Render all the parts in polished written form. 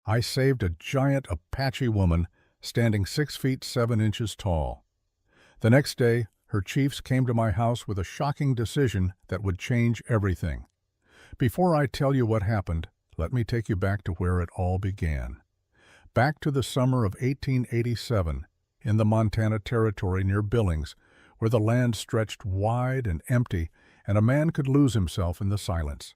I saved a giant Apache woman standing 6 feet 7 inches tall. The next day, her chiefs came to my house with a shocking decision that would change everything. Before I tell you what happened, let me take you back to where it all began. Back to the summer of 1887, in the Montana Territory near Billings, where the land stretched wide and empty and a man could lose himself in the silence.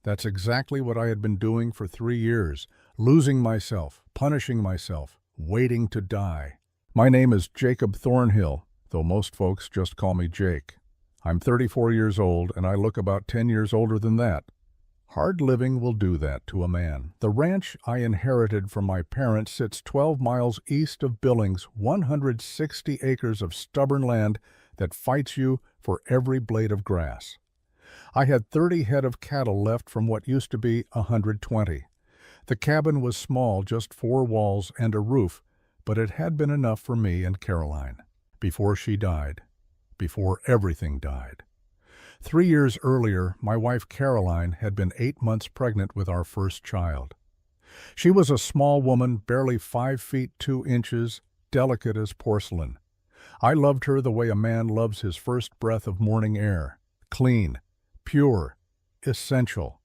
That's exactly what I had been doing for 3 years, losing myself, punishing myself, waiting to die. My name is Jacob Thornhill, though most folks just call me Jake. I'm 34 years old, and I look about 10 years older than that. Hard living will do that to a man. The ranch I inherited from my parents sits 12 miles east of Billings, 160 acres of stubborn land that fights you for every blade of grass. I had 30 head of cattle left from what used to be 120. The cabin was small, just 4 walls and a roof, but it had been enough for me and Caroline. Before she died. Before everything died. 3 years earlier, my wife Caroline had been 8 months pregnant with our first child. She was a small woman, barely 5 feet 2 inches, delicate as porcelain. I loved her the way a man loves his first breath of morning air. Clean, pure, essential.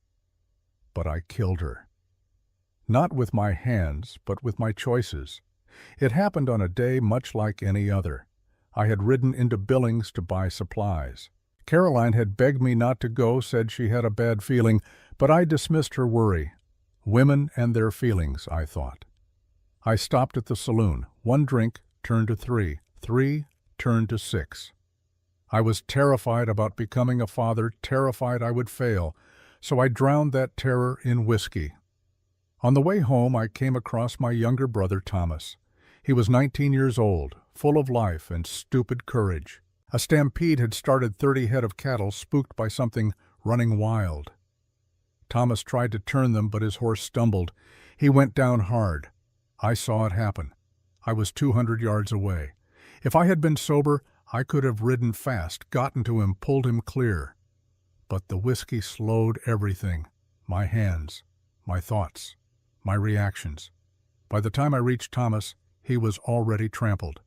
But I killed her. Not with my hands, but with my choices. It happened on a day much like any other. I had ridden into Billings to buy supplies. Caroline had begged me not to go, said she had a bad feeling, but I dismissed her worry. Women and their feelings, I thought. I stopped at the saloon. 1 drink turned to 3. 3 turned to 6. I was terrified about becoming a father, terrified I would fail, so I drowned that terror in whiskey. On the way home, I came across my younger brother, Thomas. He was 19 years old, full of life and stupid courage. A stampede had started 30 head of cattle, spooked by something running wild. Thomas tried to turn them, but his horse stumbled. He went down hard. I saw it happen. I was 200 yards away. If I had been sober, I could have ridden fast, gotten to him, pulled him clear. But the whiskey slowed everything. My hands, my thoughts, my reactions. By the time I reached Thomas, he was already trampled.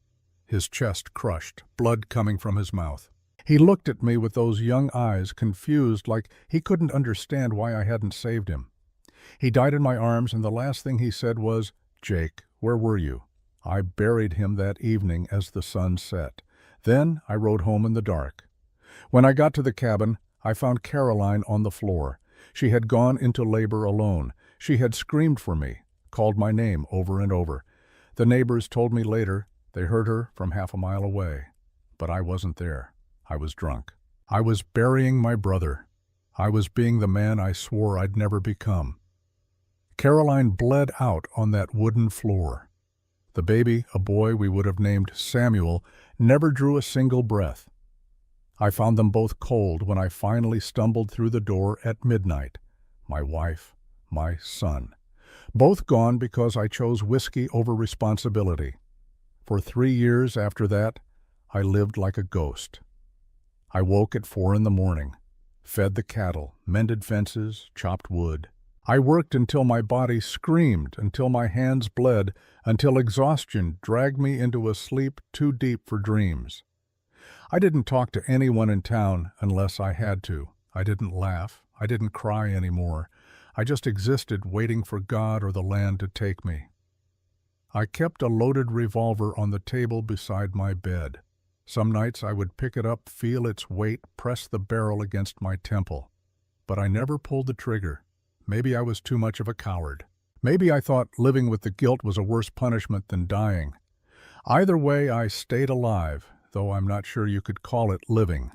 His chest crushed, blood coming from his mouth. He looked at me with those young eyes, confused, like he couldn't understand why I hadn't saved him. He died in my arms, and the last thing he said was, "Jake, where were you?" I buried him that evening as the sun set. Then I rode home in the dark. When I got to the cabin, I found Caroline on the floor. She had gone into labor alone. She had screamed for me, called my name over and over. The neighbors told me later they heard her from half a mile away. But I wasn't there. I was drunk. I was burying my brother. I was being the man I swore I'd never become. Caroline bled out on that wooden floor. The baby, a boy we would have named Samuel, never drew a single breath. I found them both cold when I finally stumbled through the door at midnight. My wife, my son. Both gone because I chose whiskey over responsibility. For 3 years after that, I lived like a ghost. I woke at 4 in the morning, fed the cattle, mended fences, chopped wood. I worked until my body screamed, until my hands bled, until exhaustion dragged me into a sleep too deep for dreams. I didn't talk to anyone in town unless I had to. I didn't laugh. I didn't cry anymore. I just existed waiting for God or the land to take me. I kept a loaded revolver on the table beside my bed. Some nights I would pick it up, feel its weight, press the barrel against my temple. But I never pulled the trigger. Maybe I was too much of a coward. Maybe I thought living with the guilt was a worse punishment than dying. Either way, I stayed alive, though I'm not sure you could call it living.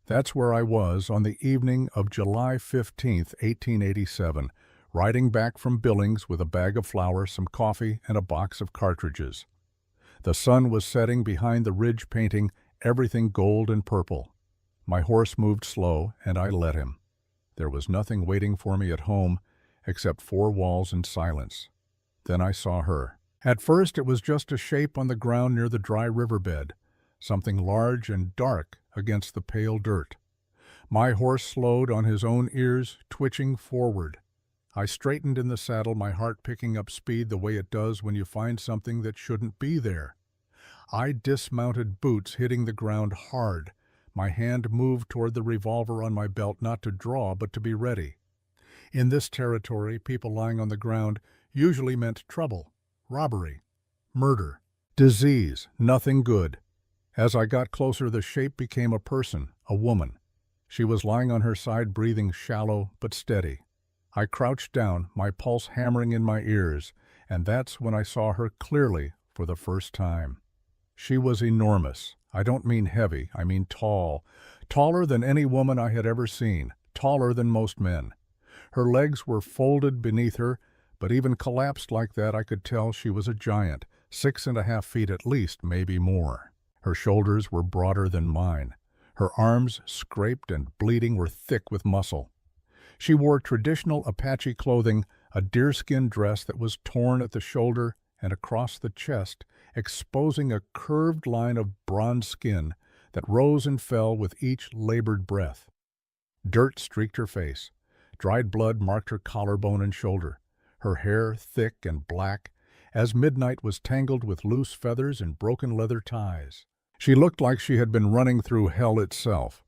That's where I was on the evening of July 15th, 1887, riding back from Billings with a bag of flour, some coffee, and a box of cartridges. The sun was setting behind the ridge, painting everything gold and purple. My horse moved slow, and I let him. There was nothing waiting for me at home except 4 walls and silence. Then I saw her. At first it was just a shape on the ground near the dry riverbed, something large and dark against the pale dirt. My horse slowed on his own ears, twitching forward. I straightened in the saddle, my heart picking up speed the way it does when you find something that shouldn't be there. I dismounted, boots hitting the ground hard. My hand moved toward the revolver on my belt, not to draw, but to be ready. In this territory, people lying on the ground usually meant trouble, robbery, murder, disease, nothing good. As I got closer, the shape became a person, a woman. She was lying on her side, breathing shallow but steady. I crouched down, my pulse hammering in my ears, and that's when I saw her clearly for the first time. She was enormous. I don't mean heavy, I mean tall. Taller than any woman I had ever seen, taller than most men. Her legs were folded beneath her, but even collapsed like that, I could tell she was a giant, 6.5 feet at least, maybe more. Her shoulders were broader than mine. Her arms, scraped and bleeding, were thick with muscle. She wore traditional Apache clothing, a deerskin dress that was torn at the shoulder and across the chest, exposing a curved line of bronze skin that rose and fell with each labored breath. Dirt streaked her face. Dried blood marked her collarbone and shoulder. Her hair, thick and black, as midnight, was tangled with loose feathers and broken leather ties. She looked like she had been running through hell itself.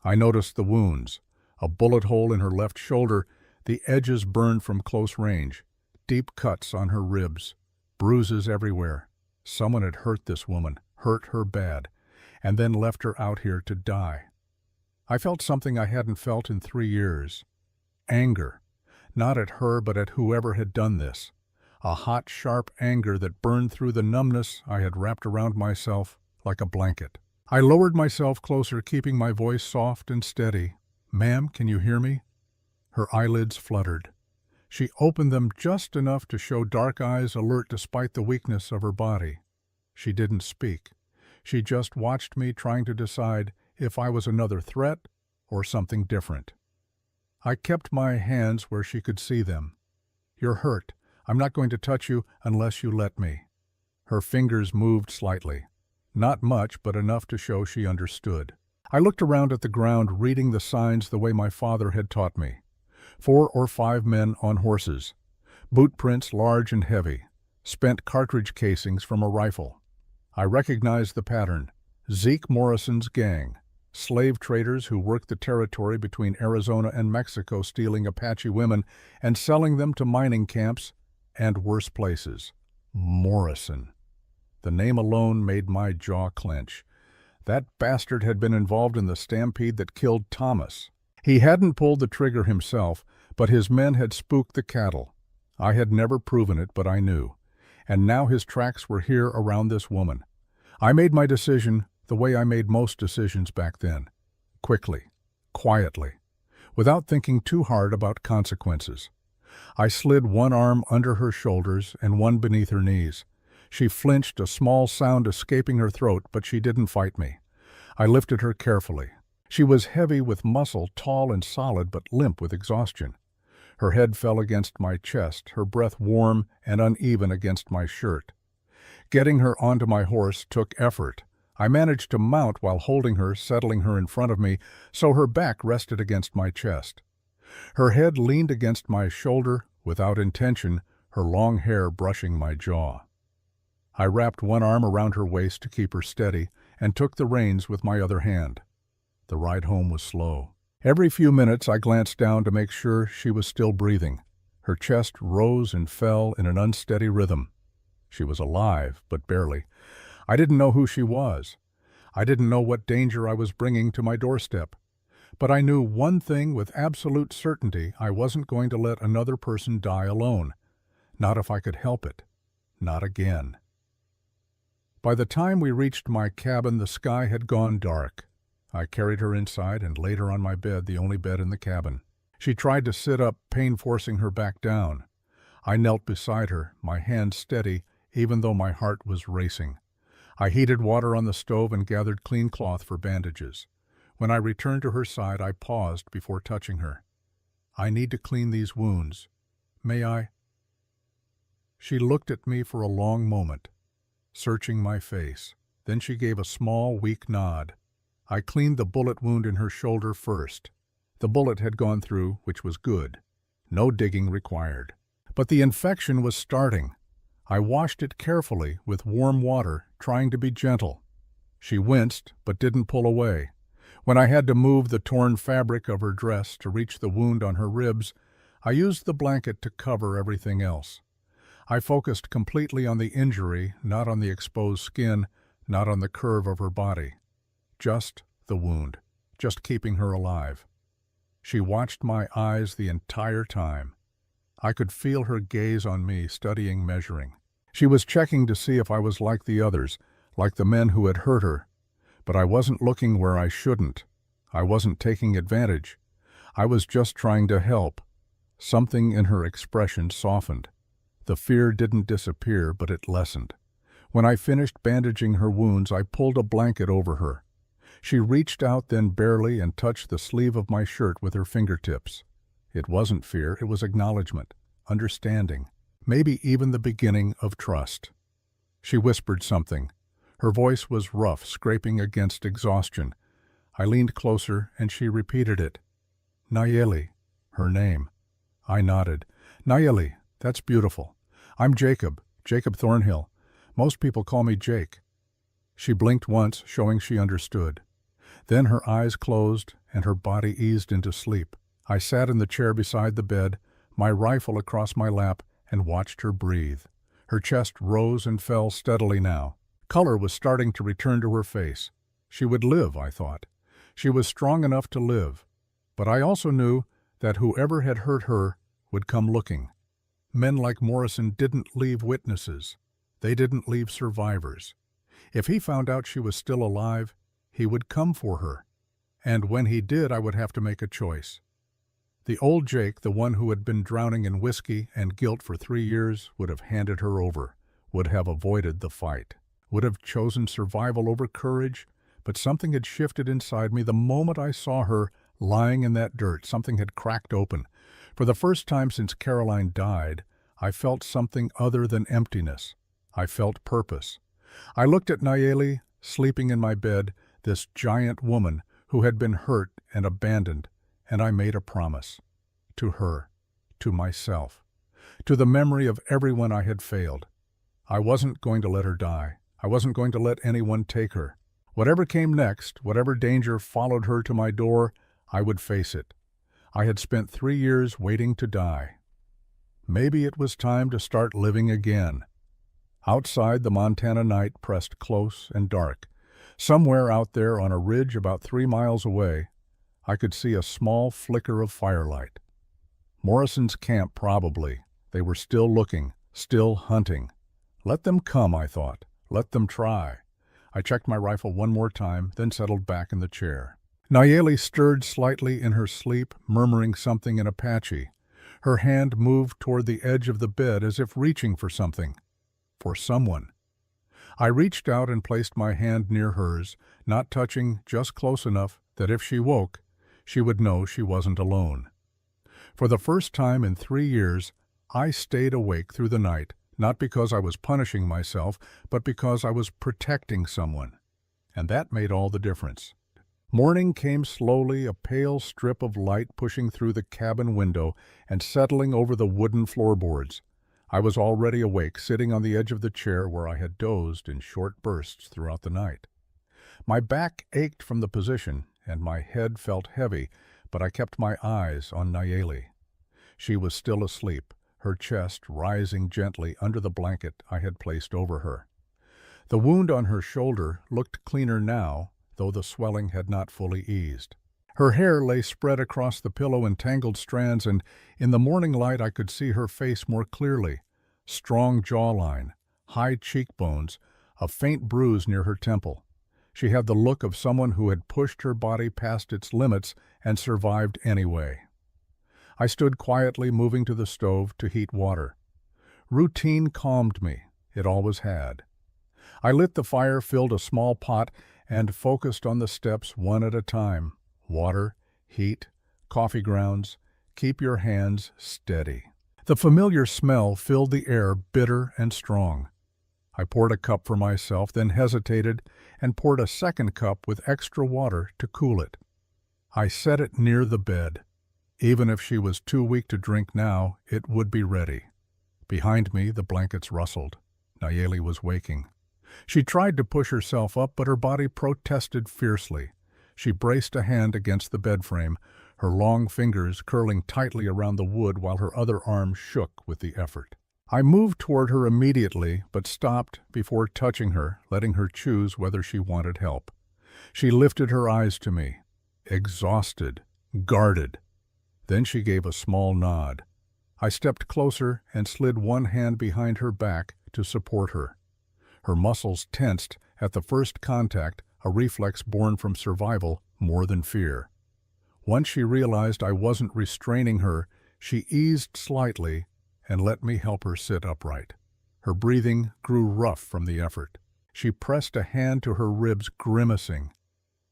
I noticed the wounds. A bullet hole in her left shoulder, the edges burned from close range, deep cuts on her ribs, bruises everywhere. Someone had hurt this woman, hurt her bad, and then left her out here to die. I felt something I hadn't felt in 3 years. Anger. Not at her, but at whoever had done this. A hot, sharp anger that burned through the numbness I had wrapped around myself like a blanket. I lowered myself closer, keeping my voice soft and steady. "Ma'am, can you hear me?" Her eyelids fluttered. She opened them just enough to show dark eyes alert despite the weakness of her body. She didn't speak. She just watched me, trying to decide if I was another threat or something different. I kept my hands where she could see them. "You're hurt. I'm not going to touch you unless you let me." Her fingers moved slightly. Not much, but enough to show she understood. I looked around at the ground, reading the signs the way my father had taught me. 4 or 5 men on horses. Boot prints large and heavy. Spent cartridge casings from a rifle. I recognized the pattern. Zeke Morrison's gang. Slave traders who worked the territory between Arizona and Mexico, stealing Apache women and selling them to mining camps and worse places. Morrison. The name alone made my jaw clench. That bastard had been involved in the stampede that killed Thomas. He hadn't pulled the trigger himself, but his men had spooked the cattle. I had never proven it, but I knew. And now his tracks were here around this woman. I made my decision the way I made most decisions back then. Quickly, quietly, without thinking too hard about consequences. I slid one arm under her shoulders and one beneath her knees. She flinched, a small sound escaping her throat, but she didn't fight me. I lifted her carefully. She was heavy with muscle, tall and solid, but limp with exhaustion. Her head fell against my chest, her breath warm and uneven against my shirt. Getting her onto my horse took effort. I managed to mount while holding her, settling her in front of me so her back rested against my chest. Her head leaned against my shoulder without intention, her long hair brushing my jaw. I wrapped one arm around her waist to keep her steady and took the reins with my other hand. The ride home was slow. Every few minutes I glanced down to make sure she was still breathing. Her chest rose and fell in an unsteady rhythm. She was alive, but barely. I didn't know who she was. I didn't know what danger I was bringing to my doorstep. But I knew one thing with absolute certainty: I wasn't going to let another person die alone. Not if I could help it. Not again. By the time we reached my cabin, the sky had gone dark. I carried her inside and laid her on my bed, the only bed in the cabin. She tried to sit up, pain forcing her back down. I knelt beside her, my hand steady, even though my heart was racing. I heated water on the stove and gathered clean cloth for bandages. When I returned to her side, I paused before touching her. "I need to clean these wounds. May I?" She looked at me for a long moment, searching my face. Then she gave a small, weak nod. I cleaned the bullet wound in her shoulder first. The bullet had gone through, which was good. No digging required. But the infection was starting. I washed it carefully with warm water, trying to be gentle. She winced, but didn't pull away. When I had to move the torn fabric of her dress to reach the wound on her ribs, I used the blanket to cover everything else. I focused completely on the injury, not on the exposed skin, not on the curve of her body. Just the wound, just keeping her alive. She watched my eyes the entire time. I could feel her gaze on me, studying, measuring. She was checking to see if I was like the others, like the men who had hurt her. But I wasn't looking where I shouldn't. I wasn't taking advantage. I was just trying to help. Something in her expression softened. The fear didn't disappear, but it lessened. When I finished bandaging her wounds, I pulled a blanket over her. She reached out then barely and touched the sleeve of my shirt with her fingertips. It wasn't fear, it was acknowledgement, understanding, maybe even the beginning of trust. She whispered something. Her voice was rough, scraping against exhaustion. I leaned closer and she repeated it. Nayeli, her name. I nodded. Nayeli, that's beautiful. I'm Jacob Thornhill. Most people call me Jake. She blinked once, showing she understood. Then her eyes closed and her body eased into sleep. I sat in the chair beside the bed, my rifle across my lap, and watched her breathe. Her chest rose and fell steadily now. Color was starting to return to her face. She would live, I thought. She was strong enough to live. But I also knew that whoever had hurt her would come looking. Men like Morrison didn't leave witnesses. They didn't leave survivors. If he found out she was still alive, he would come for her. And when he did, I would have to make a choice. The old Jake, the one who had been drowning in whiskey and guilt for 3 years, would have handed her over, would have avoided the fight, would have chosen survival over courage, but something had shifted inside me the moment I saw her lying in that dirt. Something had cracked open. For the first time since Caroline died, I felt something other than emptiness. I felt purpose. I looked at Nayeli, sleeping in my bed, this giant woman who had been hurt and abandoned, and I made a promise. To her, to myself, to the memory of everyone I had failed. I wasn't going to let her die. I wasn't going to let anyone take her. Whatever came next, whatever danger followed her to my door, I would face it. I had spent 3 years waiting to die. Maybe it was time to start living again. Outside, the Montana night pressed close and dark. Somewhere out there on a ridge about 3 miles away, I could see a small flicker of firelight. Morrison's camp, probably. They were still looking, still hunting. Let them come, I thought. Let them try. I checked my rifle one more time, then settled back in the chair. Nayeli stirred slightly in her sleep, murmuring something in Apache. Her hand moved toward the edge of the bed as if reaching for something. For someone. I reached out and placed my hand near hers, not touching, just close enough that if she woke, she would know she wasn't alone. For the first time in 3 years, I stayed awake through the night, not because I was punishing myself, but because I was protecting someone. And that made all the difference. Morning came slowly, a pale strip of light pushing through the cabin window and settling over the wooden floorboards. I was already awake, sitting on the edge of the chair where I had dozed in short bursts throughout the night. My back ached from the position, and my head felt heavy, but I kept my eyes on Nayeli. She was still asleep, her chest rising gently under the blanket I had placed over her. The wound on her shoulder looked cleaner now, though the swelling had not fully eased. Her hair lay spread across the pillow in tangled strands, and in the morning light I could see her face more clearly. Strong jawline, high cheekbones, a faint bruise near her temple. She had the look of someone who had pushed her body past its limits and survived anyway. I stood quietly, moving to the stove to heat water. Routine calmed me. It always had. I lit the fire, filled a small pot, and focused on the steps one at a time. Water, heat, coffee grounds. Keep your hands steady. The familiar smell filled the air, bitter and strong. I poured a cup for myself, then hesitated, and poured a second cup with extra water to cool it. I set it near the bed. Even if she was too weak to drink now, it would be ready. Behind me, the blankets rustled. Nayeli was waking. She tried to push herself up, but her body protested fiercely. She braced a hand against the bed frame, her long fingers curling tightly around the wood while her other arm shook with the effort. I moved toward her immediately, but stopped before touching her, letting her choose whether she wanted help. She lifted her eyes to me, exhausted, guarded. Then she gave a small nod. I stepped closer and slid one hand behind her back to support her. Her muscles tensed at the first contact, a reflex born from survival more than fear. Once she realized I wasn't restraining her, she eased slightly and let me help her sit upright. Her breathing grew rough from the effort. She pressed a hand to her ribs, grimacing.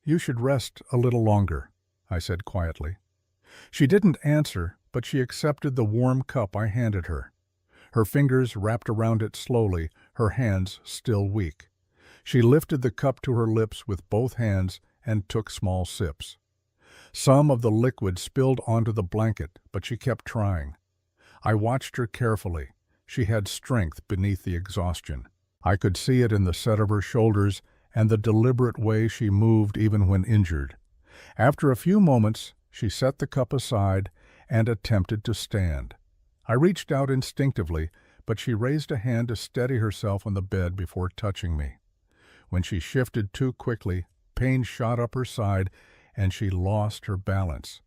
"You should rest a little longer," I said quietly. She didn't answer, but she accepted the warm cup I handed her. Her fingers wrapped around it slowly, her hands still weak. She lifted the cup to her lips with both hands and took small sips. Some of the liquid spilled onto the blanket, but she kept trying. I watched her carefully. She had strength beneath the exhaustion. I could see it in the set of her shoulders and the deliberate way she moved even when injured. After a few moments, she set the cup aside and attempted to stand. I reached out instinctively, but she raised a hand to steady herself on the bed before touching me. When she shifted too quickly, pain shot up her side and she lost her balance.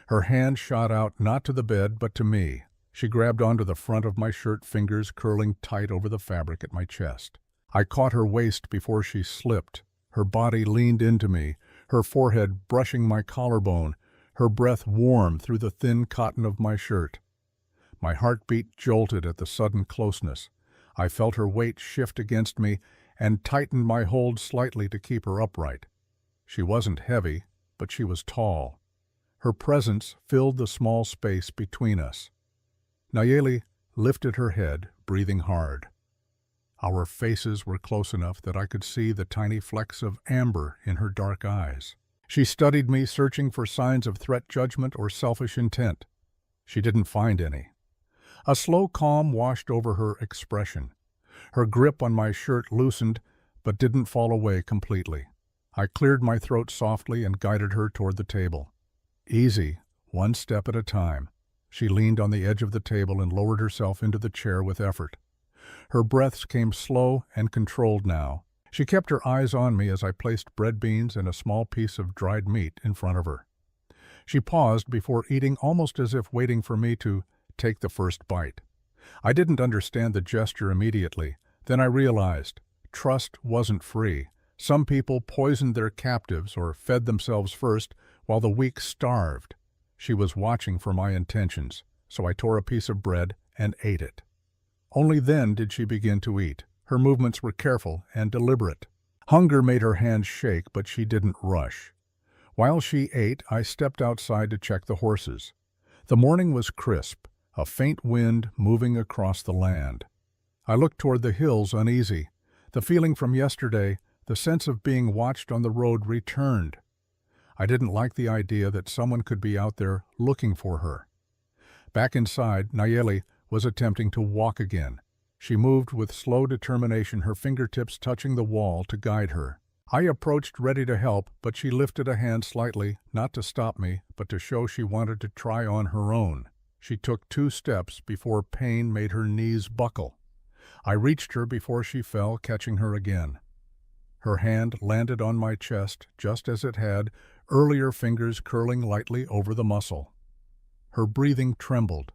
Her hand shot out not to the bed but to me. She grabbed onto the front of my shirt, fingers curling tight over the fabric at my chest. I caught her waist before she slipped. Her body leaned into me, her forehead brushing my collarbone, her breath warm through the thin cotton of my shirt. My heartbeat jolted at the sudden closeness. I felt her weight shift against me and tightened my hold slightly to keep her upright. She wasn't heavy, but she was tall. Her presence filled the small space between us. Nayeli lifted her head, breathing hard. Our faces were close enough that I could see the tiny flecks of amber in her dark eyes. She studied me, searching for signs of threat, judgment, or selfish intent. She didn't find any. A slow calm washed over her expression. Her grip on my shirt loosened, but didn't fall away completely. I cleared my throat softly and guided her toward the table. Easy, one step at a time. She leaned on the edge of the table and lowered herself into the chair with effort. Her breaths came slow and controlled now. She kept her eyes on me as I placed bread beans and a small piece of dried meat in front of her. She paused before eating, almost as if waiting for me to take the first bite. I didn't understand the gesture immediately. Then I realized trust wasn't free. Some people poisoned their captives or fed themselves first, while the weak starved. She was watching for my intentions, so I tore a piece of bread and ate it. Only then did she begin to eat. Her movements were careful and deliberate. Hunger made her hands shake, but she didn't rush. While she ate, I stepped outside to check the horses. The morning was crisp, a faint wind moving across the land. I looked toward the hills uneasy. The feeling from yesterday, the sense of being watched on the road, returned. I didn't like the idea that someone could be out there looking for her. Back inside, Nayeli was attempting to walk again. She moved with slow determination, her fingertips touching the wall to guide her. I approached, ready to help, but she lifted a hand slightly, not to stop me, but to show she wanted to try on her own. She took 2 steps before pain made her knees buckle. I reached her before she fell, catching her again. Her hand landed on my chest, just as it had, earlier, fingers curling lightly over the muscle. Her breathing trembled.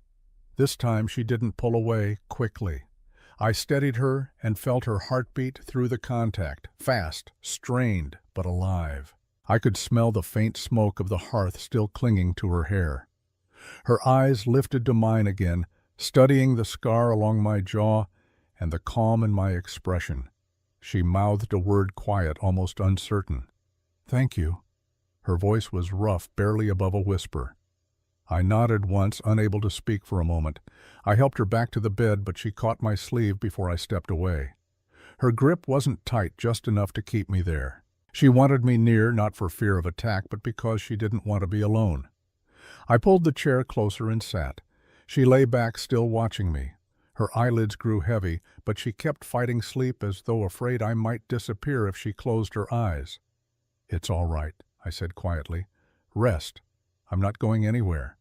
This time she didn't pull away quickly. I steadied her and felt her heartbeat through the contact, fast, strained, but alive. I could smell the faint smoke of the hearth still clinging to her hair. Her eyes lifted to mine again, studying the scar along my jaw and the calm in my expression. She mouthed a word, quiet, almost uncertain. "Thank you." Her voice was rough, barely above a whisper. I nodded once, unable to speak for a moment. I helped her back to the bed, but she caught my sleeve before I stepped away. Her grip wasn't tight, just enough to keep me there. She wanted me near, not for fear of attack, but because she didn't want to be alone. I pulled the chair closer and sat. She lay back, still watching me. Her eyelids grew heavy, but she kept fighting sleep as though afraid I might disappear if she closed her eyes. "It's all right," I said quietly. "Rest. I'm not going anywhere."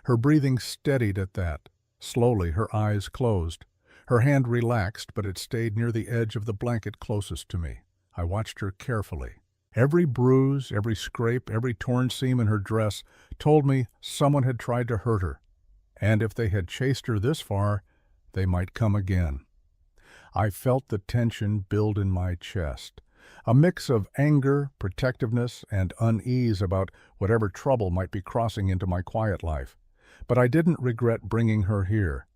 Her breathing steadied at that. Slowly, her eyes closed. Her hand relaxed, but it stayed near the edge of the blanket closest to me. I watched her carefully. Every bruise, every scrape, every torn seam in her dress told me someone had tried to hurt her. And if they had chased her this far, they might come again. I felt the tension build in my chest, a mix of anger, protectiveness, and unease about whatever trouble might be crossing into my quiet life. But I didn't regret bringing her here.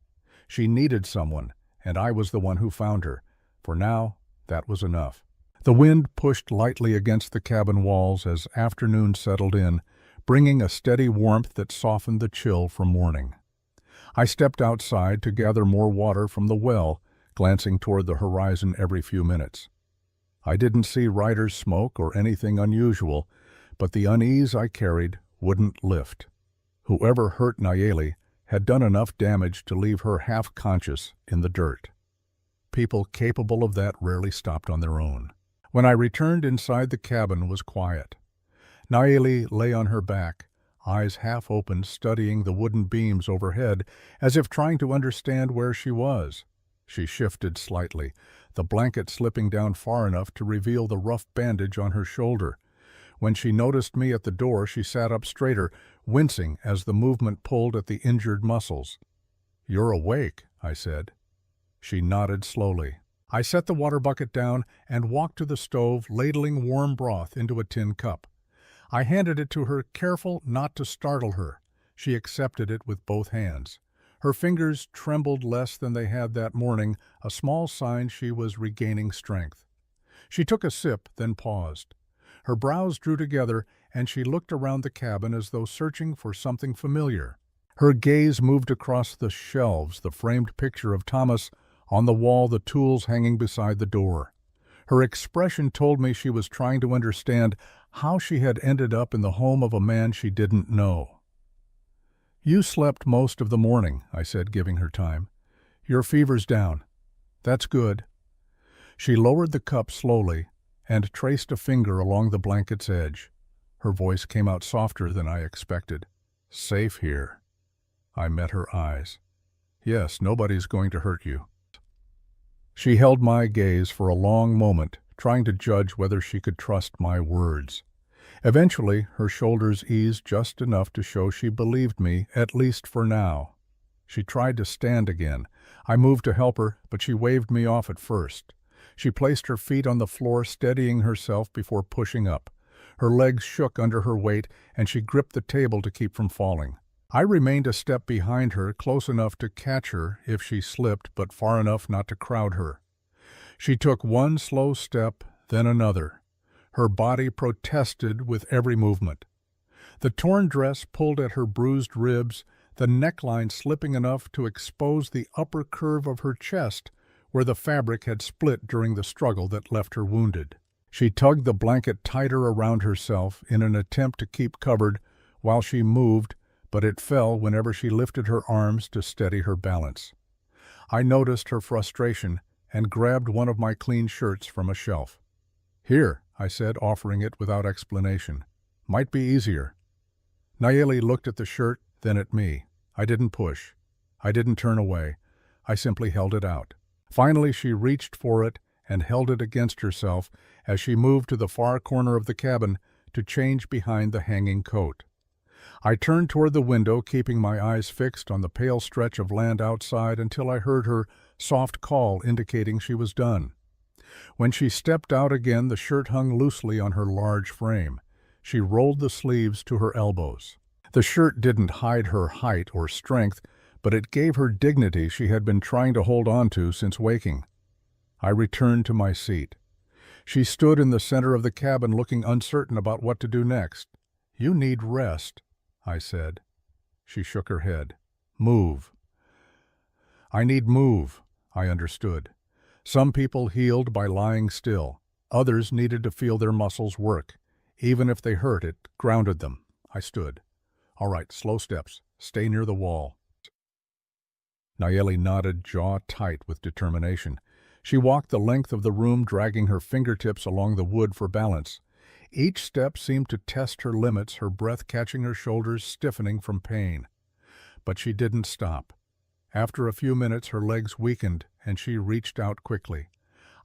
She needed someone, and I was the one who found her. For now, that was enough. The wind pushed lightly against the cabin walls as afternoon settled in, bringing a steady warmth that softened the chill from morning. I stepped outside to gather more water from the well, glancing toward the horizon every few minutes. I didn't see rider's smoke or anything unusual, but the unease I carried wouldn't lift. Whoever hurt Nayeli had done enough damage to leave her half-conscious in the dirt. People capable of that rarely stopped on their own. When I returned inside, the cabin was quiet. Nayeli lay on her back, eyes half opened, studying the wooden beams overhead as if trying to understand where she was. She shifted slightly, the blanket slipping down far enough to reveal the rough bandage on her shoulder. When she noticed me at the door, she sat up straighter, wincing as the movement pulled at the injured muscles. "You're awake," I said. She nodded slowly. I set the water bucket down and walked to the stove, ladling warm broth into a tin cup. I handed it to her, careful not to startle her. She accepted it with both hands. Her fingers trembled less than they had that morning, a small sign she was regaining strength. She took a sip, then paused. Her brows drew together, and she looked around the cabin as though searching for something familiar. Her gaze moved across the shelves, the framed picture of Thomas on the wall, the tools hanging beside the door. Her expression told me she was trying to understand how she had ended up in the home of a man she didn't know. "You slept most of the morning," I said, giving her time. "Your fever's down. That's good." She lowered the cup slowly and traced a finger along the blanket's edge. Her voice came out softer than I expected. "Safe here." I met her eyes. "Yes, nobody's going to hurt you." She held my gaze for a long moment, trying to judge whether she could trust my words. Eventually, her shoulders eased just enough to show she believed me, at least for now. She tried to stand again. I moved to help her, but she waved me off at first. She placed her feet on the floor, steadying herself before pushing up. Her legs shook under her weight, and she gripped the table to keep from falling. I remained a step behind her, close enough to catch her if she slipped, but far enough not to crowd her. She took one slow step, then another. Her body protested with every movement. The torn dress pulled at her bruised ribs, the neckline slipping enough to expose the upper curve of her chest, where the fabric had split during the struggle that left her wounded. She tugged the blanket tighter around herself in an attempt to keep covered while she moved, but it fell whenever she lifted her arms to steady her balance. I noticed her frustration and grabbed one of my clean shirts from a shelf. "Here," I said, offering it without explanation. "Might be easier." Nayeli looked at the shirt, then at me. I didn't push. I didn't turn away. I simply held it out. Finally, she reached for it and held it against herself as she moved to the far corner of the cabin to change behind the hanging coat. I turned toward the window, keeping my eyes fixed on the pale stretch of land outside until I heard her soft call indicating she was done. When she stepped out again, the shirt hung loosely on her large frame. She rolled the sleeves to her elbows. The shirt didn't hide her height or strength, but it gave her dignity she had been trying to hold on to since waking. I returned to my seat. She stood in the center of the cabin, looking uncertain about what to do next. "You need rest," I said. She shook her head. "Move." "I need move," I understood. Some people healed by lying still. Others needed to feel their muscles work. Even if they hurt, it grounded them. I stood. All right, slow steps. Stay near the wall. Nayeli nodded, jaw tight with determination. She walked the length of the room, dragging her fingertips along the wood for balance. Each step seemed to test her limits, her breath catching her shoulders, stiffening from pain. But she didn't stop. After a few minutes, her legs weakened, and she reached out quickly.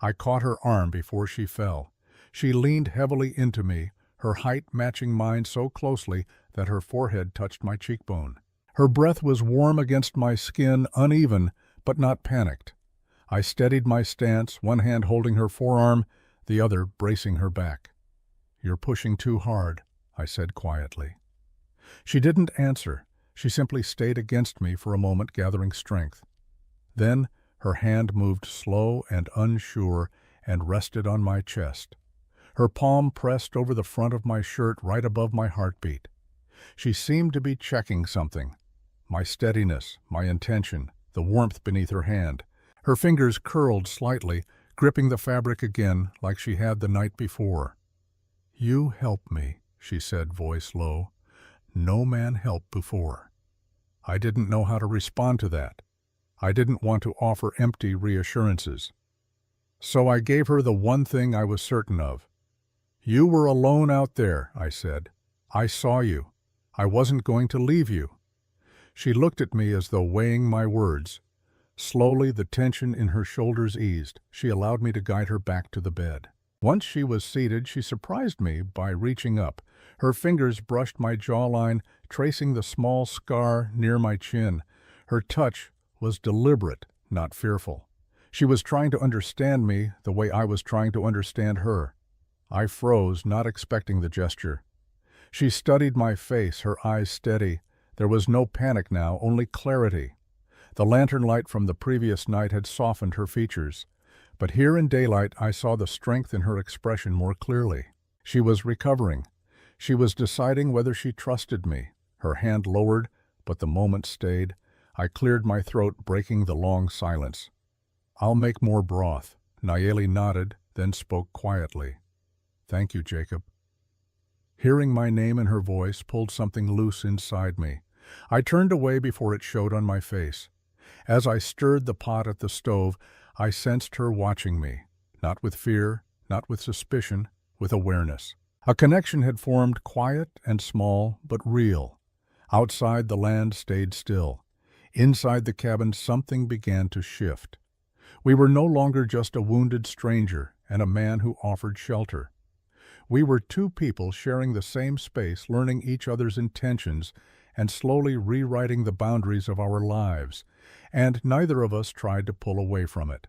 I caught her arm before she fell. She leaned heavily into me, her height matching mine so closely that her forehead touched my cheekbone. Her breath was warm against my skin, uneven, but not panicked. I steadied my stance, one hand holding her forearm, the other bracing her back. "You're pushing too hard," I said quietly. She didn't answer. She simply stayed against me for a moment, gathering strength. Then her hand moved slow and unsure and rested on my chest. Her palm pressed over the front of my shirt right above my heartbeat. She seemed to be checking something. My steadiness, my intention, the warmth beneath her hand. Her fingers curled slightly, gripping the fabric again like she had the night before. "You help me," she said, voice low. "No man helped before." I didn't know how to respond to that. I didn't want to offer empty reassurances. So I gave her the one thing I was certain of. "You were alone out there," I said. "I saw you. I wasn't going to leave you." She looked at me as though weighing my words. Slowly, the tension in her shoulders eased. She allowed me to guide her back to the bed. Once she was seated, she surprised me by reaching up. Her fingers brushed my jawline, tracing the small scar near my chin. Her touch was deliberate, not fearful. She was trying to understand me the way I was trying to understand her. I froze, not expecting the gesture. She studied my face, her eyes steady. There was no panic now, only clarity. The lantern light from the previous night had softened her features. But here in daylight, I saw the strength in her expression more clearly. She was recovering. She was deciding whether she trusted me. Her hand lowered, but the moment stayed. I cleared my throat, breaking the long silence. "I'll make more broth." Nayeli nodded, then spoke quietly. "Thank you, Jacob." Hearing my name in her voice pulled something loose inside me. I turned away before it showed on my face. As I stirred the pot at the stove, I sensed her watching me, not with fear, not with suspicion, with awareness. A connection had formed, quiet and small, but real. Outside, the land stayed still. Inside the cabin, something began to shift. We were no longer just a wounded stranger and a man who offered shelter. We were two people sharing the same space, learning each other's intentions, and slowly rewriting the boundaries of our lives, and neither of us tried to pull away from it.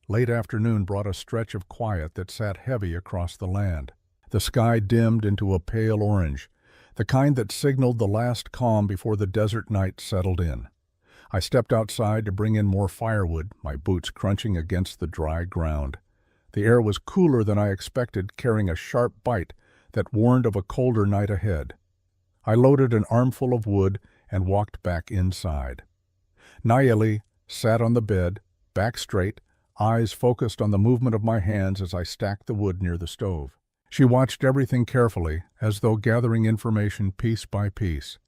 Late afternoon brought a stretch of quiet that sat heavy across the land. The sky dimmed into a pale orange, the kind that signaled the last calm before the desert night settled in. I stepped outside to bring in more firewood, my boots crunching against the dry ground. The air was cooler than I expected, carrying a sharp bite that warned of a colder night ahead. I loaded an armful of wood and walked back inside. Nayeli sat on the bed, back straight, eyes focused on the movement of my hands as I stacked the wood near the stove. She watched everything carefully, as though gathering information piece by piece.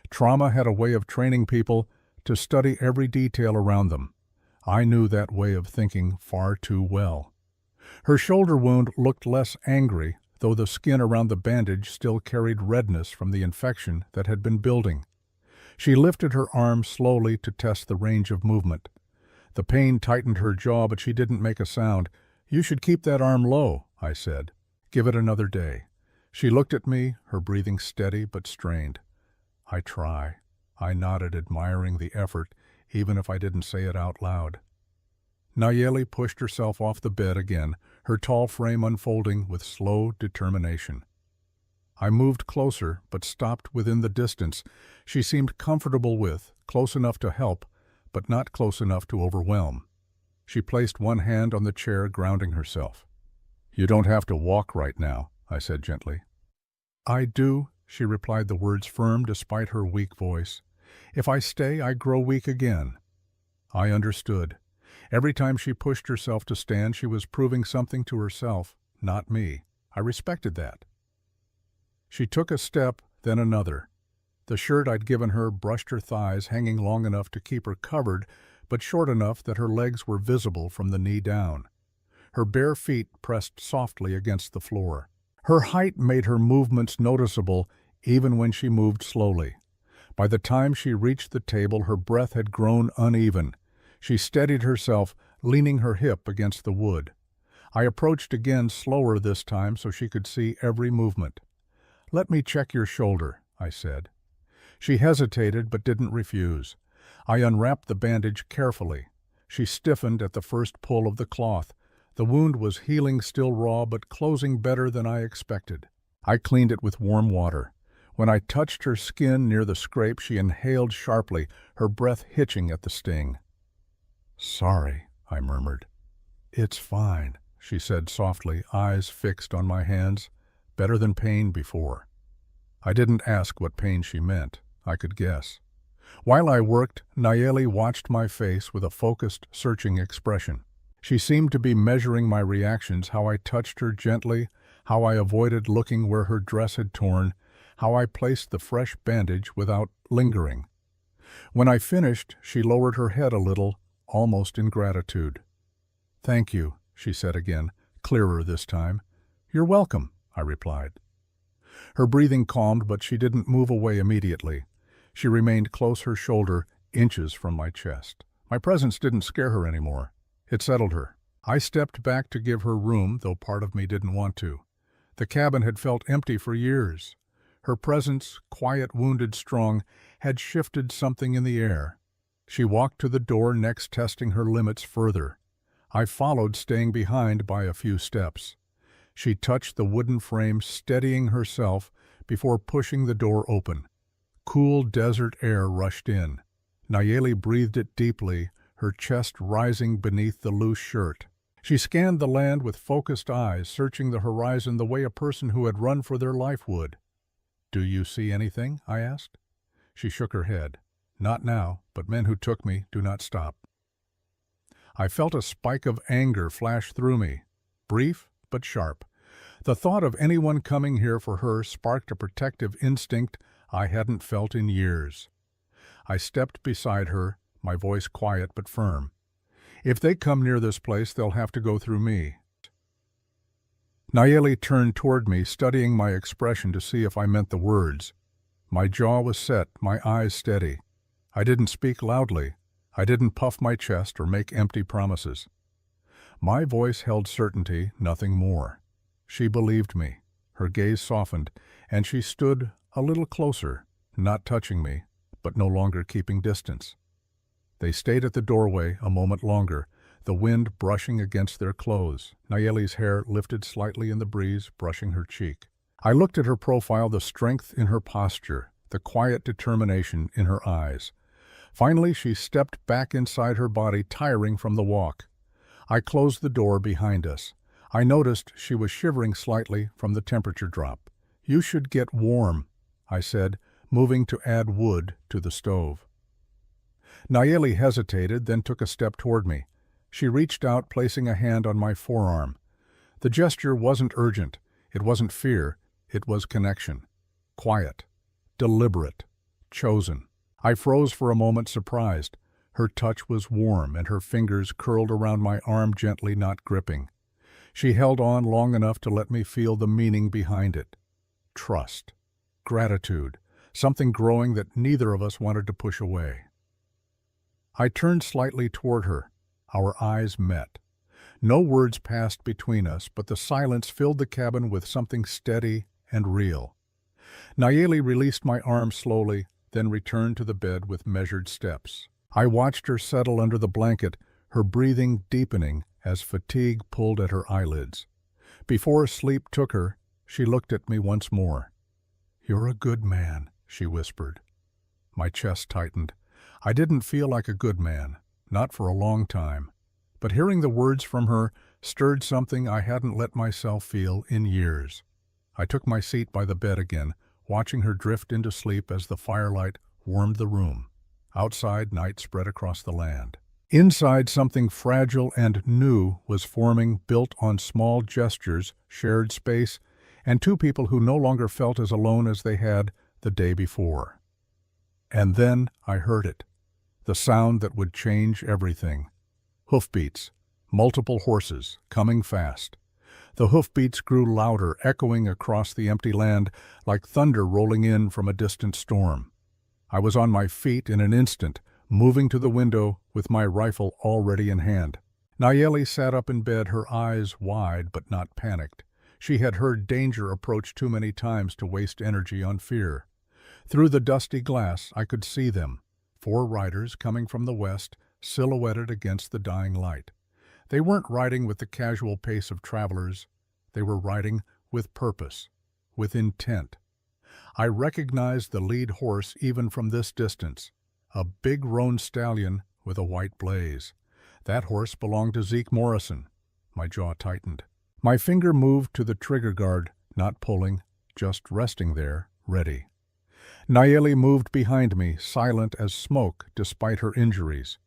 Trauma had a way of training people to study every detail around them. I knew that way of thinking far too well. Her shoulder wound looked less angry, though the skin around the bandage still carried redness from the infection that had been building. She lifted her arm slowly to test the range of movement. The pain tightened her jaw, but she didn't make a sound. "You should keep that arm low," I said. "Give it another day." She looked at me, her breathing steady but strained. "I try." I nodded, admiring the effort, even if I didn't say it out loud. Nayeli pushed herself off the bed again, her tall frame unfolding with slow determination. I moved closer, but stopped within the distance she seemed comfortable with, close enough to help, but not close enough to overwhelm. She placed one hand on the chair, grounding herself. "You don't have to walk right now," I said gently. "I do," she replied, the words firm despite her weak voice. "If I stay, I grow weak again." I understood. Every time she pushed herself to stand, she was proving something to herself, not me. I respected that. She took a step, then another. The shirt I'd given her brushed her thighs, hanging long enough to keep her covered, but short enough that her legs were visible from the knee down. Her bare feet pressed softly against the floor. Her height made her movements noticeable even when she moved slowly. By the time she reached the table, her breath had grown uneven. She steadied herself, leaning her hip against the wood. I approached again, slower this time so she could see every movement. "Let me check your shoulder," I said. She hesitated but didn't refuse. I unwrapped the bandage carefully. She stiffened at the first pull of the cloth. The wound was healing, still raw, but closing better than I expected. I cleaned it with warm water. When I touched her skin near the scrape, she inhaled sharply, her breath hitching at the sting. "Sorry," I murmured. "It's fine," she said softly, eyes fixed on my hands. "Better than pain before." I didn't ask what pain she meant. I could guess. While I worked, Nayeli watched my face with a focused, searching expression. She seemed to be measuring my reactions, how I touched her gently, how I avoided looking where her dress had torn, how I placed the fresh bandage without lingering. When I finished, she lowered her head a little, almost in gratitude. "Thank you," she said again, clearer this time. "You're welcome," I replied. Her breathing calmed, but she didn't move away immediately. She remained close, her shoulder inches from my chest. My presence didn't scare her anymore. It settled her. I stepped back to give her room, though part of me didn't want to. The cabin had felt empty for years. Her presence, quiet, wounded, strong, had shifted something in the air. She walked to the door next, testing her limits further. I followed, staying behind by a few steps. She touched the wooden frame, steadying herself before pushing the door open. Cool desert air rushed in. Nayeli breathed it deeply, her chest rising beneath the loose shirt. She scanned the land with focused eyes, searching the horizon the way a person who had run for their life would. "Do you see anything?" I asked. She shook her head. "Not now, but men who took me do not stop." I felt a spike of anger flash through me, brief but sharp. The thought of anyone coming here for her sparked a protective instinct I hadn't felt in years. I stepped beside her, my voice quiet but firm. "If they come near this place, they'll have to go through me." Nayeli turned toward me, studying my expression to see if I meant the words. My jaw was set, my eyes steady. I didn't speak loudly. I didn't puff my chest or make empty promises. My voice held certainty, nothing more. She believed me. Her gaze softened, and she stood a little closer, not touching me, but no longer keeping distance. They stayed at the doorway a moment longer, the wind brushing against their clothes. Nayeli's hair lifted slightly in the breeze, brushing her cheek. I looked at her profile, the strength in her posture, the quiet determination in her eyes. Finally, she stepped back inside her body, tiring from the walk. I closed the door behind us. I noticed she was shivering slightly from the temperature drop. "You should get warm," I said, moving to add wood to the stove. Nayeli hesitated, then took a step toward me. She reached out, placing a hand on my forearm. The gesture wasn't urgent. It wasn't fear. It was connection. Quiet, deliberate, chosen. I froze for a moment, surprised. Her touch was warm, and her fingers curled around my arm gently, not gripping. She held on long enough to let me feel the meaning behind it. Trust, gratitude, something growing that neither of us wanted to push away. I turned slightly toward her. Our eyes met. No words passed between us, but the silence filled the cabin with something steady and real. Nayeli released my arm slowly, then returned to the bed with measured steps. I watched her settle under the blanket, her breathing deepening as fatigue pulled at her eyelids. Before sleep took her, she looked at me once more. "You're a good man," she whispered. My chest tightened. I didn't feel like a good man, not for a long time. But hearing the words from her stirred something I hadn't let myself feel in years. I took my seat by the bed again, watching her drift into sleep as the firelight warmed the room. Outside, night spread across the land. Inside, something fragile and new was forming, built on small gestures, shared space, and two people who no longer felt as alone as they had the day before. And then I heard it, the sound that would change everything. Hoofbeats, multiple horses, coming fast. The hoofbeats grew louder, echoing across the empty land like thunder rolling in from a distant storm. I was on my feet in an instant, moving to the window with my rifle already in hand. Nayeli sat up in bed, her eyes wide but not panicked. She had heard danger approach too many times to waste energy on fear. Through the dusty glass, I could see them, 4 riders coming from the west, silhouetted against the dying light. They weren't riding with the casual pace of travelers. They were riding with purpose, with intent. I recognized the lead horse even from this distance, a big roan stallion with a white blaze. That horse belonged to Zeke Morrison. My jaw tightened. My finger moved to the trigger guard, not pulling, just resting there, ready. Nayeli moved behind me, silent as smoke despite her injuries.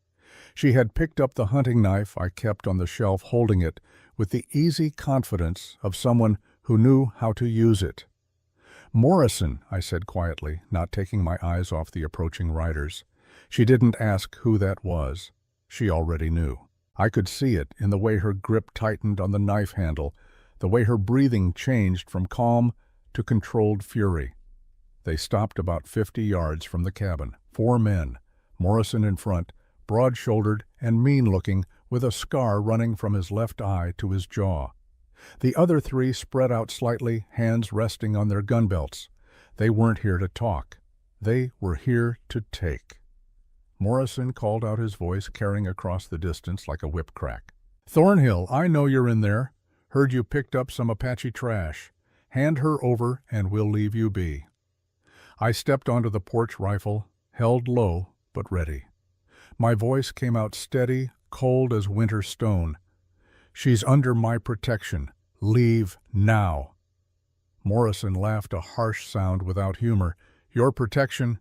She had picked up the hunting knife I kept on the shelf, holding it with the easy confidence of someone who knew how to use it. "Morrison," I said quietly, not taking my eyes off the approaching riders. She didn't ask who that was. She already knew. I could see it in the way her grip tightened on the knife handle, the way her breathing changed from calm to controlled fury. They stopped about 50 yards from the cabin. 4 men, Morrison in front, broad-shouldered and mean-looking, with a scar running from his left eye to his jaw. The other 3 spread out slightly, hands resting on their gun belts. They weren't here to talk. They were here to take. Morrison called out, his voice carrying across the distance like a whip crack. "Thornhill, I know you're in there. Heard you picked up some Apache trash. Hand her over and we'll leave you be." I stepped onto the porch, rifle held low but ready. My voice came out steady, cold as winter stone. "She's under my protection. Leave now." Morrison laughed, a harsh sound without humor. "Your protection?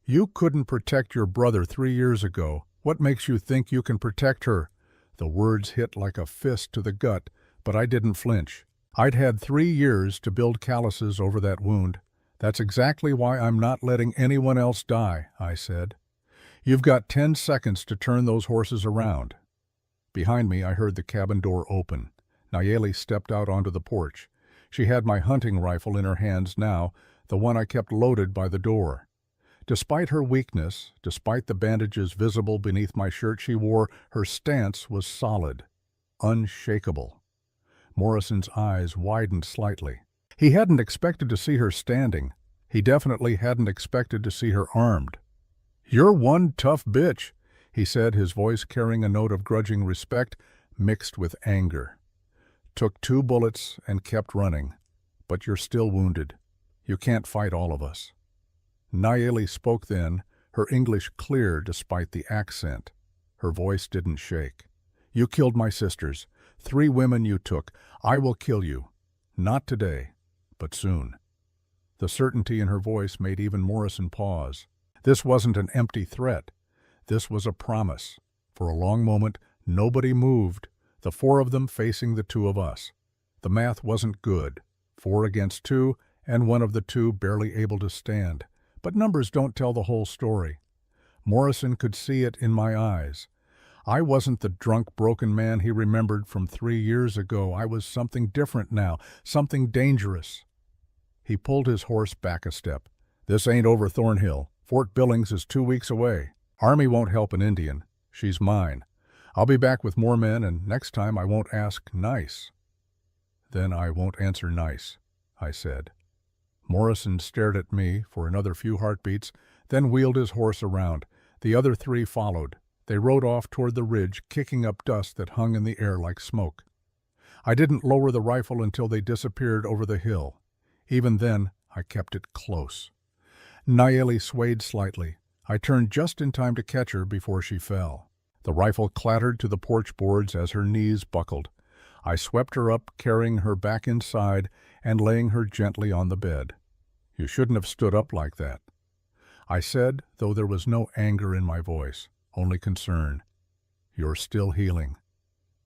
You couldn't protect your brother 3 years ago. What makes you think you can protect her?" The words hit like a fist to the gut, but I didn't flinch. I'd had 3 years to build calluses over that wound. "That's exactly why I'm not letting anyone else die," I said. "You've got 10 seconds to turn those horses around." Behind me, I heard the cabin door open. Nayeli stepped out onto the porch. She had my hunting rifle in her hands now, the one I kept loaded by the door. Despite her weakness, despite the bandages visible beneath my shirt she wore, her stance was solid, unshakable. Morrison's eyes widened slightly. He hadn't expected to see her standing. He definitely hadn't expected to see her armed. "You're one tough bitch," he said, his voice carrying a note of grudging respect mixed with anger. "Took 2 bullets and kept running. But you're still wounded. You can't fight all of us." Nayeli spoke then, her English clear despite the accent. Her voice didn't shake. "You killed my sisters. 3 women you took. I will kill you. Not today, but soon." The certainty in her voice made even Morrison pause. This wasn't an empty threat. This was a promise. For a long moment, nobody moved, the 4 of them facing the 2 of us. The math wasn't good. 4 against 2, and one of the 2 barely able to stand. But numbers don't tell the whole story. Morrison could see it in my eyes. I wasn't the drunk, broken man he remembered from 3 years ago. I was something different now, something dangerous. He pulled his horse back a step. "This ain't over Thornhill. Fort Billings is 2 weeks away. Army won't help an Indian. She's mine. I'll be back with more men, and next time I won't ask nice." "Then I won't answer nice," I said. Morrison stared at me for another few heartbeats, then wheeled his horse around. The other 3 followed. They rode off toward the ridge, kicking up dust that hung in the air like smoke. I didn't lower the rifle until they disappeared over the hill. Even then, I kept it close. Nayeli swayed slightly. I turned just in time to catch her before she fell. The rifle clattered to the porch boards as her knees buckled. I swept her up, carrying her back inside and laying her gently on the bed. "You shouldn't have stood up like that," I said, though there was no anger in my voice, only concern. "You're still healing."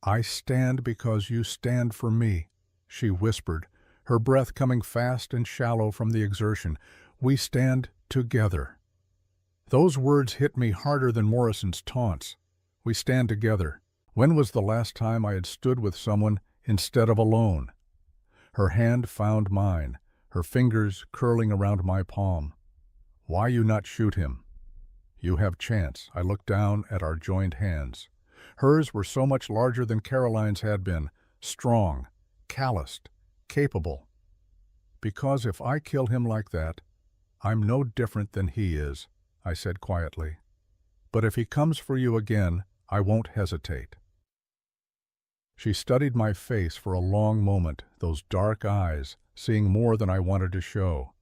"I stand because you stand for me," she whispered, her breath coming fast and shallow from the exertion. "We stand together." Those words hit me harder than Morrison's taunts. We stand together. When was the last time I had stood with someone instead of alone? Her hand found mine, her fingers curling around my palm. Why you not shoot him? You have chance. I looked down at our joined hands. Hers were so much larger than Caroline's had been, strong, calloused, capable. Because if I kill him like that, I'm no different than he is, I said quietly. But if he comes for you again, I won't hesitate. She studied my face for a long moment, those dark eyes, seeing more than I wanted to show.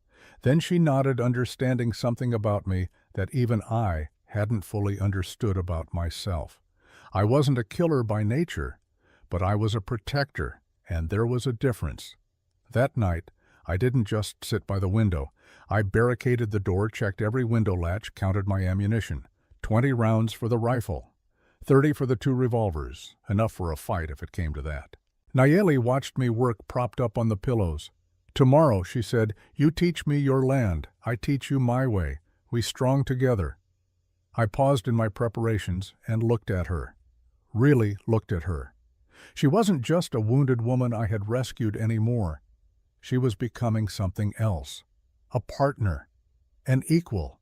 Then she nodded, understanding something about me that even I hadn't fully understood about myself. I wasn't a killer by nature, but I was a protector, and there was a difference. That night, I didn't just sit by the window. I barricaded the door, checked every window latch, counted my ammunition. 20 rounds for the rifle, 30 for the 2 revolvers, enough for a fight if it came to that. Nayeli watched me work propped up on the pillows. Tomorrow, she said, you teach me your land, I teach you my way. We strong together. I paused in my preparations and looked at her. Really looked at her. She wasn't just a wounded woman I had rescued anymore. She was becoming something else. A partner. An equal.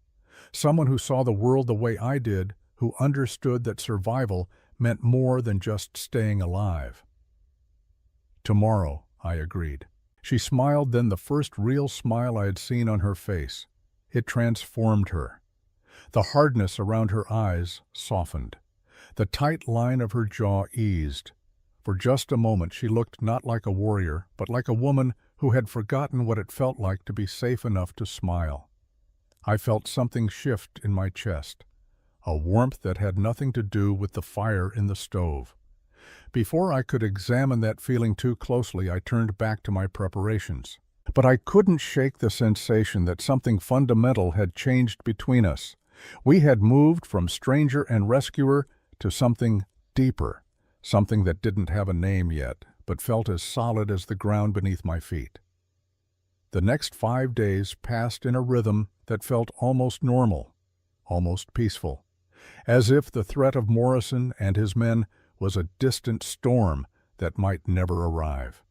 Someone who saw the world the way I did, who understood that survival meant more than just staying alive. Tomorrow, I agreed. She smiled, then the first real smile I had seen on her face. It transformed her. The hardness around her eyes softened. The tight line of her jaw eased. For just a moment she looked not like a warrior, but like a woman who had forgotten what it felt like to be safe enough to smile. I felt something shift in my chest, a warmth that had nothing to do with the fire in the stove. Before I could examine that feeling too closely, I turned back to my preparations. But I couldn't shake the sensation that something fundamental had changed between us. We had moved from stranger and rescuer to something deeper, something that didn't have a name yet, but felt as solid as the ground beneath my feet. The next 5 days passed in a rhythm that felt almost normal, almost peaceful, as if the threat of Morrison and his men was a distant storm that might never arrive.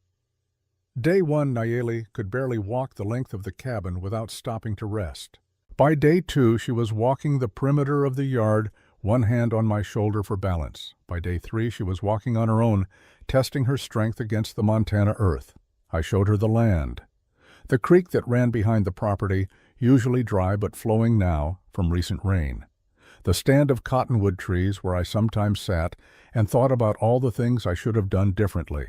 Day 1, Nayeli could barely walk the length of the cabin without stopping to rest. By day 2, she was walking the perimeter of the yard, one hand on my shoulder for balance. By day 3, she was walking on her own, testing her strength against the Montana earth. I showed her the land. The creek that ran behind the property, usually dry but flowing now from recent rain. The stand of cottonwood trees where I sometimes sat and thought about all the things I should have done differently.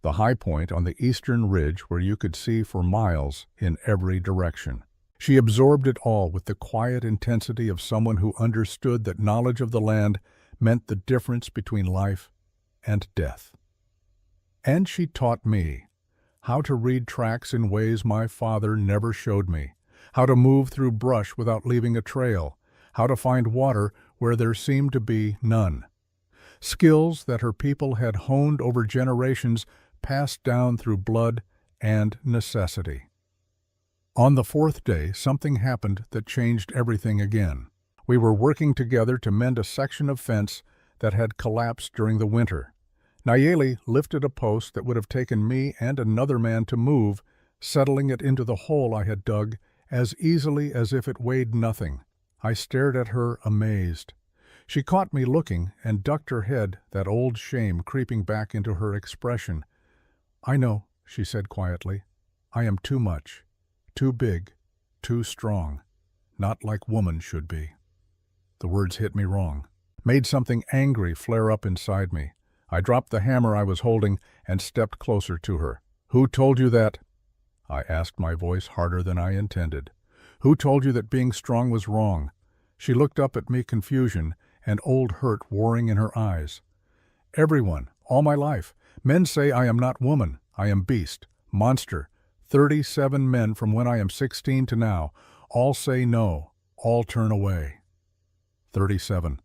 The high point on the eastern ridge where you could see for miles in every direction. She absorbed it all with the quiet intensity of someone who understood that knowledge of the land meant the difference between life and death. And she taught me how to read tracks in ways my father never showed me, how to move through brush without leaving a trail, how to find water where there seemed to be none. Skills that her people had honed over generations, passed down through blood and necessity. On the 4th day, something happened that changed everything again. We were working together to mend a section of fence that had collapsed during the winter. Nayeli lifted a post that would have taken me and another man to move, settling it into the hole I had dug as easily as if it weighed nothing. I stared at her, amazed. She caught me looking and ducked her head, that old shame creeping back into her expression. "I know," she said quietly. "I am too much, too big, too strong, not like woman should be." The words hit me wrong, made something angry flare up inside me. I dropped the hammer I was holding and stepped closer to her. "Who told you that?" I asked, my voice harder than I intended. "Who told you that being strong was wrong?" She looked up at me, confusion and old hurt warring in her eyes. "Everyone, all my life. Men say I am not woman. I am beast, monster. 37 men from when I am 16 to now. All say no. All turn away." 37.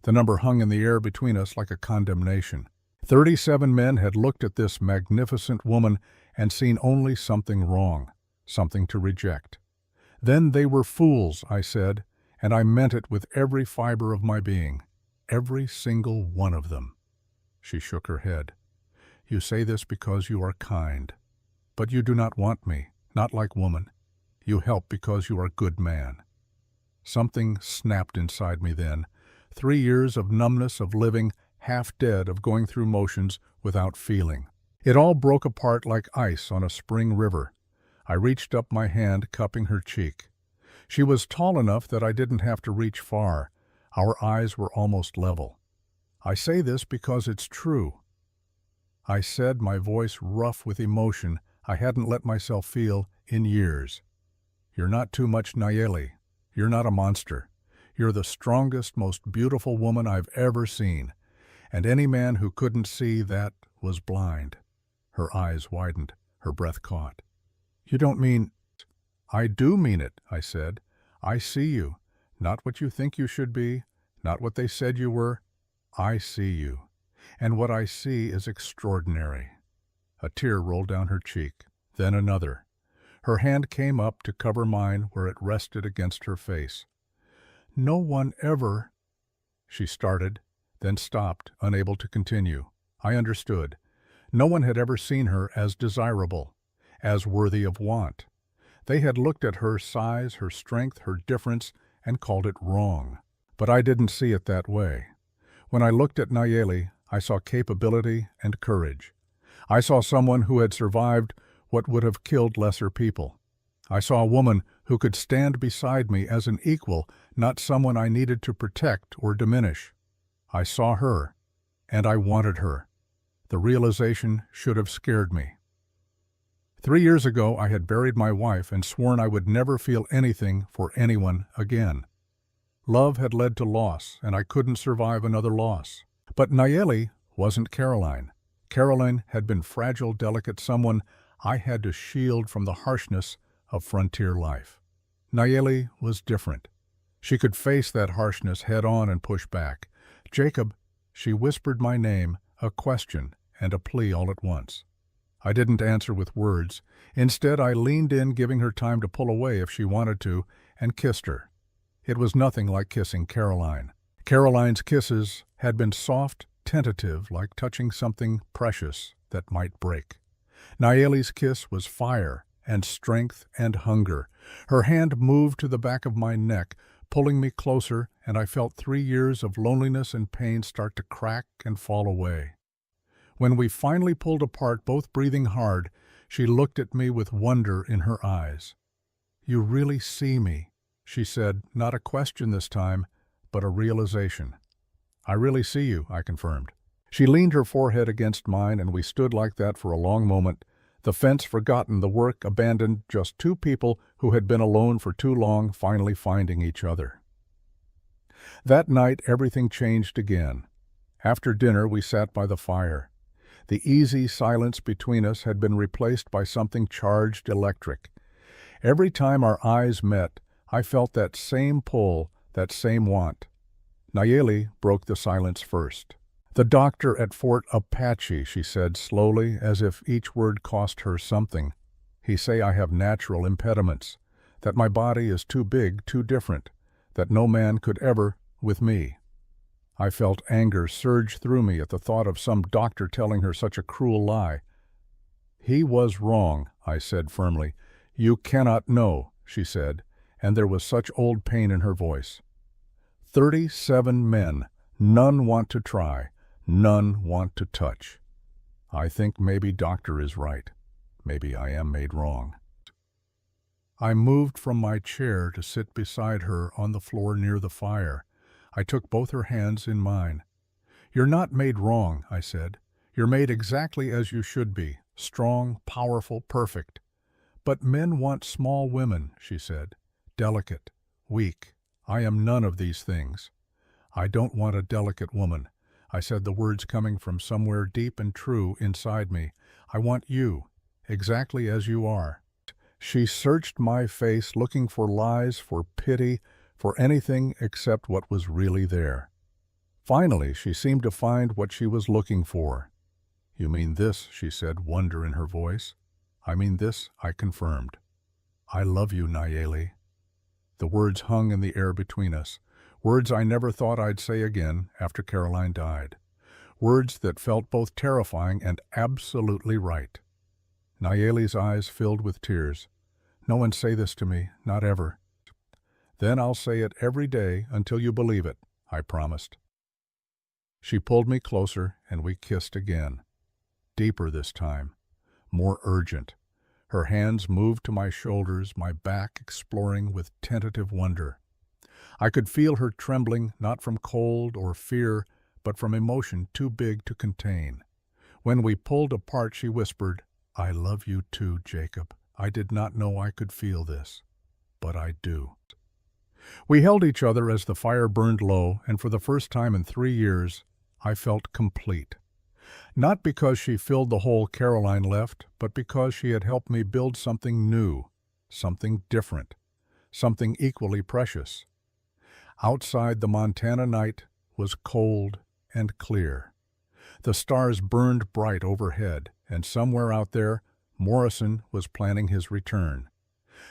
The number hung in the air between us like a condemnation. 37 men had looked at this magnificent woman and seen only something wrong, something to reject. "Then they were fools," I said, And I meant it with every fiber of my being, every single one of them. She shook her head. You say this because you are kind. But you do not want me, not like woman. You help because you are a good man. Something snapped inside me then. 3 years of numbness, of living, half dead, of going through motions without feeling. It all broke apart like ice on a spring river. I reached up my hand, cupping her cheek. She was tall enough that I didn't have to reach far. Our eyes were almost level. I say this because it's true. I said, my voice rough with emotion I hadn't let myself feel in years. You're not too much, Nayeli. You're not a monster. You're the strongest, most beautiful woman I've ever seen. And any man who couldn't see that was blind. Her eyes widened. Her breath caught. You don't mean... I do mean it, I said. I see you. Not what you think you should be, not what they said you were. I see you. And what I see is extraordinary. A tear rolled down her cheek, then another. Her hand came up to cover mine where it rested against her face. No one ever... She started, then stopped, unable to continue. I understood. No one had ever seen her as desirable, as worthy of want. They had looked at her size, her strength, her difference, and called it wrong. But I didn't see it that way. When I looked at Nayeli, I saw capability and courage. I saw someone who had survived what would have killed lesser people. I saw a woman who could stand beside me as an equal, not someone I needed to protect or diminish. I saw her, and I wanted her. The realization should have scared me. 3 years ago, I had buried my wife and sworn I would never feel anything for anyone again. Love had led to loss, and I couldn't survive another loss. But Nayeli wasn't Caroline. Caroline had been fragile, delicate, someone I had to shield from the harshness of frontier life. Nayeli was different. She could face that harshness head-on and push back. Jacob, she whispered my name, a question and a plea all at once. I didn't answer with words. Instead, I leaned in, giving her time to pull away if she wanted to, and kissed her. It was nothing like kissing Caroline. Caroline's kisses had been soft, tentative, like touching something precious that might break. Nayeli's kiss was fire and strength and hunger. Her hand moved to the back of my neck, pulling me closer, and I felt 3 years of loneliness and pain start to crack and fall away. When we finally pulled apart, both breathing hard, she looked at me with wonder in her eyes. You really see me, she said, not a question this time, but a realization. I really see you, I confirmed. She leaned her forehead against mine, and we stood like that for a long moment, the fence forgotten, the work abandoned, just two people who had been alone for too long finally finding each other. That night, everything changed again. After dinner, we sat by the fire. The easy silence between us had been replaced by something charged, electric. Every time our eyes met, I felt that same pull, that same want. Nayeli broke the silence first. The doctor at Fort Apache, she said slowly, as if each word cost her something. He say I have natural impediments, that my body is too big, too different, that no man could ever with me. I felt anger surge through me at the thought of some doctor telling her such a cruel lie. He was wrong, I said firmly. You cannot know, she said, and there was such old pain in her voice. 37 men, none want to try, none want to touch. I think maybe doctor is right. Maybe I am made wrong. I moved from my chair to sit beside her on the floor near the fire. I took both her hands in mine. You're not made wrong, I said. You're made exactly as you should be, strong, powerful, perfect. But men want small women, she said, delicate, weak. I am none of these things. I don't want a delicate woman. I said, the words coming from somewhere deep and true inside me. I want you, exactly as you are. She searched my face, looking for lies, for pity, for anything except what was really there. Finally, she seemed to find what she was looking for. You mean this, she said, wonder in her voice. I mean this, I confirmed. I love you, Nayeli. The words hung in the air between us, words I never thought I'd say again after Caroline died, words that felt both terrifying and absolutely right. Nayeli's eyes filled with tears. "No one say this to me, not ever." "Then I'll say it every day until you believe it," I promised. She pulled me closer and we kissed again. Deeper this time, more urgent. Her hands moved to my shoulders, my back exploring with tentative wonder. I could feel her trembling, not from cold or fear, but from emotion too big to contain. When we pulled apart, she whispered, "I love you too, Jacob. I did not know I could feel this, but I do." We held each other as the fire burned low, and for the first time in 3 years, I felt complete. Not because she filled the hole Caroline left, but because she had helped me build something new, something different, something equally precious. Outside, the Montana night was cold and clear. The stars burned bright overhead, and somewhere out there, Morrison was planning his return.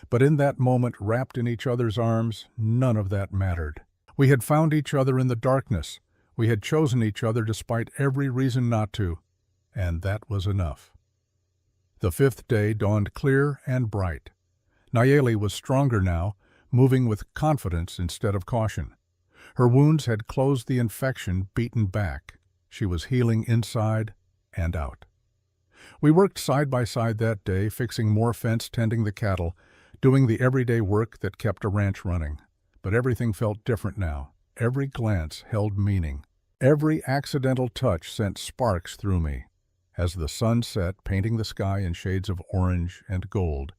But in that moment, wrapped in each other's arms, none of that mattered. We had found each other in the darkness. We had chosen each other despite every reason not to, and that was enough. The 5th day dawned clear and bright. Nayeli was stronger now, moving with confidence instead of caution. Her wounds had closed the infection beaten back. She was healing inside and out. We worked side by side that day, fixing more fence, tending the cattle, doing the everyday work that kept a ranch running. But everything felt different now. Every glance held meaning. Every accidental touch sent sparks through me. As the sun set, painting the sky in shades of orange and gold,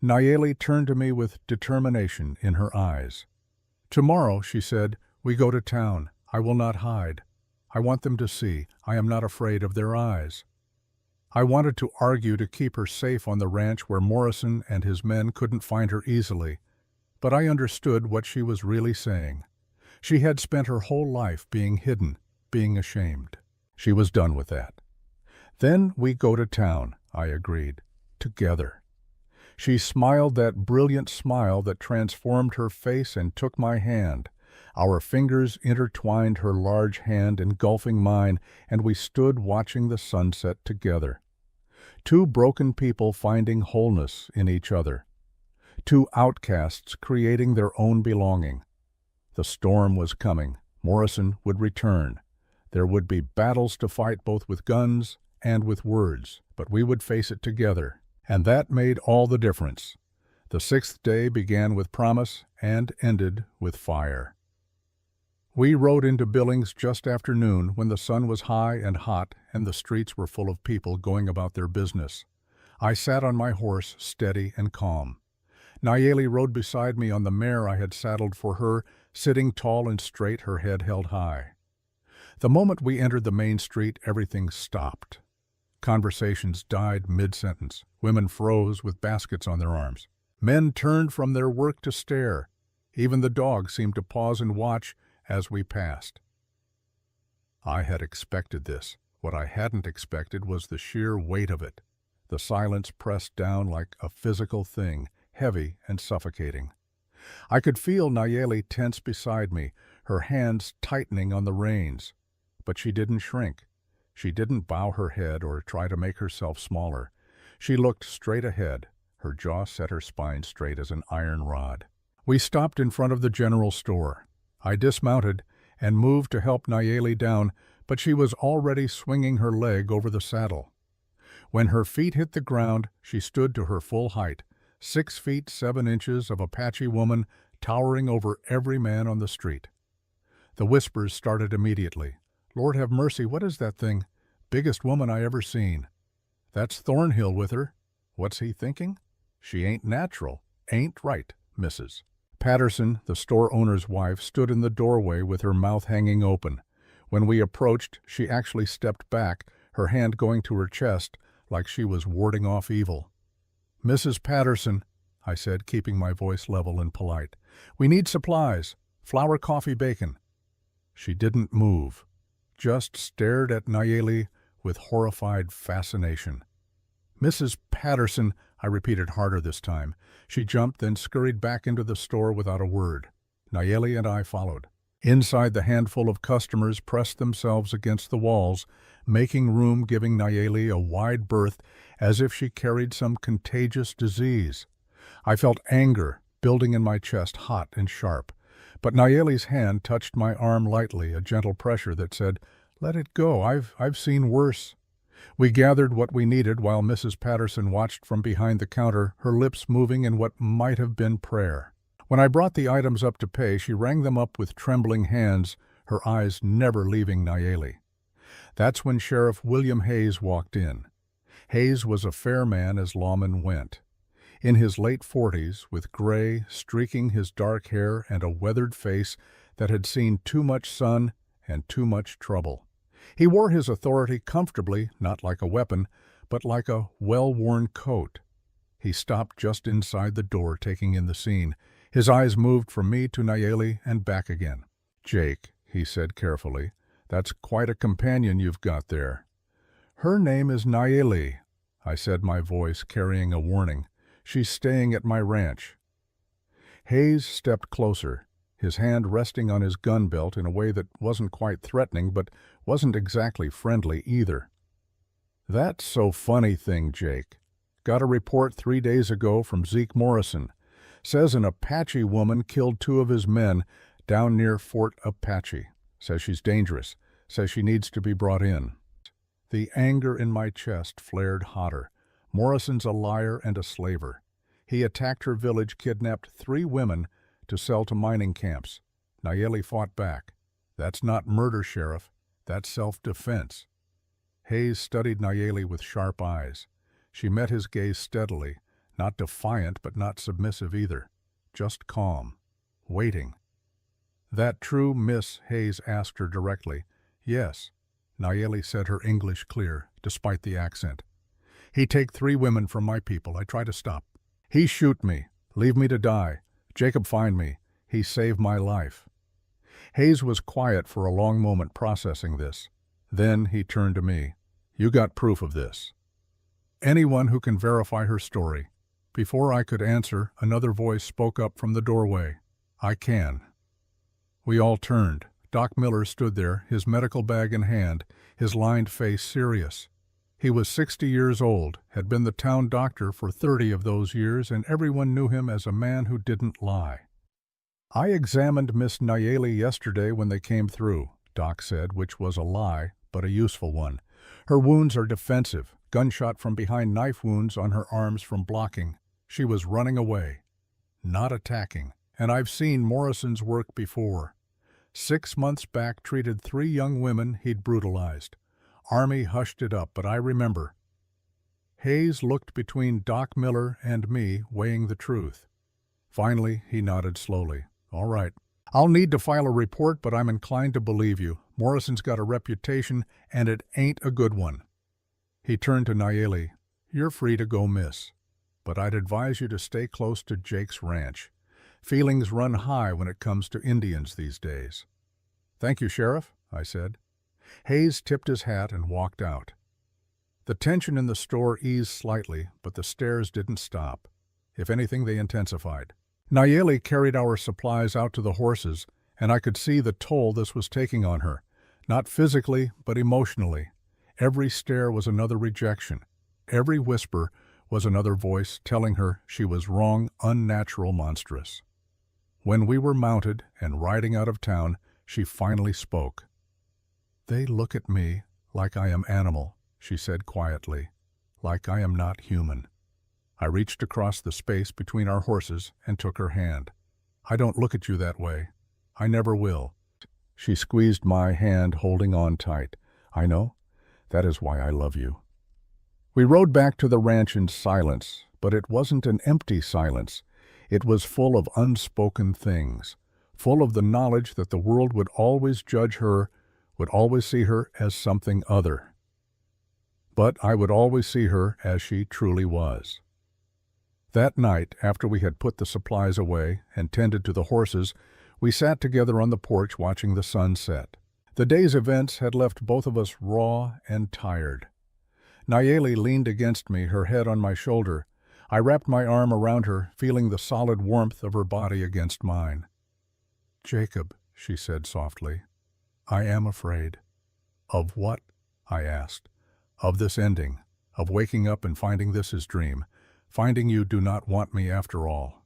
Nayeli turned to me with determination in her eyes. "Tomorrow," she said, "we go to town. I will not hide. I want them to see. I am not afraid of their eyes." I wanted to argue to keep her safe on the ranch where Morrison and his men couldn't find her easily, but I understood what she was really saying. She had spent her whole life being hidden, being ashamed. She was done with that. "Then we go to town," I agreed, "together." She smiled that brilliant smile that transformed her face and took my hand. Our fingers intertwined, her large hand engulfing mine, and we stood watching the sunset together. Two broken people finding wholeness in each other. Two outcasts creating their own belonging. The storm was coming. Morrison would return. There would be battles to fight both with guns and with words, but we would face it together. And that made all the difference. The 6th day began with promise and ended with fire. We rode into Billings just after noon when the sun was high and hot and the streets were full of people going about their business. I sat on my horse, steady and calm. Nayeli rode beside me on the mare I had saddled for her, sitting tall and straight, her head held high. The moment we entered the main street, everything stopped. Conversations died mid-sentence. Women froze with baskets on their arms. Men turned from their work to stare. Even the dogs seemed to pause and watch as we passed. I had expected this. What I hadn't expected was the sheer weight of it. The silence pressed down like a physical thing, heavy and suffocating. I could feel Nayeli tense beside me, her hands tightening on the reins. But she didn't shrink. She didn't bow her head or try to make herself smaller. She looked straight ahead. Her jaw set, her spine straight as an iron rod. We stopped in front of the general store. I dismounted and moved to help Nayeli down, but she was already swinging her leg over the saddle. When her feet hit the ground, she stood to her full height, 6 feet 7 inches of Apache woman towering over every man on the street. The whispers started immediately. "Lord have mercy, what is that thing? Biggest woman I ever seen. That's Thornhill with her. What's he thinking? She ain't natural. Ain't right, Mrs." Patterson, the store owner's wife, stood in the doorway with her mouth hanging open. When we approached, she actually stepped back, her hand going to her chest, like she was warding off evil. "Mrs. Patterson," I said, keeping my voice level and polite, "we need supplies. Flour, coffee, bacon." She didn't move, just stared at Nayeli with horrified fascination. Mrs. Patterson, I repeated harder this time. She jumped, then scurried back into the store without a word. Nayeli and I followed. Inside, the handful of customers pressed themselves against the walls, making room, giving Nayeli a wide berth as if she carried some contagious disease. I felt anger building in my chest, hot and sharp. But Nayeli's hand touched my arm lightly, a gentle pressure that said, "Let it go, I've seen worse." We gathered what we needed while Mrs. Patterson watched from behind the counter, her lips moving in what might have been prayer. When I brought the items up to pay, she rang them up with trembling hands, her eyes never leaving Nayeli. That's when Sheriff William Hayes walked in. Hayes was a fair man as lawmen went. In his late 40s, with gray streaking his dark hair and a weathered face that had seen too much sun and too much trouble. He wore his authority comfortably, not like a weapon, but like a well-worn coat. He stopped just inside the door, taking in the scene. His eyes moved from me to Nayeli and back again. "Jake," he said carefully, "that's quite a companion you've got there." "Her name is Nayeli," I said, my voice carrying a warning. "She's staying at my ranch." Hayes stepped closer, his hand resting on his gun belt in a way that wasn't quite threatening, but wasn't exactly friendly either. "That's so funny thing, Jake. Got a report 3 days ago from Zeke Morrison. Says an Apache woman killed 2 of his men down near Fort Apache. Says she's dangerous. Says she needs to be brought in." The anger in my chest flared hotter. Morrison's a liar and a slaver. He attacked her village, kidnapped 3 women to sell to mining camps. Nayeli fought back. "That's not murder, Sheriff. That's self-defense." Hayes studied Nayeli with sharp eyes. She met his gaze steadily, not defiant but not submissive either, just calm, waiting. "That true, miss?" Hayes asked her directly. "Yes." Nayeli said, her English clear, despite the accent. "He take 3 women from my people. I try to stop. He shoot me, leave me to die. Jacob find me. He save my life." Hayes was quiet for a long moment processing this. Then he turned to me. "You got proof of this?" "Anyone who can verify her story." Before I could answer, another voice spoke up from the doorway. "I can." We all turned. Doc Miller stood there, his medical bag in hand, his lined face serious. He was 60 years old, had been the town doctor for 30 of those years, and everyone knew him as a man who didn't lie. "I examined Miss Nayeli yesterday when they came through," Doc said, which was a lie, but a useful one. "Her wounds are defensive, gunshot from behind, knife wounds on her arms from blocking. She was running away, not attacking. And I've seen Morrison's work before. 6 months back, treated 3 young women he'd brutalized. Army hushed it up, but I remember." Hayes looked between Doc Miller and me, weighing the truth. Finally, he nodded slowly. "All right. I'll need to file a report, but I'm inclined to believe you. Morrison's got a reputation, and it ain't a good one." He turned to Nayeli. "You're free to go, miss. But I'd advise you to stay close to Jake's ranch. Feelings run high when it comes to Indians these days." "Thank you, Sheriff," I said. Hayes tipped his hat and walked out. The tension in the store eased slightly, but the stares didn't stop. If anything, they intensified. Nayeli carried our supplies out to the horses, and I could see the toll this was taking on her, not physically, but emotionally. Every stare was another rejection. Every whisper was another voice telling her she was wrong, unnatural, monstrous. When we were mounted and riding out of town, she finally spoke. "They look at me like I am animal," she said quietly, "like I am not human." I reached across the space between our horses and took her hand. "I don't look at you that way. I never will." She squeezed my hand, holding on tight. "I know. That is why I love you." We rode back to the ranch in silence, but it wasn't an empty silence. It was full of unspoken things, full of the knowledge that the world would always judge her, would always see her as something other. But I would always see her as she truly was. That night, after we had put the supplies away and tended to the horses, we sat together on the porch watching the sun set. The day's events had left both of us raw and tired. Nayeli leaned against me, her head on my shoulder. I wrapped my arm around her, feeling the solid warmth of her body against mine. "Jacob," she said softly, "I am afraid." "Of what?" I asked. "Of this ending, of waking up and finding this is dream, finding you do not want me after all."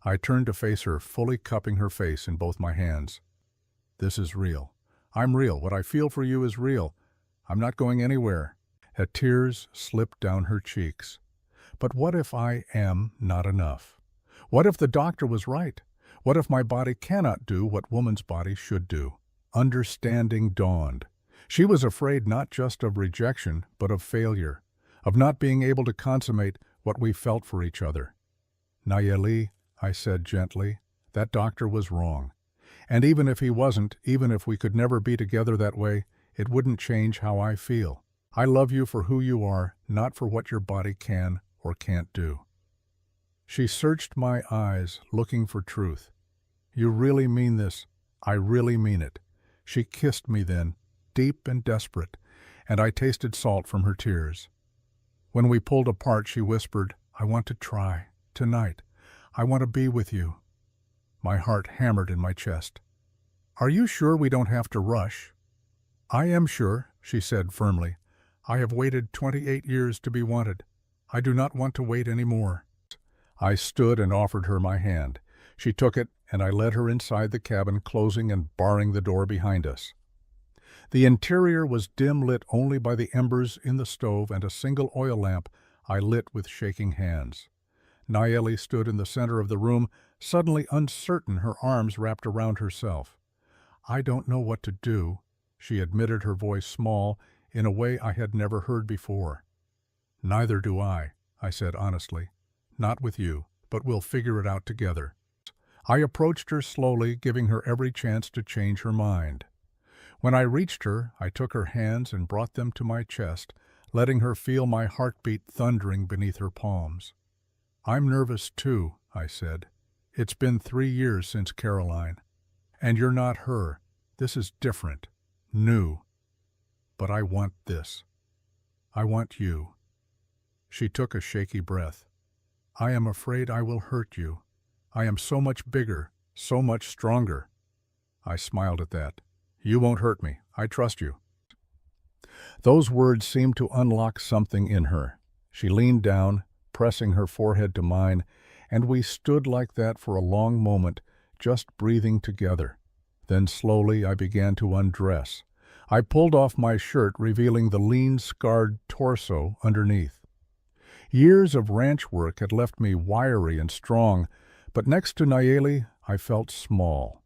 I turned to face her, fully cupping her face in both my hands. "This is real. I'm real. What I feel for you is real. I'm not going anywhere." Tears slipped down her cheeks. But what if I am not enough? What if the doctor was right? What if my body cannot do what woman's body should do? Understanding dawned. She was afraid not just of rejection, but of failure, of not being able to consummate what we felt for each other. "Nayeli," I said gently, "that doctor was wrong. And even if he wasn't, even if we could never be together that way, it wouldn't change how I feel. I love you for who you are, not for what your body can or can't do." She searched my eyes, looking for truth. "You really mean this?" "I really mean it." She kissed me then, deep and desperate, and I tasted salt from her tears. When we pulled apart, she whispered, "I want to try, tonight. I want to be with you." My heart hammered in my chest. "Are you sure we don't have to rush?" "I am sure," she said firmly. "I have waited 28 years to be wanted. I do not want to wait any more." I stood and offered her my hand. She took it, and I led her inside the cabin, closing and barring the door behind us. The interior was dim, lit only by the embers in the stove and a single oil lamp I lit with shaking hands. Nayeli stood in the center of the room, suddenly uncertain, her arms wrapped around herself. "I don't know what to do," she admitted, her voice small, in a way I had never heard before. "Neither do I," said honestly. "Not with you, but we'll figure it out together." I approached her slowly, giving her every chance to change her mind. When I reached her, I took her hands and brought them to my chest, letting her feel my heartbeat thundering beneath her palms. "I'm nervous too," I said. "It's been 3 years since Caroline. And you're not her. This is different, new. But I want this. I want you." She took a shaky breath. "I am afraid I will hurt you. I am so much bigger, so much stronger." I smiled at that. "You won't hurt me. I trust you." Those words seemed to unlock something in her. She leaned down, pressing her forehead to mine, and we stood like that for a long moment, just breathing together. Then slowly I began to undress. I pulled off my shirt, revealing the lean, scarred torso underneath. Years of ranch work had left me wiry and strong, but next to Nayeli, I felt small.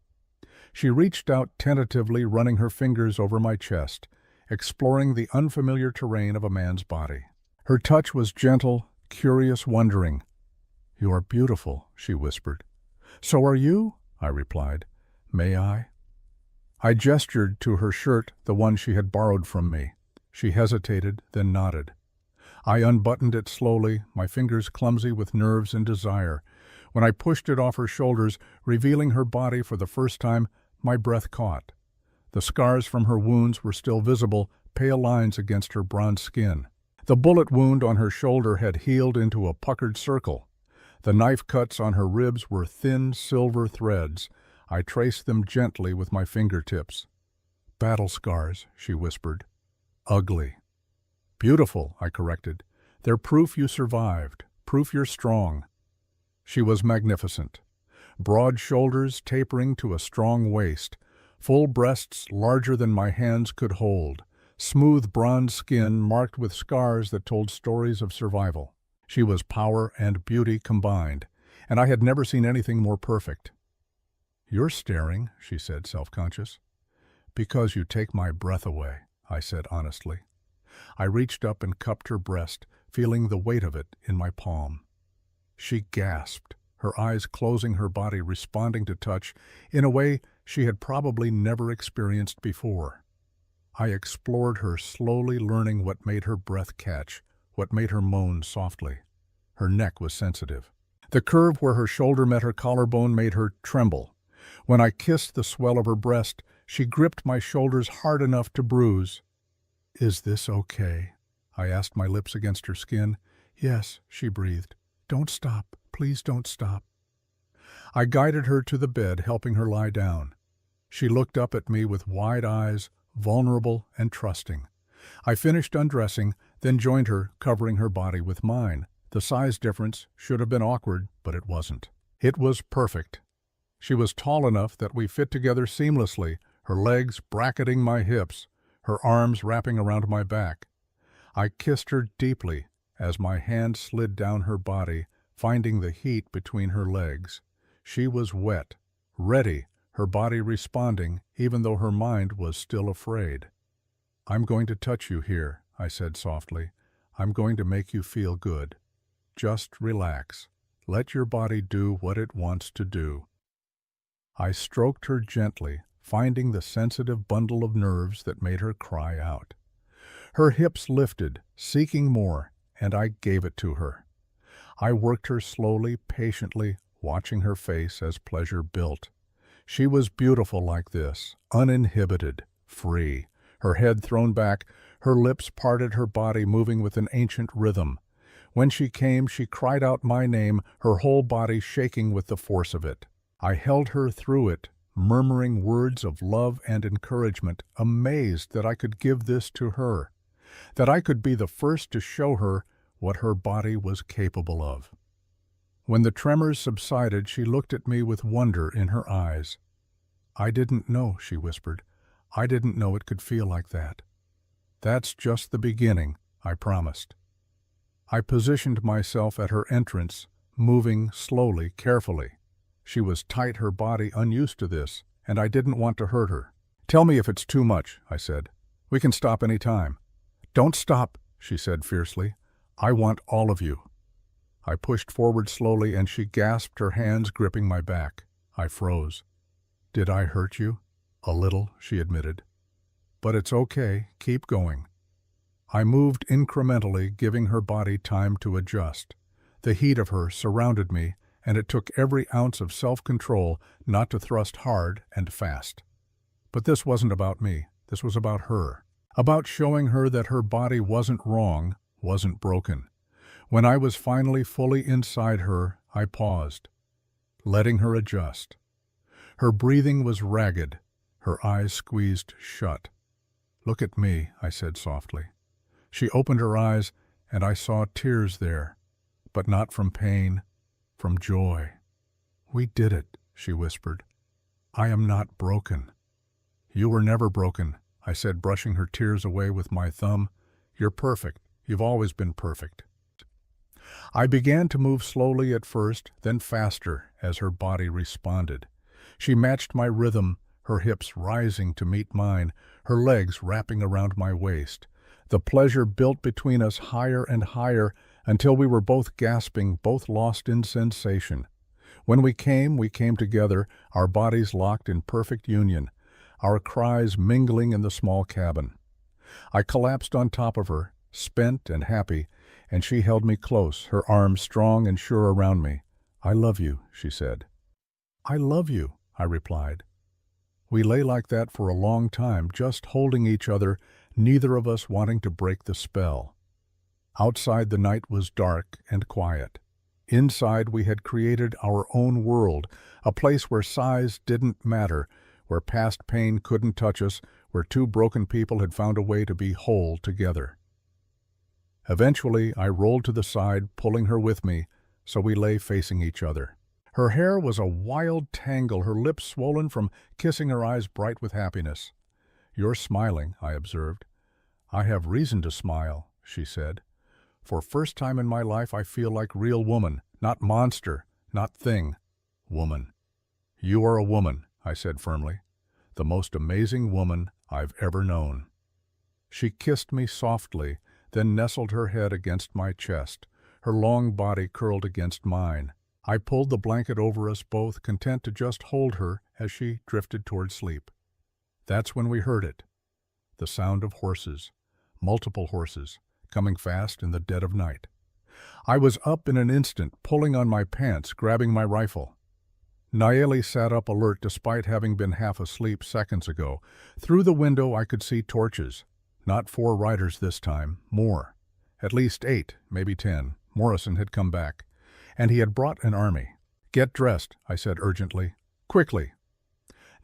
She reached out tentatively, running her fingers over my chest, exploring the unfamiliar terrain of a man's body. Her touch was gentle, curious, wondering. "You are beautiful," she whispered. "So are you?" I replied. "May I?" I gestured to her shirt, the one she had borrowed from me. She hesitated, then nodded. I unbuttoned it slowly, my fingers clumsy with nerves and desire. When I pushed it off her shoulders, revealing her body for the first time, my breath caught. The scars from her wounds were still visible, pale lines against her bronze skin. The bullet wound on her shoulder had healed into a puckered circle. The knife cuts on her ribs were thin silver threads. I traced them gently with my fingertips. "Battle scars," she whispered. "Ugly." "Beautiful," I corrected. "They're proof you survived, proof you're strong." She was magnificent. Broad shoulders tapering to a strong waist, full breasts larger than my hands could hold, smooth bronze skin marked with scars that told stories of survival. She was power and beauty combined, and I had never seen anything more perfect. "You're staring," she said, self-conscious. "Because you take my breath away," I said honestly. I reached up and cupped her breast, feeling the weight of it in my palm. She gasped, her eyes closing, her body responding to touch in a way she had probably never experienced before. I explored her, slowly learning what made her breath catch, what made her moan softly. Her neck was sensitive. The curve where her shoulder met her collarbone made her tremble. When I kissed the swell of her breast, she gripped my shoulders hard enough to bruise. "Is this okay?" I asked, my lips against her skin. Yes, she breathed. Don't stop. Please don't stop. I guided her to the bed, helping her lie down. She looked up at me with wide eyes, vulnerable and trusting. I finished undressing, then joined her, covering her body with mine. The size difference should have been awkward, but it wasn't. It was perfect. She was tall enough that we fit together seamlessly, her legs bracketing my hips, her arms wrapping around my back. I kissed her deeply as my hand slid down her body, finding the heat between her legs. She was wet, ready, her body responding, even though her mind was still afraid. I'm going to touch you here, I said softly. I'm going to make you feel good. Just relax. Let your body do what it wants to do. I stroked her gently, finding the sensitive bundle of nerves that made her cry out. Her hips lifted, seeking more, and I gave it to her. I worked her slowly, patiently, watching her face as pleasure built. She was beautiful like this, uninhibited, free, her head thrown back, her lips parted, her body moving with an ancient rhythm. When she came, she cried out my name, her whole body shaking with the force of it. I held her through it, murmuring words of love and encouragement, amazed that I could give this to her, that I could be the first to show her what her body was capable of. When the tremors subsided, she looked at me with wonder in her eyes. I didn't know, she whispered. I didn't know it could feel like that. That's just the beginning, I promised. I positioned myself at her entrance, moving slowly, carefully. She was tight, her body unused to this, and I didn't want to hurt her. Tell me if it's too much, I said. We can stop any time. Don't stop, she said fiercely. I want all of you. I pushed forward slowly, and she gasped, her hands gripping my back. I froze. Did I hurt you? A little, she admitted. But it's okay, keep going. I moved incrementally, giving her body time to adjust. The heat of her surrounded me, and it took every ounce of self-control not to thrust hard and fast. But this wasn't about me. This was about her. About showing her that her body wasn't wrong, wasn't broken. When I was finally fully inside her, I paused, letting her adjust. Her breathing was ragged, her eyes squeezed shut. Look at me, I said softly. She opened her eyes, and I saw tears there, but not from pain, from joy. We did it, she whispered. I am not broken. You were never broken, I said, brushing her tears away with my thumb. You're perfect. You've always been perfect. I began to move slowly at first, then faster as her body responded. She matched my rhythm, her hips rising to meet mine, her legs wrapping around my waist. The pleasure built between us higher and higher until we were both gasping, both lost in sensation. When we came together, our bodies locked in perfect union, our cries mingling in the small cabin. I collapsed on top of her, spent and happy, and she held me close, her arms strong and sure around me. I love you, she said. I love you, I replied. We lay like that for a long time, just holding each other, neither of us wanting to break the spell. Outside the night was dark and quiet. Inside we had created our own world, a place where size didn't matter, where past pain couldn't touch us, where two broken people had found a way to be whole together. Eventually, I rolled to the side, pulling her with me, so we lay facing each other. Her hair was a wild tangle, her lips swollen from kissing, her eyes bright with happiness. You're smiling, I observed. I have reason to smile, she said. For first time in my life, I feel like real woman, not monster, not thing. Woman. You are a woman, I said firmly. The most amazing woman I've ever known. She kissed me softly, then nestled her head against my chest, her long body curled against mine. I pulled the blanket over us both, content to just hold her as she drifted toward sleep. That's when we heard it. The sound of horses, multiple horses, coming fast in the dead of night. I was up in an instant, pulling on my pants, grabbing my rifle. Nayeli sat up alert despite having been half asleep seconds ago. Through the window I could see torches. Not 4 riders this time, more. At least 8, maybe 10. Morrison had come back, and he had brought an army. "Get dressed," I said urgently. "Quickly."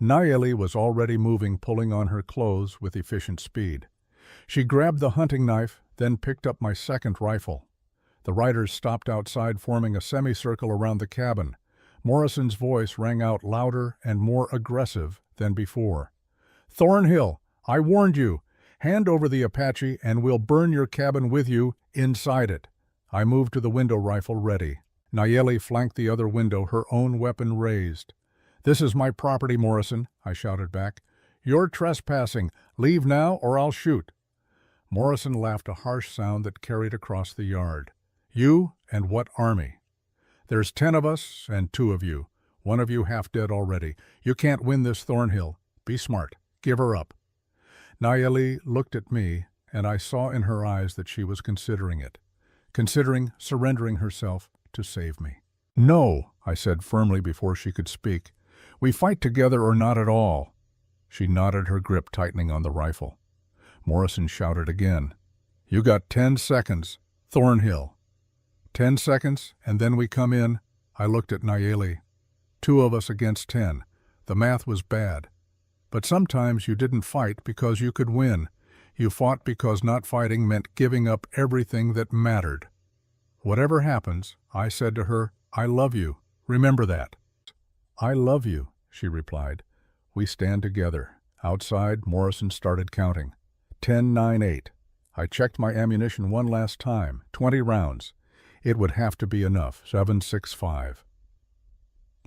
Nayeli was already moving, pulling on her clothes with efficient speed. She grabbed the hunting knife, then picked up my second rifle. The riders stopped outside, forming a semicircle around the cabin. Morrison's voice rang out louder and more aggressive than before. "Thornhill, I warned you. Hand over the Apache and we'll burn your cabin with you inside it." I moved to the window rifle, ready. Nayeli flanked the other window, her own weapon raised. "This is my property, Morrison," I shouted back. "You're trespassing. Leave now or I'll shoot." Morrison laughed, a harsh sound that carried across the yard. "You and what army? There's 10 of us and 2 of you. 1 of you half dead already. You can't win this, Thornhill. Be smart. Give her up." Nayeli looked at me, and I saw in her eyes that she was considering it, considering surrendering herself to save me. "No," I said firmly before she could speak. "We fight together or not at all." She nodded, her grip tightening on the rifle. Morrison shouted again. "You got 10 seconds, Thornhill. 10 seconds, and then we come in." I looked at Nayeli. 2 of us against 10. The math was bad. But sometimes you didn't fight because you could win. You fought because not fighting meant giving up everything that mattered. "Whatever happens," I said to her, "I love you. Remember that." "I love you," she replied. We stand together. Outside, Morrison started counting. 10, 9, 8. I checked my ammunition one last time. 20 rounds. It would have to be enough. 7, 6, 5.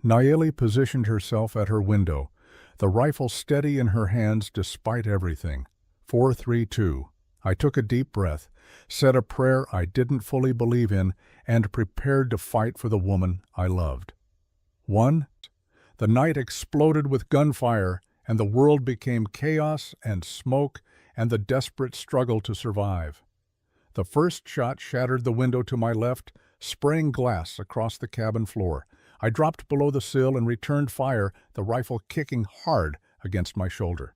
Nayeli positioned herself at her window, the rifle steady in her hands despite everything. 4, 3, 2. I took a deep breath, said a prayer I didn't fully believe in, and prepared to fight for the woman I loved. 1. The night exploded with gunfire, and the world became chaos and smoke and the desperate struggle to survive. The first shot shattered the window to my left, spraying glass across the cabin floor. I dropped below the sill and returned fire, the rifle kicking hard against my shoulder.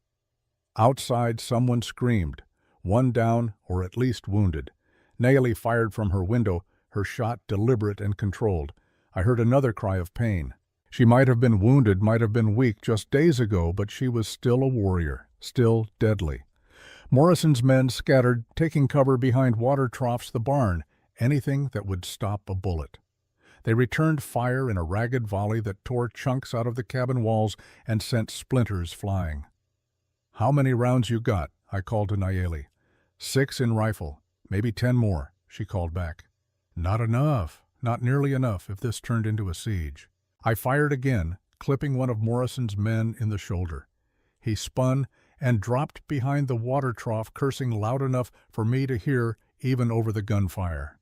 Outside, someone screamed, 1 down or at least wounded. Nayeli fired from her window, her shot deliberate and controlled. I heard another cry of pain. She might have been wounded, might have been weak just days ago, but she was still a warrior, still deadly. Morrison's men scattered, taking cover behind water troughs, the barn, anything that would stop a bullet. They returned fire in a ragged volley that tore chunks out of the cabin walls and sent splinters flying. "How many rounds you got?" I called to Nayeli. 6 in rifle, maybe 10 more, she called back. "Not enough, not nearly enough if this turned into a siege." I fired again, clipping one of Morrison's men in the shoulder. He spun and dropped behind the water trough, cursing loud enough for me to hear even over the gunfire.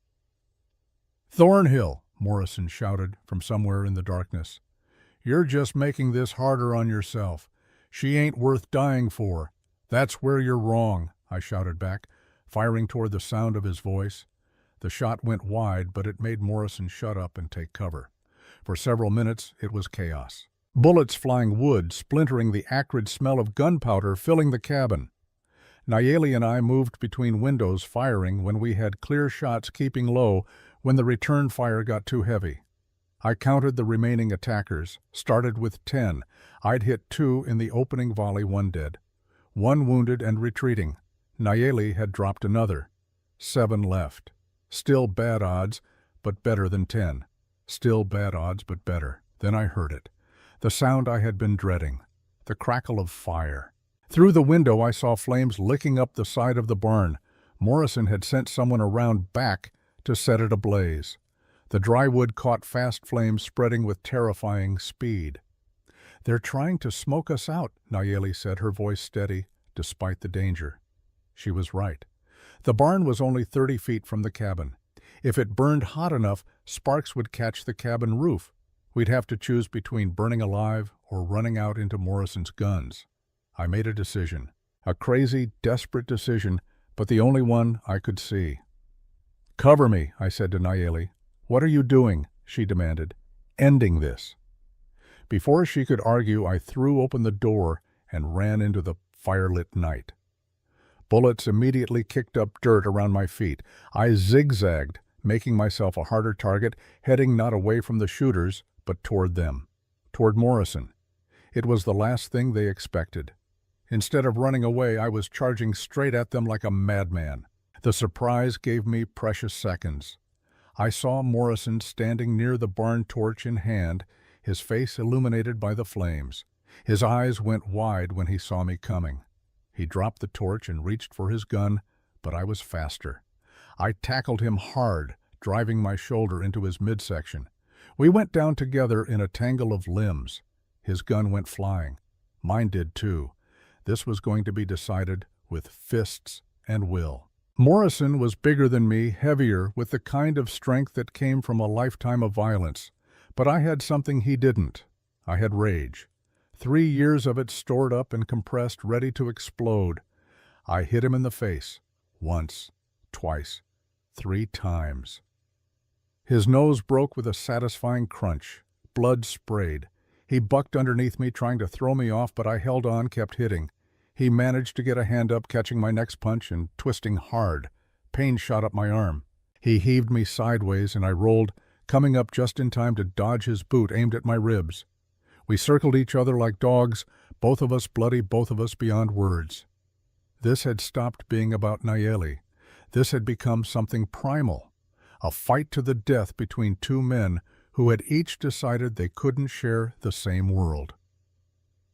"Thornhill," Morrison shouted from somewhere in the darkness. "You're just making this harder on yourself. She ain't worth dying for. That's where you're wrong," I shouted back, firing toward the sound of his voice. The shot went wide, but it made Morrison shut up and take cover. For several minutes, it was chaos. Bullets flying wood, splintering, the acrid smell of gunpowder filling the cabin. Nayeli and I moved between windows, firing when we had clear shots, keeping low when the return fire got too heavy. I counted the remaining attackers, started with 10. I'd hit 2 in the opening volley, 1 dead. 1 wounded and retreating. Nayeli had dropped another. 7 left. Still bad odds, but better than 10. Still bad odds, but better. Then I heard it. The sound I had been dreading. The crackle of fire. Through the window I saw flames licking up the side of the barn. Morrison had sent someone around back to set it ablaze. The dry wood caught fast flames, spreading with terrifying speed. "They're trying to smoke us out," Nayeli said, her voice steady, despite the danger. She was right. The barn was only 30 feet from the cabin. If it burned hot enough, sparks would catch the cabin roof. We'd have to choose between burning alive or running out into Morrison's guns. I made a decision. A crazy, desperate decision, but the only one I could see. "Cover me," I said to Nayeli. "What are you doing?" she demanded. "Ending this." Before she could argue, I threw open the door and ran into the firelit night. Bullets immediately kicked up dirt around my feet. I zigzagged, making myself a harder target, heading not away from the shooters, but toward them, toward Morrison. It was the last thing they expected. Instead of running away, I was charging straight at them like a madman. The surprise gave me precious seconds. I saw Morrison standing near the barn torch in hand, his face illuminated by the flames. His eyes went wide when he saw me coming. He dropped the torch and reached for his gun, but I was faster. I tackled him hard, driving my shoulder into his midsection. We went down together in a tangle of limbs. His gun went flying. Mine did too. This was going to be decided with fists and will. Morrison was bigger than me, heavier, with the kind of strength that came from a lifetime of violence. But I had something he didn't. I had rage. 3 years of it stored up and compressed, ready to explode. I hit him in the face. Once, twice, 3 times. His nose broke with a satisfying crunch. Blood sprayed. He bucked underneath me, trying to throw me off, but I held on, kept hitting. He managed to get a hand up, catching my next punch and twisting hard. Pain shot up my arm. He heaved me sideways, and I rolled, coming up just in time to dodge his boot aimed at my ribs. We circled each other like dogs, both of us bloody, both of us beyond words. This had stopped being about Nayeli. This had become something primal, a fight to the death between 2 men who had each decided they couldn't share the same world.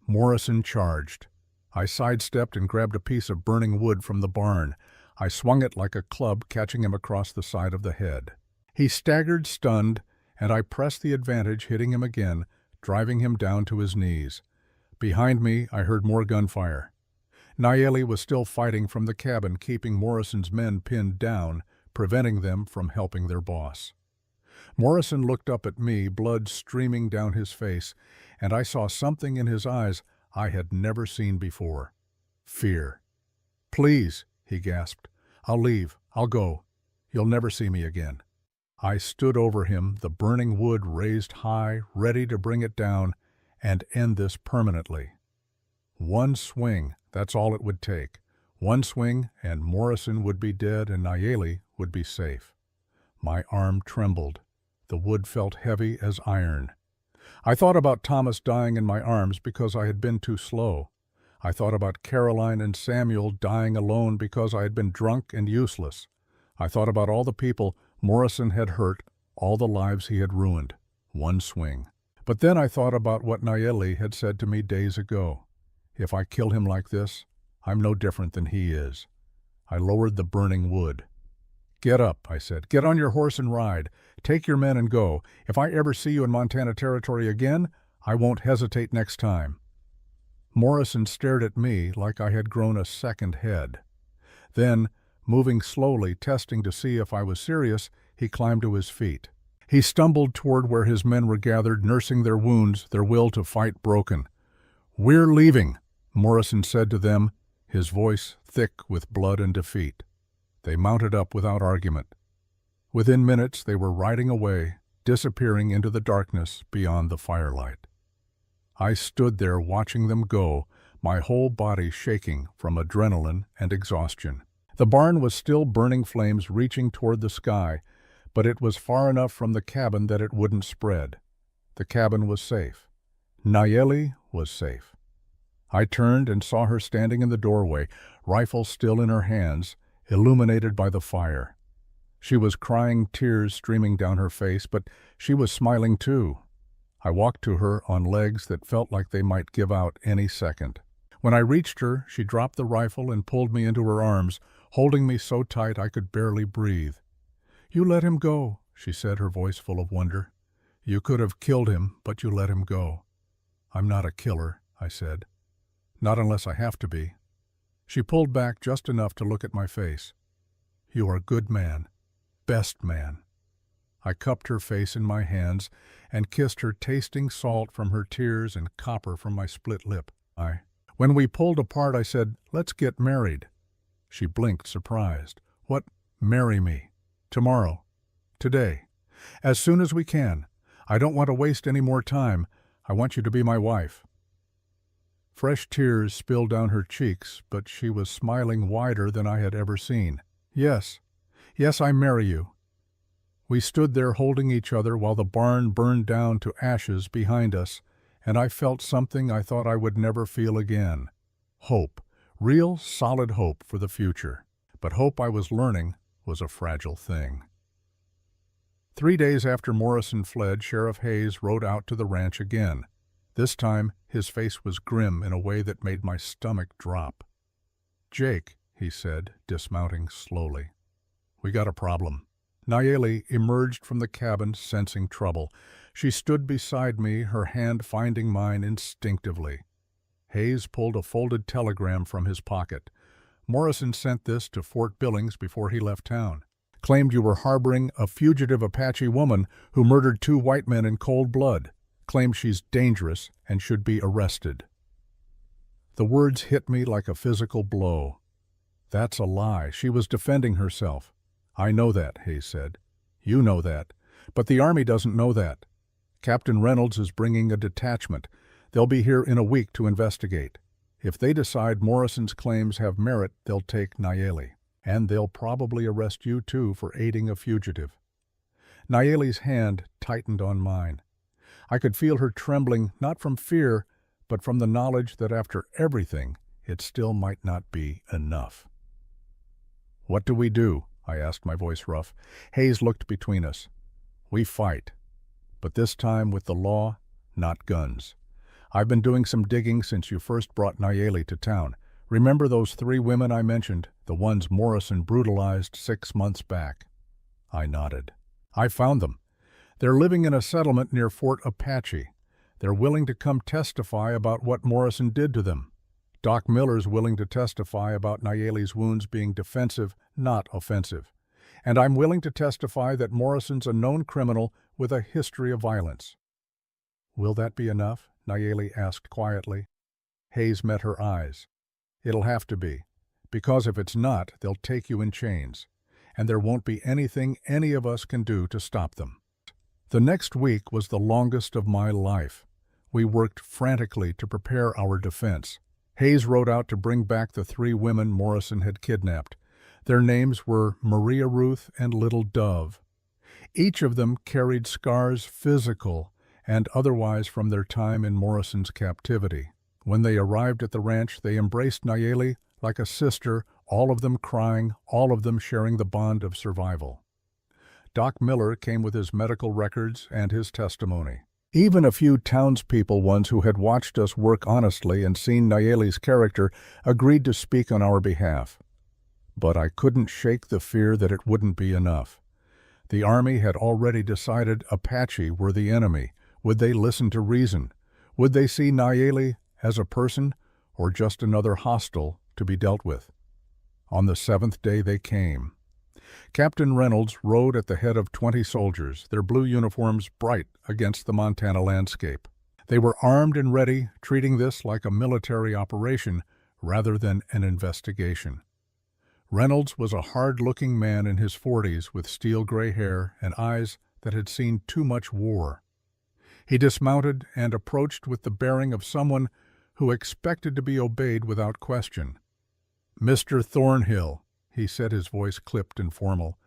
Morrison charged. I sidestepped and grabbed a piece of burning wood from the barn. I swung it like a club, catching him across the side of the head. He staggered, stunned, and I pressed the advantage, hitting him again, driving him down to his knees. Behind me, I heard more gunfire. Nayeli was still fighting from the cabin, keeping Morrison's men pinned down, preventing them from helping their boss. Morrison looked up at me, blood streaming down his face, and I saw something in his eyes I had never seen before. Fear. "Please," he gasped. "I'll leave. I'll go. You'll never see me again." I stood over him, the burning wood raised high, ready to bring it down and end this permanently. One swing, that's all it would take. One swing, and Morrison would be dead and Nayeli would be safe. My arm trembled. The wood felt heavy as iron. I thought about Thomas dying in my arms because I had been too slow. I thought about Caroline and Samuel dying alone because I had been drunk and useless. I thought about all the people Morrison had hurt, all the lives he had ruined. One swing. But then I thought about what Nayeli had said to me days ago. If I kill him like this, I'm no different than he is. I lowered the burning wood. "Get up," I said. "Get on your horse and ride. Take your men and go. If I ever see you in Montana Territory again, I won't hesitate next time." Morrison stared at me like I had grown a second head. Then, moving slowly, testing to see if I was serious, he climbed to his feet. He stumbled toward where his men were gathered, nursing their wounds, their will to fight broken. "We're leaving," Morrison said to them, his voice thick with blood and defeat. They mounted up without argument. Within minutes they were riding away, disappearing into the darkness beyond the firelight. I stood there watching them go, my whole body shaking from adrenaline and exhaustion. The barn was still burning flames reaching toward the sky, but it was far enough from the cabin that it wouldn't spread. The cabin was safe. Nayeli was safe. I turned and saw her standing in the doorway, rifle still in her hands, illuminated by the fire. She was crying, tears streaming down her face, but she was smiling too. I walked to her on legs that felt like they might give out any second. When I reached her, she dropped the rifle and pulled me into her arms, holding me so tight I could barely breathe. "You let him go," she said, her voice full of wonder. "You could have killed him, but you let him go." "I'm not a killer," I said. "Not unless I have to be." She pulled back just enough to look at my face. "You are a good man. Best man." I cupped her face in my hands and kissed her, tasting salt from her tears and copper from my split lip. When we pulled apart, I said, "Let's get married." She blinked, surprised. "What? Marry me? Tomorrow? Today? As soon as we can. I don't want to waste any more time. I want you to be my wife." Fresh tears spilled down her cheeks, but she was smiling wider than I had ever seen. Yes, yes, I marry you. We stood there holding each other while the barn burned down to ashes behind us, and I felt something I thought I would never feel again. Hope, real solid hope for the future. But hope, I was learning, was a fragile thing. 3 days after Morrison fled, Sheriff Hayes rode out to the ranch again. This time, his face was grim in a way that made my stomach drop. "Jake," he said, dismounting slowly, "we got a problem." Nayeli emerged from the cabin, sensing trouble. She stood beside me, her hand finding mine instinctively. Hayes pulled a folded telegram from his pocket. "Morrison sent this to Fort Billings before he left town. Claimed you were harboring a fugitive Apache woman who murdered 2 white men in cold blood. Claims she's dangerous and should be arrested." The words hit me like a physical blow. "That's a lie. She was defending herself." "I know that," Hayes said. "You know that. But the Army doesn't know that. Captain Reynolds is bringing a detachment. They'll be here in a week to investigate. If they decide Morrison's claims have merit, they'll take Nayeli. And they'll probably arrest you too for aiding a fugitive." Nayeli's hand tightened on mine. I could feel her trembling, not from fear, but from the knowledge that after everything, it still might not be enough. "What do we do?" I asked, my voice rough. Hayes looked between us. "We fight. But this time with the law, not guns. I've been doing some digging since you first brought Nayeli to town. Remember those 3 women I mentioned, the ones Morrison brutalized 6 months back?" I nodded. "I found them. They're living in a settlement near Fort Apache. They're willing to come testify about what Morrison did to them. Doc Miller's willing to testify about Nayeli's wounds being defensive, not offensive. And I'm willing to testify that Morrison's a known criminal with a history of violence." "Will that be enough?" Nayeli asked quietly. Hayes met her eyes. "It'll have to be, because if it's not, they'll take you in chains, and there won't be anything any of us can do to stop them." The next week was the longest of my life. We worked frantically to prepare our defense. Hayes rode out to bring back the 3 women Morrison had kidnapped. Their names were Maria Ruth and Little Dove. Each of them carried scars, physical and otherwise, from their time in Morrison's captivity. When they arrived at the ranch, they embraced Nayeli like a sister, all of them crying, all of them sharing the bond of survival. Doc Miller came with his medical records and his testimony. Even a few townspeople, ones who had watched us work honestly and seen Nayeli's character, agreed to speak on our behalf. But I couldn't shake the fear that it wouldn't be enough. The Army had already decided Apache were the enemy. Would they listen to reason? Would they see Nayeli as a person or just another hostile to be dealt with? On the 7th day they came. Captain Reynolds rode at the head of 20 soldiers, their blue uniforms bright against the Montana landscape. They were armed and ready, treating this like a military operation rather than an investigation. Reynolds was a hard-looking man in his 40s with steel-gray hair and eyes that had seen too much war. He dismounted and approached with the bearing of someone who expected to be obeyed without question. "Mr. Thornhill," he said, his voice clipped and formal,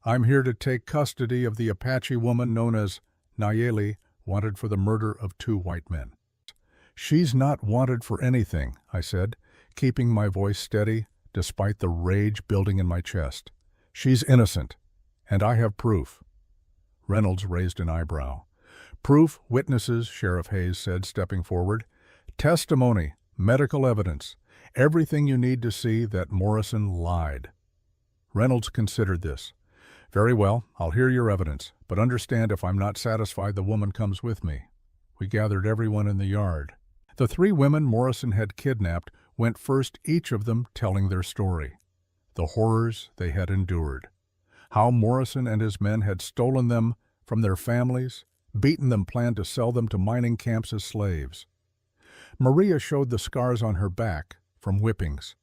"I'm here to take custody of the Apache woman known as Nayeli, wanted for the murder of 2 white men." "She's not wanted for anything," I said, keeping my voice steady despite the rage building in my chest. "She's innocent, and I have proof." Reynolds raised an eyebrow. "Proof, witnesses," Sheriff Hayes said, stepping forward. "Testimony, medical evidence, everything you need to see that Morrison lied." Reynolds considered this. "Very well, I'll hear your evidence, but understand if I'm not satisfied the woman comes with me." We gathered everyone in the yard. The 3 women Morrison had kidnapped went first, each of them telling their story. The horrors they had endured. How Morrison and his men had stolen them from their families, beaten them, planned to sell them to mining camps as slaves. Maria showed the scars on her back from whippings.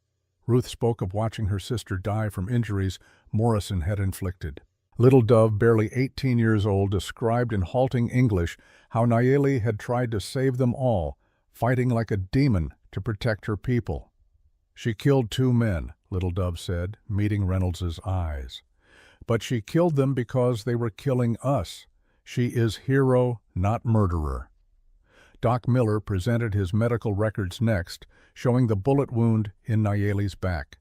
Ruth spoke of watching her sister die from injuries Morrison had inflicted. Little Dove, barely 18 years old, described in halting English how Nayeli had tried to save them all, fighting like a demon to protect her people. She killed 2 men, Little Dove said, meeting Reynolds's eyes. But she killed them because they were killing us. She is hero, not murderer. Doc Miller presented his medical records next, showing the bullet wound in Nayeli's back,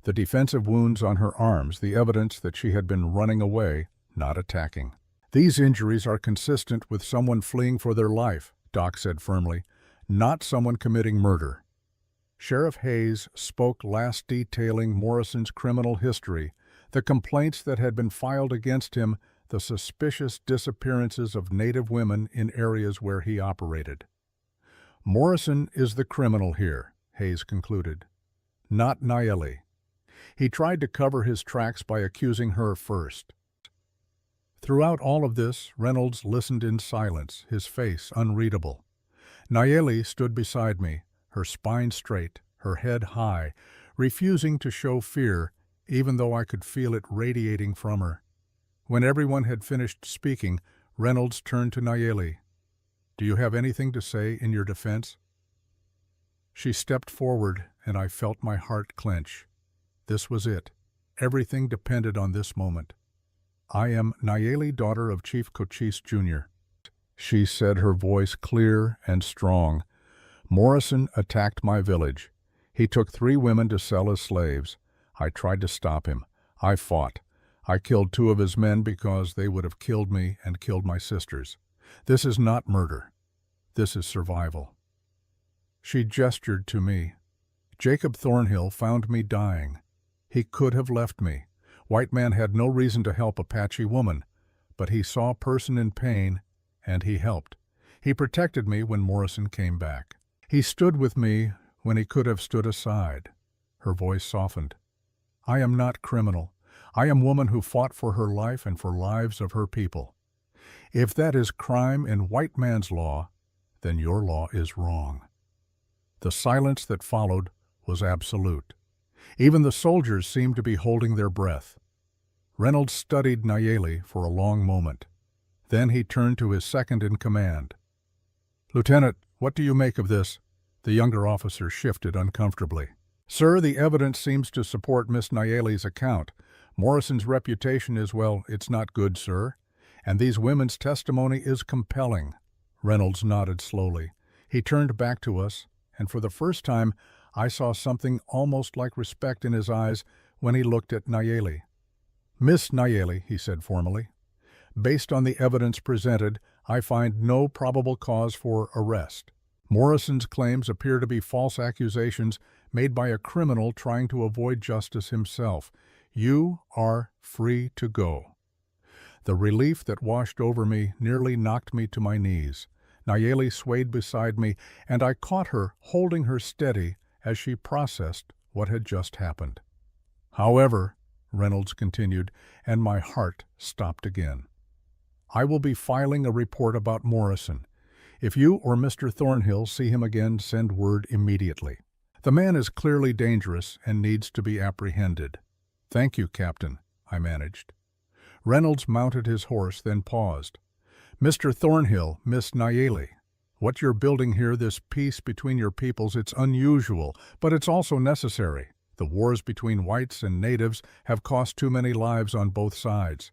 the defensive wounds on her arms, the evidence that she had been running away, not attacking. These injuries are consistent with someone fleeing for their life, Doc said firmly, not someone committing murder. Sheriff Hayes spoke last detailing Morrison's criminal history, the complaints that had been filed against him, the suspicious disappearances of Native women in areas where he operated. Morrison is the criminal here, Hayes concluded, not Nayeli. He tried to cover his tracks by accusing her first. Throughout all of this, Reynolds listened in silence, his face unreadable. Nayeli stood beside me, her spine straight, her head high, refusing to show fear, even though I could feel it radiating from her. When everyone had finished speaking, Reynolds turned to Nayeli. "Do you have anything to say in your defense?" She stepped forward, and I felt my heart clench. This was it. Everything depended on this moment. "I am Nayeli, daughter of Chief Cochise, Jr." She said, her voice clear and strong. "Morrison attacked my village. He took 3 women to sell as slaves. I tried to stop him. I fought. I killed 2 of his men because they would have killed me and killed my sisters. This is not murder. This is survival." She gestured to me. "Jacob Thornhill found me dying. He could have left me. White man had no reason to help Apache woman, but he saw a person in pain, and he helped. He protected me when Morrison came back. He stood with me when he could have stood aside." Her voice softened. "I am not criminal. I am woman who fought for her life and for lives of her people. If that is crime in white man's law, then your law is wrong." The silence that followed was absolute. Even the soldiers seemed to be holding their breath. Reynolds studied Nayeli for a long moment. Then he turned to his second in command. "Lieutenant, what do you make of this?" The younger officer shifted uncomfortably. "Sir, the evidence seems to support Miss Nayeli's account. Morrison's reputation is, well, it's not good, sir. And these women's testimony is compelling." Reynolds nodded slowly. He turned back to us, and for the first time I saw something almost like respect in his eyes when he looked at Nayeli. "Miss Nayeli," he said formally, "based on the evidence presented, I find no probable cause for arrest. Morrison's claims appear to be false accusations made by a criminal trying to avoid justice himself. You are free to go." The relief that washed over me nearly knocked me to my knees. Nayeli swayed beside me, and I caught her, holding her steady as she processed what had just happened. "However," Reynolds continued, and my heart stopped again, "I will be filing a report about Morrison. If you or Mr. Thornhill see him again, send word immediately. The man is clearly dangerous and needs to be apprehended." "Thank you, Captain," I managed. Reynolds mounted his horse, then paused. "Mr. Thornhill, Miss Nayeli, what you're building here, this peace between your peoples, it's unusual, but it's also necessary. The wars between whites and natives have cost too many lives on both sides.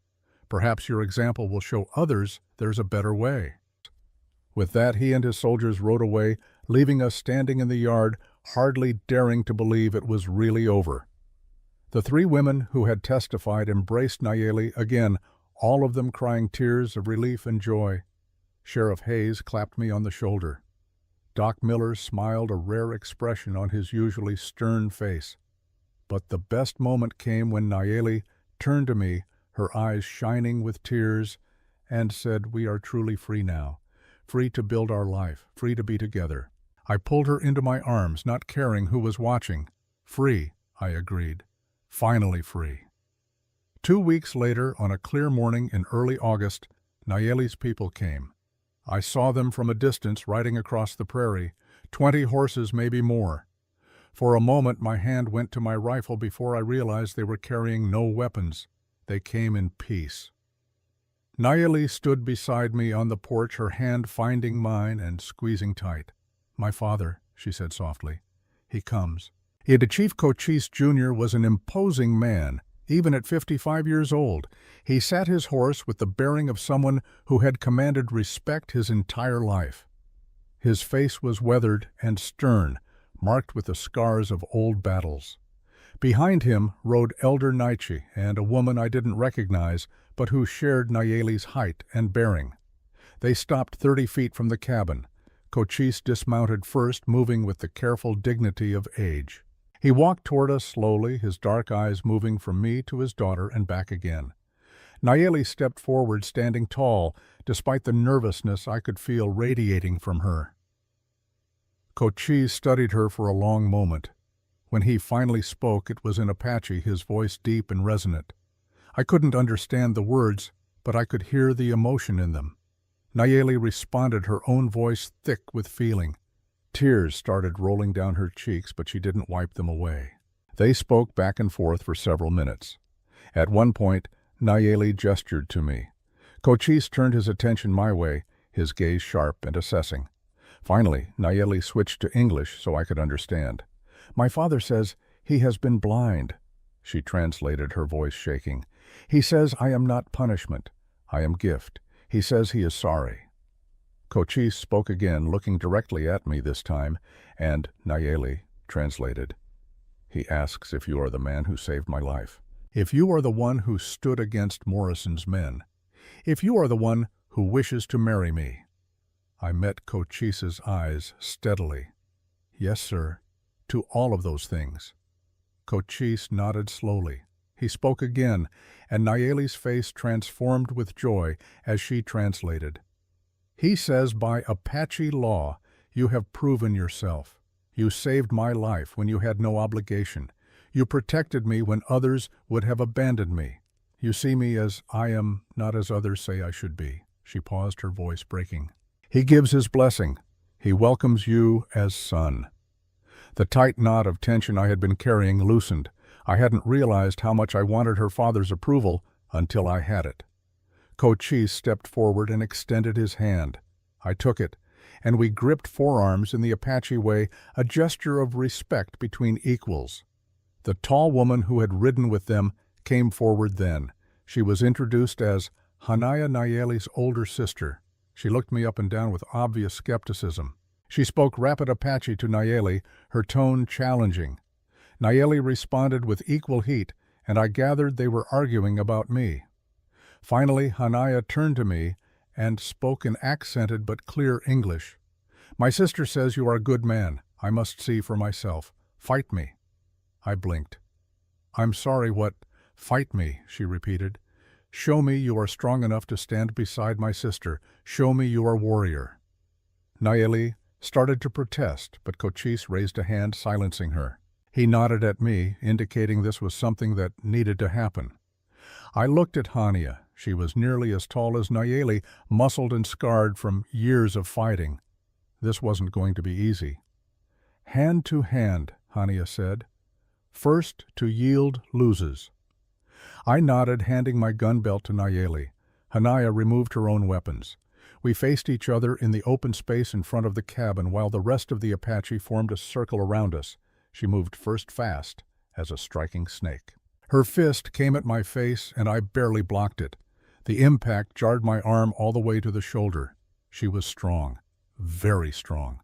Perhaps your example will show others there's a better way." With that, he and his soldiers rode away, leaving us standing in the yard, hardly daring to believe it was really over. The 3 women who had testified embraced Nayeli again, all of them crying tears of relief and joy. Sheriff Hayes clapped me on the shoulder. Doc Miller smiled, a rare expression on his usually stern face. But the best moment came when Nayeli turned to me, her eyes shining with tears, and said, "We are truly free now, free to build our life, free to be together." I pulled her into my arms, not caring who was watching. "Free," I agreed. "Finally free." 2 weeks later, on a clear morning in early August, Nayeli's people came. I saw them from a distance riding across the prairie, 20 horses, maybe more. For a moment my hand went to my rifle before I realized they were carrying no weapons. They came in peace. Nayeli stood beside me on the porch, her hand finding mine and squeezing tight. "My father," she said softly. He comes. Yet Chief Cochise Jr. was an imposing man, even at 55 years old. He sat his horse with the bearing of someone who had commanded respect his entire life. His face was weathered and stern, marked with the scars of old battles. Behind him rode Elder Nietzsche and a woman I didn't recognize, but who shared Nayeli's height and bearing. They stopped 30 feet from the cabin. Cochise dismounted first, moving with the careful dignity of age. He walked toward us slowly, his dark eyes moving from me to his daughter and back again. Nayeli stepped forward, standing tall, despite the nervousness I could feel radiating from her. Cochise studied her for a long moment. When he finally spoke, it was in Apache, his voice deep and resonant. I couldn't understand the words, but I could hear the emotion in them. Nayeli responded, her own voice thick with feeling. Tears started rolling down her cheeks, but she didn't wipe them away. They spoke back and forth for several minutes. At one point, Nayeli gestured to me. Cochise turned his attention my way, his gaze sharp and assessing. Finally, Nayeli switched to English so I could understand. "My father says he has been blind," she translated, her voice shaking. "He says I am not punishment. I am gift. He says he is sorry." Cochise spoke again, looking directly at me this time, and Nayeli translated. "He asks if you are the man who saved my life. If you are the one who stood against Morrison's men. If you are the one who wishes to marry me." I met Cochise's eyes steadily. "Yes, sir, to all of those things." Cochise nodded slowly. He spoke again, and Nayeli's face transformed with joy as she translated. "He says by Apache law, you have proven yourself. You saved my life when you had no obligation. You protected me when others would have abandoned me. You see me as I am, not as others say I should be." She paused, her voice breaking. "He gives his blessing. He welcomes you as son." The tight knot of tension I had been carrying loosened. I hadn't realized how much I wanted her father's approval until I had it. Cochise stepped forward and extended his hand. I took it, and we gripped forearms in the Apache way, a gesture of respect between equals. The tall woman who had ridden with them came forward then. She was introduced as Hanaya, Nayeli's older sister. She looked me up and down with obvious skepticism. She spoke rapid Apache to Nayeli, her tone challenging. Nayeli responded with equal heat, and I gathered they were arguing about me. Finally, Hanaya turned to me and spoke in accented but clear English. "My sister says you are a good man. I must see for myself. Fight me." I blinked. "I'm sorry, what?" "Fight me," she repeated. "Show me you are strong enough to stand beside my sister. Show me you are a warrior." Nayeli started to protest, but Cochise raised a hand, silencing her. He nodded at me, indicating this was something that needed to happen. I looked at Hania. She was nearly as tall as Nayeli, muscled and scarred from years of fighting. This wasn't going to be easy. "Hand to hand," Hania said. "First to yield loses." I nodded, handing my gun belt to Nayeli. Hanaya removed her own weapons. We faced each other in the open space in front of the cabin while the rest of the Apache formed a circle around us. She moved first fast, as a striking snake. Her fist came at my face, and I barely blocked it. The impact jarred my arm all the way to the shoulder. She was strong, very strong.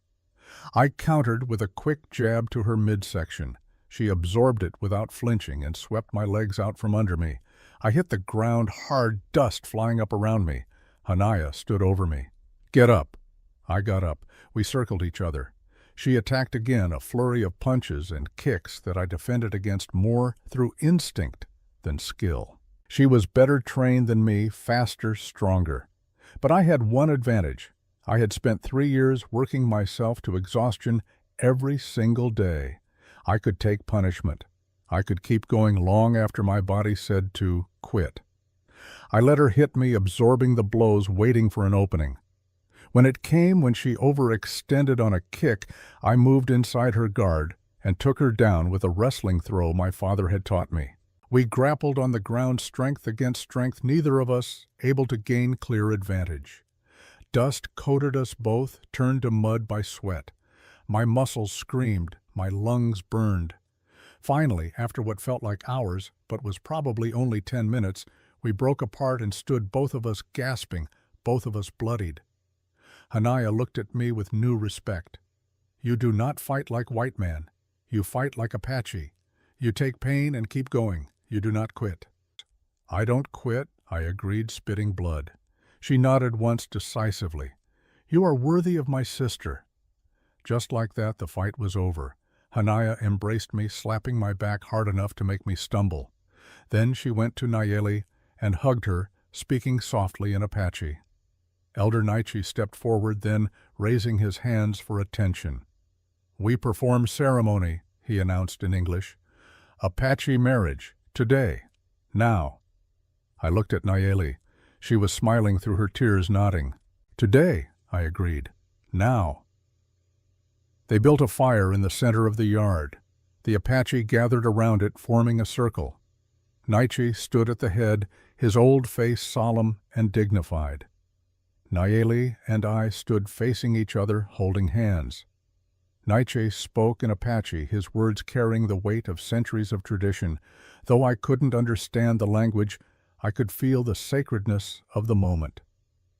I countered with a quick jab to her midsection. She absorbed it without flinching and swept my legs out from under me. I hit the ground hard, dust flying up around me. Hanaya stood over me. "Get up." I got up. We circled each other. She attacked again, a flurry of punches and kicks that I defended against more through instinct than skill. She was better trained than me, faster, stronger. But I had one advantage. I had spent 3 years working myself to exhaustion every single day. I could take punishment. I could keep going long after my body said to quit. I let her hit me, absorbing the blows, waiting for an opening. When she overextended on a kick, I moved inside her guard and took her down with a wrestling throw my father had taught me. We grappled on the ground, strength against strength, neither of us able to gain clear advantage. Dust coated us both, turned to mud by sweat. My muscles screamed, my lungs burned. Finally, after what felt like hours, but was probably only 10 minutes, we broke apart and stood, both of us gasping, both of us bloodied. Hanaya looked at me with new respect. You do not fight like white man. You fight like Apache. You take pain and keep going. You do not quit. I don't quit, I agreed, spitting blood. She nodded once decisively. You are worthy of my sister. Just like that, the fight was over. Hanaya embraced me, slapping my back hard enough to make me stumble. Then she went to Nayeli and hugged her, speaking softly in Apache. Elder Naichi stepped forward, then raising his hands for attention. We perform ceremony, he announced in English. Apache marriage, today, now. I looked at Nayeli. She was smiling through her tears, nodding. Today, I agreed. Now. They built a fire in the center of the yard. The Apache gathered around it, forming a circle. Naichi stood at the head, his old face solemn and dignified. Nayeli and I stood facing each other, holding hands. Naichi spoke in Apache, his words carrying the weight of centuries of tradition. Though I couldn't understand the language, I could feel the sacredness of the moment.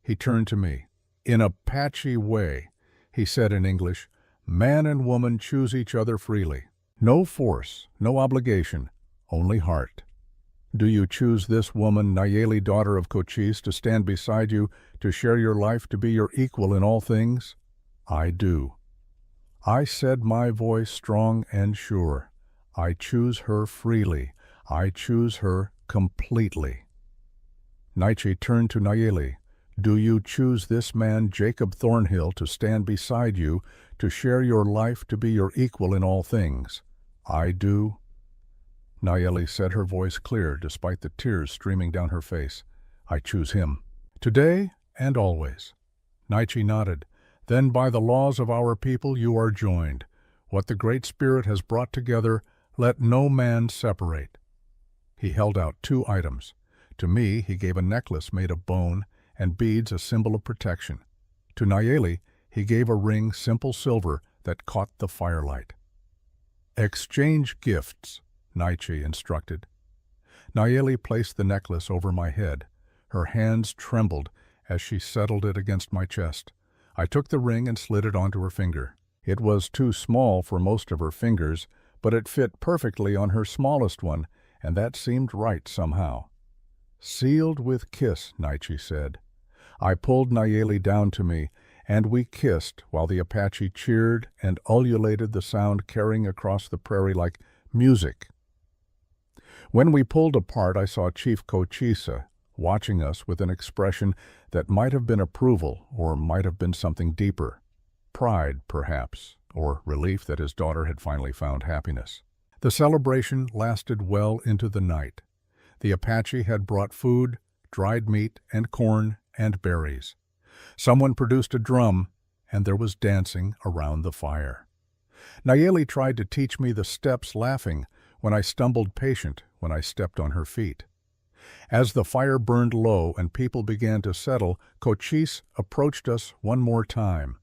He turned to me. In Apache way, he said in English, man and woman choose each other freely. No force, no obligation, only heart. Do you choose this woman, Nayeli, daughter of Cochise, to stand beside you, to share your life, to be your equal in all things? I do. I said, my voice strong and sure. I choose her freely. I choose her completely. Naichi turned to Nayeli. Do you choose this man, Jacob Thornhill, to stand beside you, to share your life, to be your equal in all things? I do. Nayeli said, her voice clear despite the tears streaming down her face. I choose him. Today and always. Naichi nodded. Then by the laws of our people you are joined. What the Great Spirit has brought together, let no man separate. He held out 2 items. To me, he gave a necklace made of bone and beads, a symbol of protection. To Nayeli, he gave a ring, simple silver, that caught the firelight. Exchange gifts, Naichi instructed. Nayeli placed the necklace over my head. Her hands trembled as she settled it against my chest. I took the ring and slid it onto her finger. It was too small for most of her fingers, but it fit perfectly on her smallest one, and that seemed right somehow. Sealed with kiss, Naichi said. I pulled Nayeli down to me, and we kissed while the Apache cheered and ululated, the sound carrying across the prairie like music. When we pulled apart, I saw Chief Cochise watching us with an expression that might have been approval or might have been something deeper. Pride, perhaps, or relief that his daughter had finally found happiness. The celebration lasted well into the night. The Apache had brought food, dried meat, and corn, and berries. Someone produced a drum, and there was dancing around the fire. Nayeli tried to teach me the steps, laughing when I stumbled, patient when I stepped on her feet. As the fire burned low and people began to settle, Cochise approached us one more time.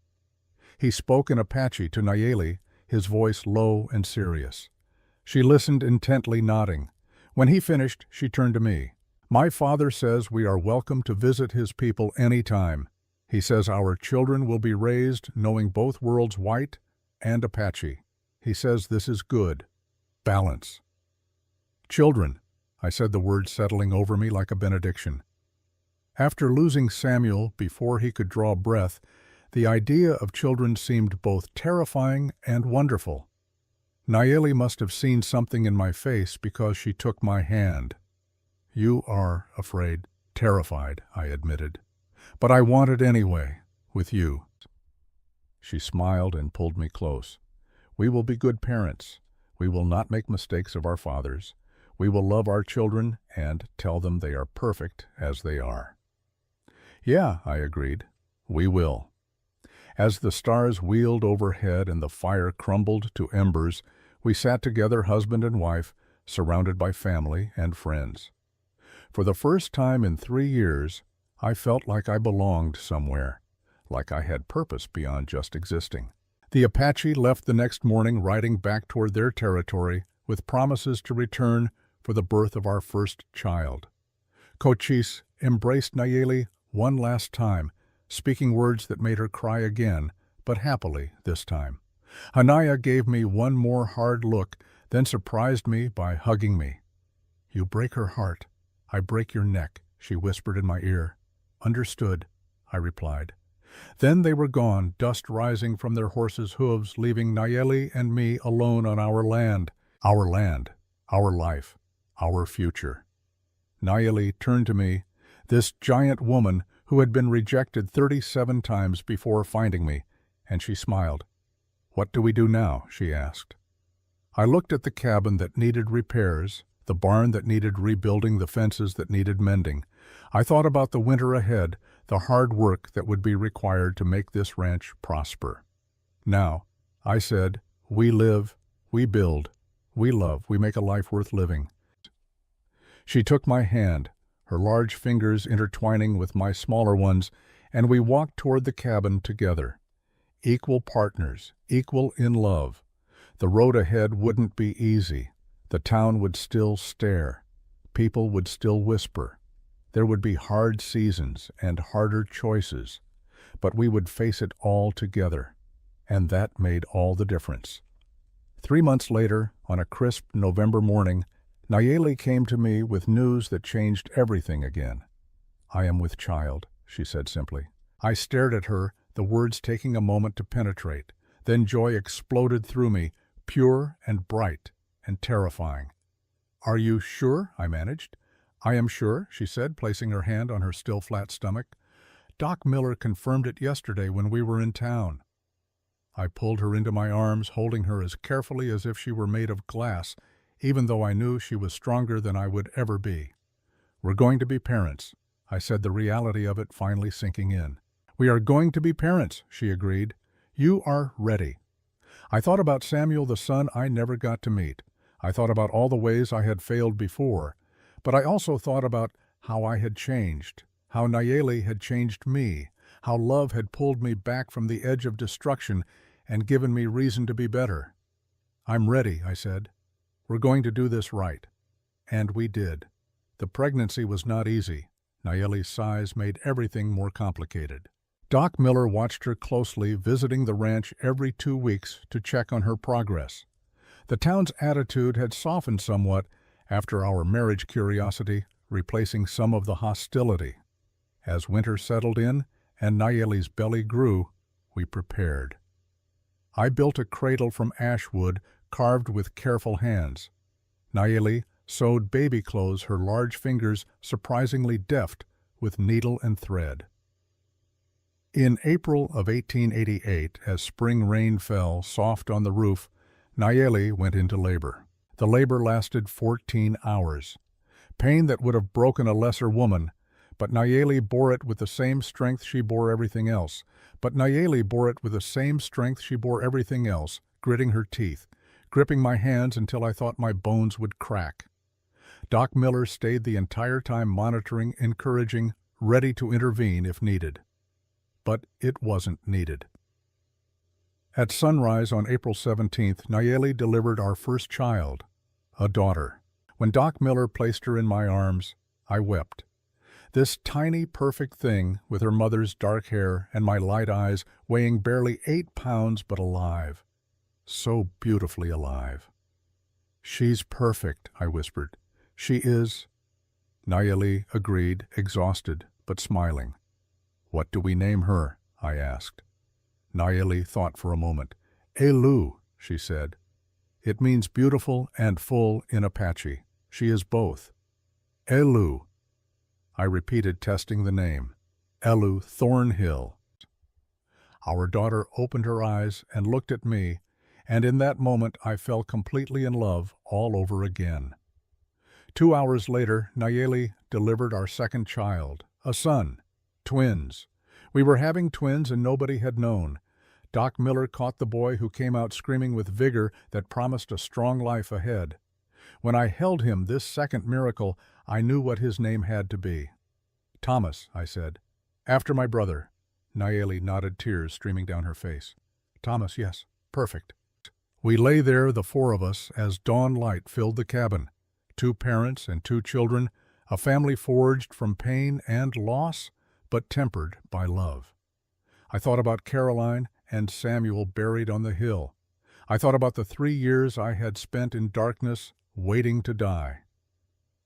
He spoke in Apache to Nayeli, his voice low and serious. She listened intently, nodding. When he finished, she turned to me. My father says we are welcome to visit his people any time. He says our children will be raised knowing both worlds, white and Apache. He says this is good. Balance. Children, I said, the words settling over me like a benediction. After losing Samuel before he could draw breath, the idea of children seemed both terrifying and wonderful. Nayeli must have seen something in my face because she took my hand. You are afraid, terrified, I admitted. But I want it anyway, with you. She smiled and pulled me close. We will be good parents. We will not make mistakes of our fathers. We will love our children and tell them they are perfect as they are. Yeah, I agreed. We will. As the stars wheeled overhead and the fire crumbled to embers, we sat together, husband and wife, surrounded by family and friends. For the first time in 3 years, I felt like I belonged somewhere, like I had purpose beyond just existing. The Apache left the next morning riding back toward their territory with promises to return for the birth of our first child. Cochise embraced Nayeli one last time, speaking words that made her cry again, but happily this time. Hanaya gave me one more hard look, then surprised me by hugging me. "You break her heart. I break your neck," she whispered in my ear. "Understood," I replied. Then they were gone, dust rising from their horses' hooves, leaving Nayeli and me alone on our land, our life, our future. Nayeli turned to me, this giant woman who had been rejected 37 times before finding me, and she smiled. "What do we do now?" she asked. I looked at the cabin that needed repairs, the barn that needed rebuilding, the fences that needed mending. I thought about the winter ahead, the hard work that would be required to make this ranch prosper. "Now," I said, "we live, we build, we love, we make a life worth living." She took my hand, her large fingers intertwining with my smaller ones, and we walked toward the cabin together. Equal partners, equal in love. The road ahead wouldn't be easy. The town would still stare. People would still whisper. There would be hard seasons and harder choices, but we would face it all together, and that made all the difference. 3 months later, on a crisp November morning, Nayeli came to me with news that changed everything again. "I am with child," she said simply. I stared at her, the words taking a moment to penetrate. Then joy exploded through me, pure and bright and terrifying. "Are you sure?" I managed. "I am sure," she said, placing her hand on her still flat stomach. "Doc Miller confirmed it yesterday when we were in town." I pulled her into my arms, holding her as carefully as if she were made of glass, even though I knew she was stronger than I would ever be. "We're going to be parents," I said, the reality of it finally sinking in. "We are going to be parents," she agreed. "You are ready." I thought about Samuel, the son I never got to meet. I thought about all the ways I had failed before, but I also thought about how I had changed, how Nayeli had changed me, how love had pulled me back from the edge of destruction and given me reason to be better. "I'm ready," I said. "We're going to do this right." And we did. The pregnancy was not easy. Nayeli's size made everything more complicated. Doc Miller watched her closely, visiting the ranch every 2 weeks to check on her progress. The town's attitude had softened somewhat after our marriage curiosity, replacing some of the hostility. As winter settled in and Nayeli's belly grew, we prepared. I built a cradle from ash wood carved with careful hands. Nayeli sewed baby clothes, her large fingers surprisingly deft with needle and thread. In April of 1888, as spring rain fell soft on the roof, Nayeli went into labor. The labor lasted 14 hours. Pain that would have broken a lesser woman, but Nayeli bore it with the same strength she bore everything else. Gritting her teeth, gripping my hands until I thought my bones would crack. Doc Miller stayed the entire time, monitoring, encouraging, ready to intervene if needed. But it wasn't needed. At sunrise on April 17th, Nayeli delivered our first child, a daughter. When Doc Miller placed her in my arms, I wept. This tiny, perfect thing, with her mother's dark hair and my light eyes, weighing barely 8 pounds but alive. So beautifully alive. "She's perfect," I whispered. "She is." Nayeli agreed, exhausted, but smiling. "What do we name her?" I asked. Nayeli thought for a moment. "Elu," she said. "It means beautiful and full in Apache. She is both." "Elu." I repeated, testing the name. "Elu Thornhill." Our daughter opened her eyes and looked at me, and in that moment I fell completely in love all over again. 2 hours later, Nayeli delivered our second child, a son, twins. We were having twins and nobody had known. Doc Miller caught the boy, who came out screaming with vigor that promised a strong life ahead. When I held him, this second miracle, I knew what his name had to be. "Thomas," I said. "After my brother." Nayeli nodded, tears streaming down her face. Thomas, yes. Perfect. We lay there, the four of us, as dawn light filled the cabin. 2 parents and 2 children, a family forged from pain and loss, but tempered by love. I thought about Caroline and Samuel buried on the hill. I thought about the 3 years I had spent in darkness, waiting to die.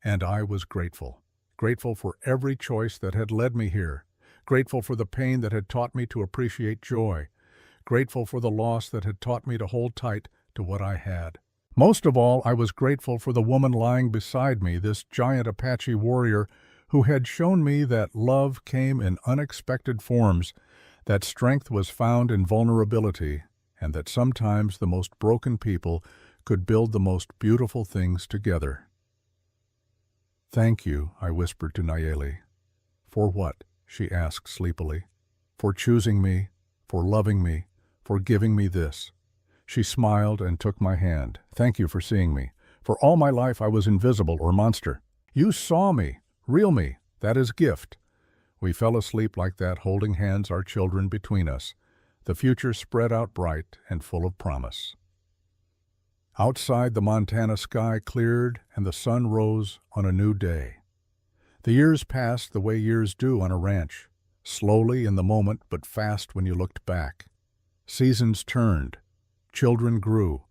And I was grateful. Grateful for every choice that had led me here. Grateful for the pain that had taught me to appreciate joy. Grateful for the loss that had taught me to hold tight to what I had. Most of all, I was grateful for the woman lying beside me, this giant Apache warrior who had shown me that love came in unexpected forms, that strength was found in vulnerability, and that sometimes the most broken people could build the most beautiful things together. "Thank you," I whispered to Nayeli. "For what?" she asked sleepily. "For choosing me, for loving me, for giving me this." She smiled and took my hand. "Thank you for seeing me. For all my life I was invisible or monster. You saw me, real me, that is gift." We fell asleep like that, holding hands, our children between us. The future spread out bright and full of promise. Outside, the Montana sky cleared and the sun rose on a new day. The years passed the way years do on a ranch, slowly in the moment but fast when you looked back. Seasons turned. Children grew.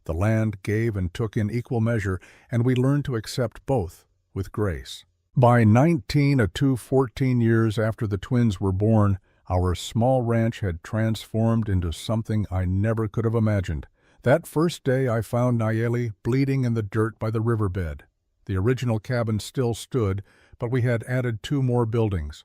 The land gave and took in equal measure, and we learned to accept both with grace. By 14 years after the twins were born, our small ranch had transformed into something I never could have imagined. That first day I found Nayeli bleeding in the dirt by the riverbed. The original cabin still stood, but we had added 2 more buildings.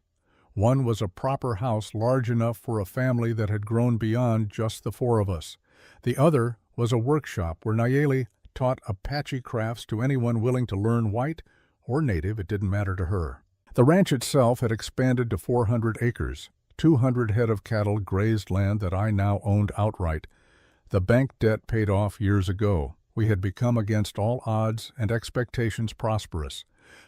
One was a proper house large enough for a family that had grown beyond just the 4 of us. The other was a workshop where Nayeli taught Apache crafts to anyone willing to learn, white or native, it didn't matter to her. The ranch itself had expanded to 400 acres. 200 head of cattle grazed land that I now owned outright. The bank debt paid off years ago. We had become, against all odds and expectations, prosperous.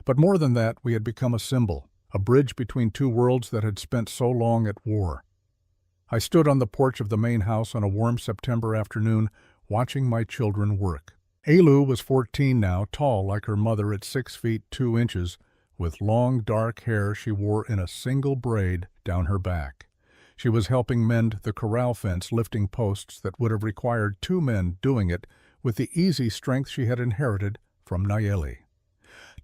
But more than that, we had become a symbol, a bridge between 2 worlds that had spent so long at war. I stood on the porch of the main house on a warm September afternoon, watching my children work. Ailu was 14 now, tall like her mother at 6 feet 2 inches, with long dark hair she wore in a single braid down her back. She was helping mend the corral fence, lifting posts that would have required 2 men doing it with the easy strength she had inherited from Nayeli.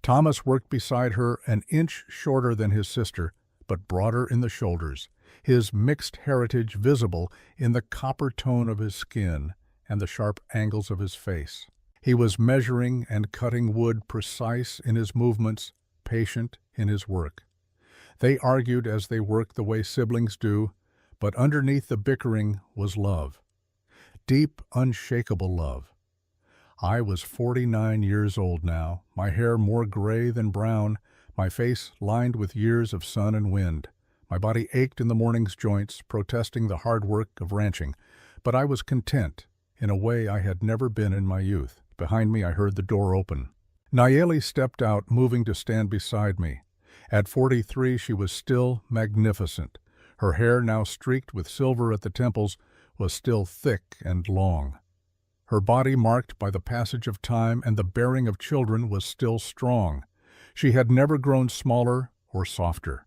Thomas worked beside her, an inch shorter than his sister, but broader in the shoulders, his mixed heritage visible in the copper tone of his skin and the sharp angles of his face. He was measuring and cutting wood, precise in his movements, patient in his work. They argued as they worked the way siblings do, but underneath the bickering was love. Deep, unshakable love. I was 49 years old now, my hair more gray than brown, my face lined with years of sun and wind. My body ached in the morning's joints, protesting the hard work of ranching, but I was content, in a way I had never been in my youth. Behind me I heard the door open. Nayeli stepped out, moving to stand beside me. At 43 she was still magnificent. Her hair, now streaked with silver at the temples, was still thick and long. Her body, marked by the passage of time and the bearing of children, was still strong. She had never grown smaller or softer.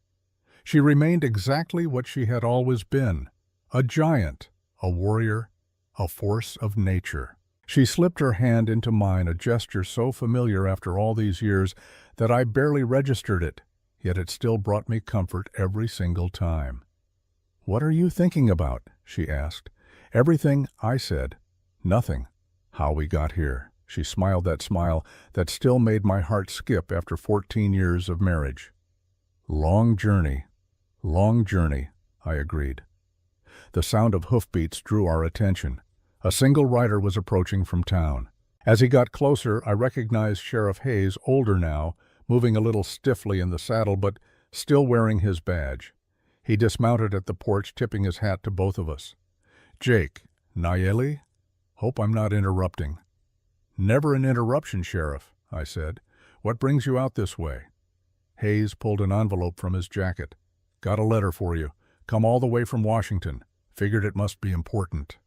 She remained exactly what she had always been, a giant, a warrior, a force of nature. She slipped her hand into mine, a gesture so familiar after all these years that I barely registered it, yet it still brought me comfort every single time. "What are you thinking about?" she asked. "Everything," I said. "Nothing. How we got here." She smiled that smile that still made my heart skip after 14 years of marriage. Long journey, I agreed. The sound of hoofbeats drew our attention. A single rider was approaching from town. As he got closer, I recognized Sheriff Hayes, older now, moving a little stiffly in the saddle, but still wearing his badge. He dismounted at the porch, tipping his hat to both of us. "Jake, Nayeli? Hope I'm not interrupting." "Never an interruption, Sheriff," I said. "What brings you out this way?" Hayes pulled an envelope from his jacket. "Got a letter for you. Come all the way from Washington. Figured it must be important."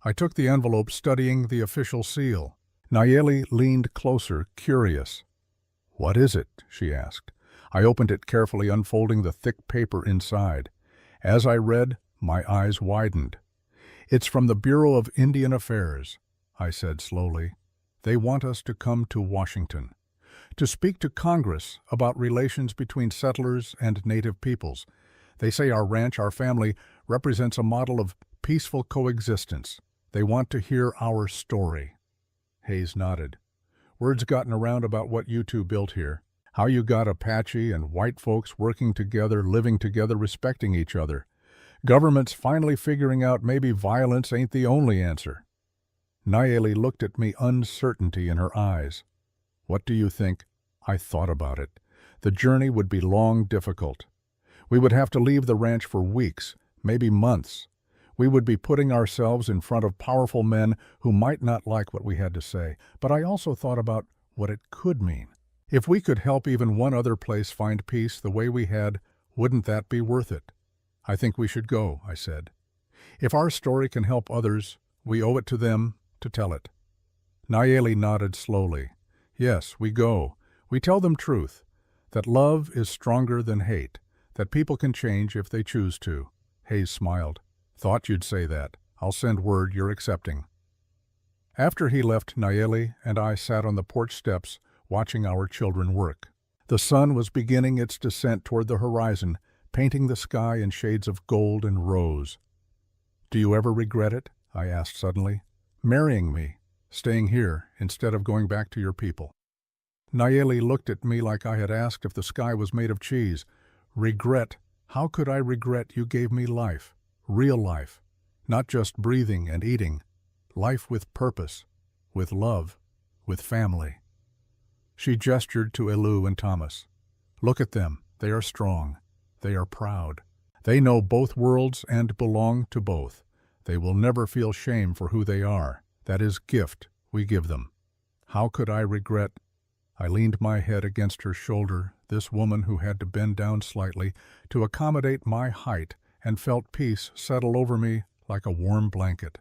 I took the envelope, studying the official seal. Nayeli leaned closer, curious. "What is it?" she asked. I opened it carefully, unfolding the thick paper inside. As I read, my eyes widened. "It's from the Bureau of Indian Affairs," I said slowly. "They want us to come to Washington, to speak to Congress about relations between settlers and native peoples. They say our ranch, our family, represents a model of peaceful coexistence. They want to hear our story." Hayes nodded. "Word's gotten around about what you two built here. How you got Apache and white folks working together, living together, respecting each other. Government's finally figuring out maybe violence ain't the only answer." Nayeli looked at me, uncertainty in her eyes. "What do you think?" I thought about it. The journey would be long, difficult. We would have to leave the ranch for weeks, maybe months. We would be putting ourselves in front of powerful men who might not like what we had to say. But I also thought about what it could mean. If we could help even one other place find peace the way we had, wouldn't that be worth it? "I think we should go," I said. "If our story can help others, we owe it to them to tell it." Nayeli nodded slowly. "Yes, we go. We tell them truth, that love is stronger than hate, that people can change if they choose to." Hayes smiled. "Thought you'd say that. I'll send word you're accepting." After he left, Nayeli and I sat on the porch steps, watching our children work. The sun was beginning its descent toward the horizon, painting the sky in shades of gold and rose. "Do you ever regret it?" I asked suddenly. "Marrying me, staying here, instead of going back to your people?" Nayeli looked at me like I had asked if the sky was made of cheese. "Regret? How could I regret you gave me life? Real life. Not just breathing and eating. Life with purpose, with love, with family." She gestured to Elu and Thomas. "Look at them. They are strong. They are proud. They know both worlds and belong to both. They will never feel shame for who they are. That is gift we give them." How could I regret? I leaned my head against her shoulder, this woman who had to bend down slightly to accommodate my height, and felt peace settle over me like a warm blanket.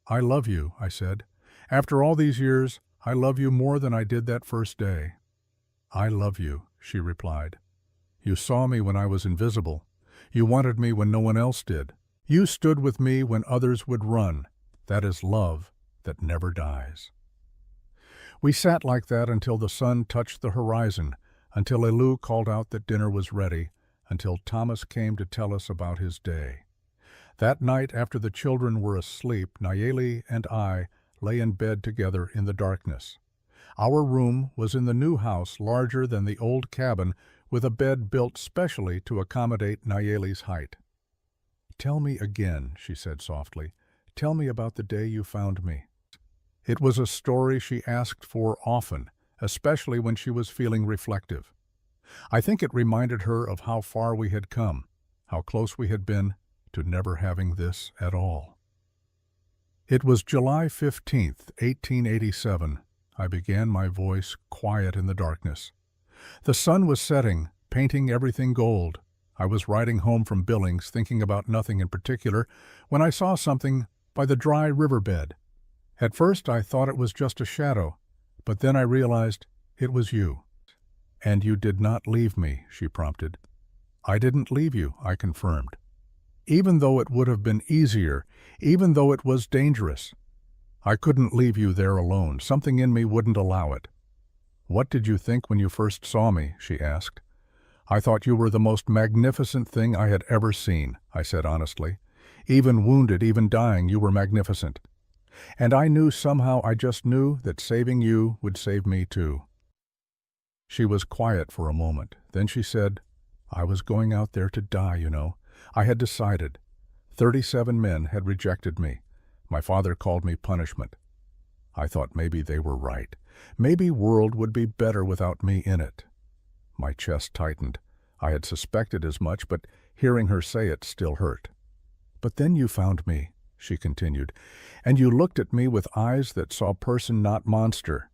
"I love you," I said. "After all these years, I love you more than I did that first day." "I love you," she replied. "You saw me when I was invisible. You wanted me when no one else did. You stood with me when others would run. That is love that never dies." We sat like that until the sun touched the horizon, until Elu called out that dinner was ready, until Thomas came to tell us about his day. That night, after the children were asleep, Nayeli and I lay in bed together in the darkness. Our room was in the new house, larger than the old cabin, with a bed built specially to accommodate Nayeli's height. "Tell me again," she said softly. "Tell me about the day you found me." It was a story she asked for often, especially when she was feeling reflective. I think it reminded her of how far we had come, how close we had been to never having this at all. It was July 15th, 1887. I began, my voice quiet in the darkness. The sun was setting, painting everything gold. I was riding home from Billings, thinking about nothing in particular, when I saw something by the dry riverbed. At first I thought it was just a shadow, but then I realized it was you. "And you did not leave me," she prompted. "I didn't leave you," I confirmed. "Even though it would have been easier, even though it was dangerous. I couldn't leave you there alone. Something in me wouldn't allow it." "What did you think when you first saw me?" she asked. "I thought you were the most magnificent thing I had ever seen," I said honestly. "Even wounded, even dying, you were magnificent. And I knew somehow, I just knew that saving you would save me too." She was quiet for a moment. Then she said, "I was going out there to die, you know. I had decided. 37 men had rejected me. My father called me punishment. I thought maybe they were right. Maybe world would be better without me in it." My chest tightened. I had suspected as much, but hearing her say it still hurt. "But then you found me," she continued, "and you looked at me with eyes that saw person, not monster.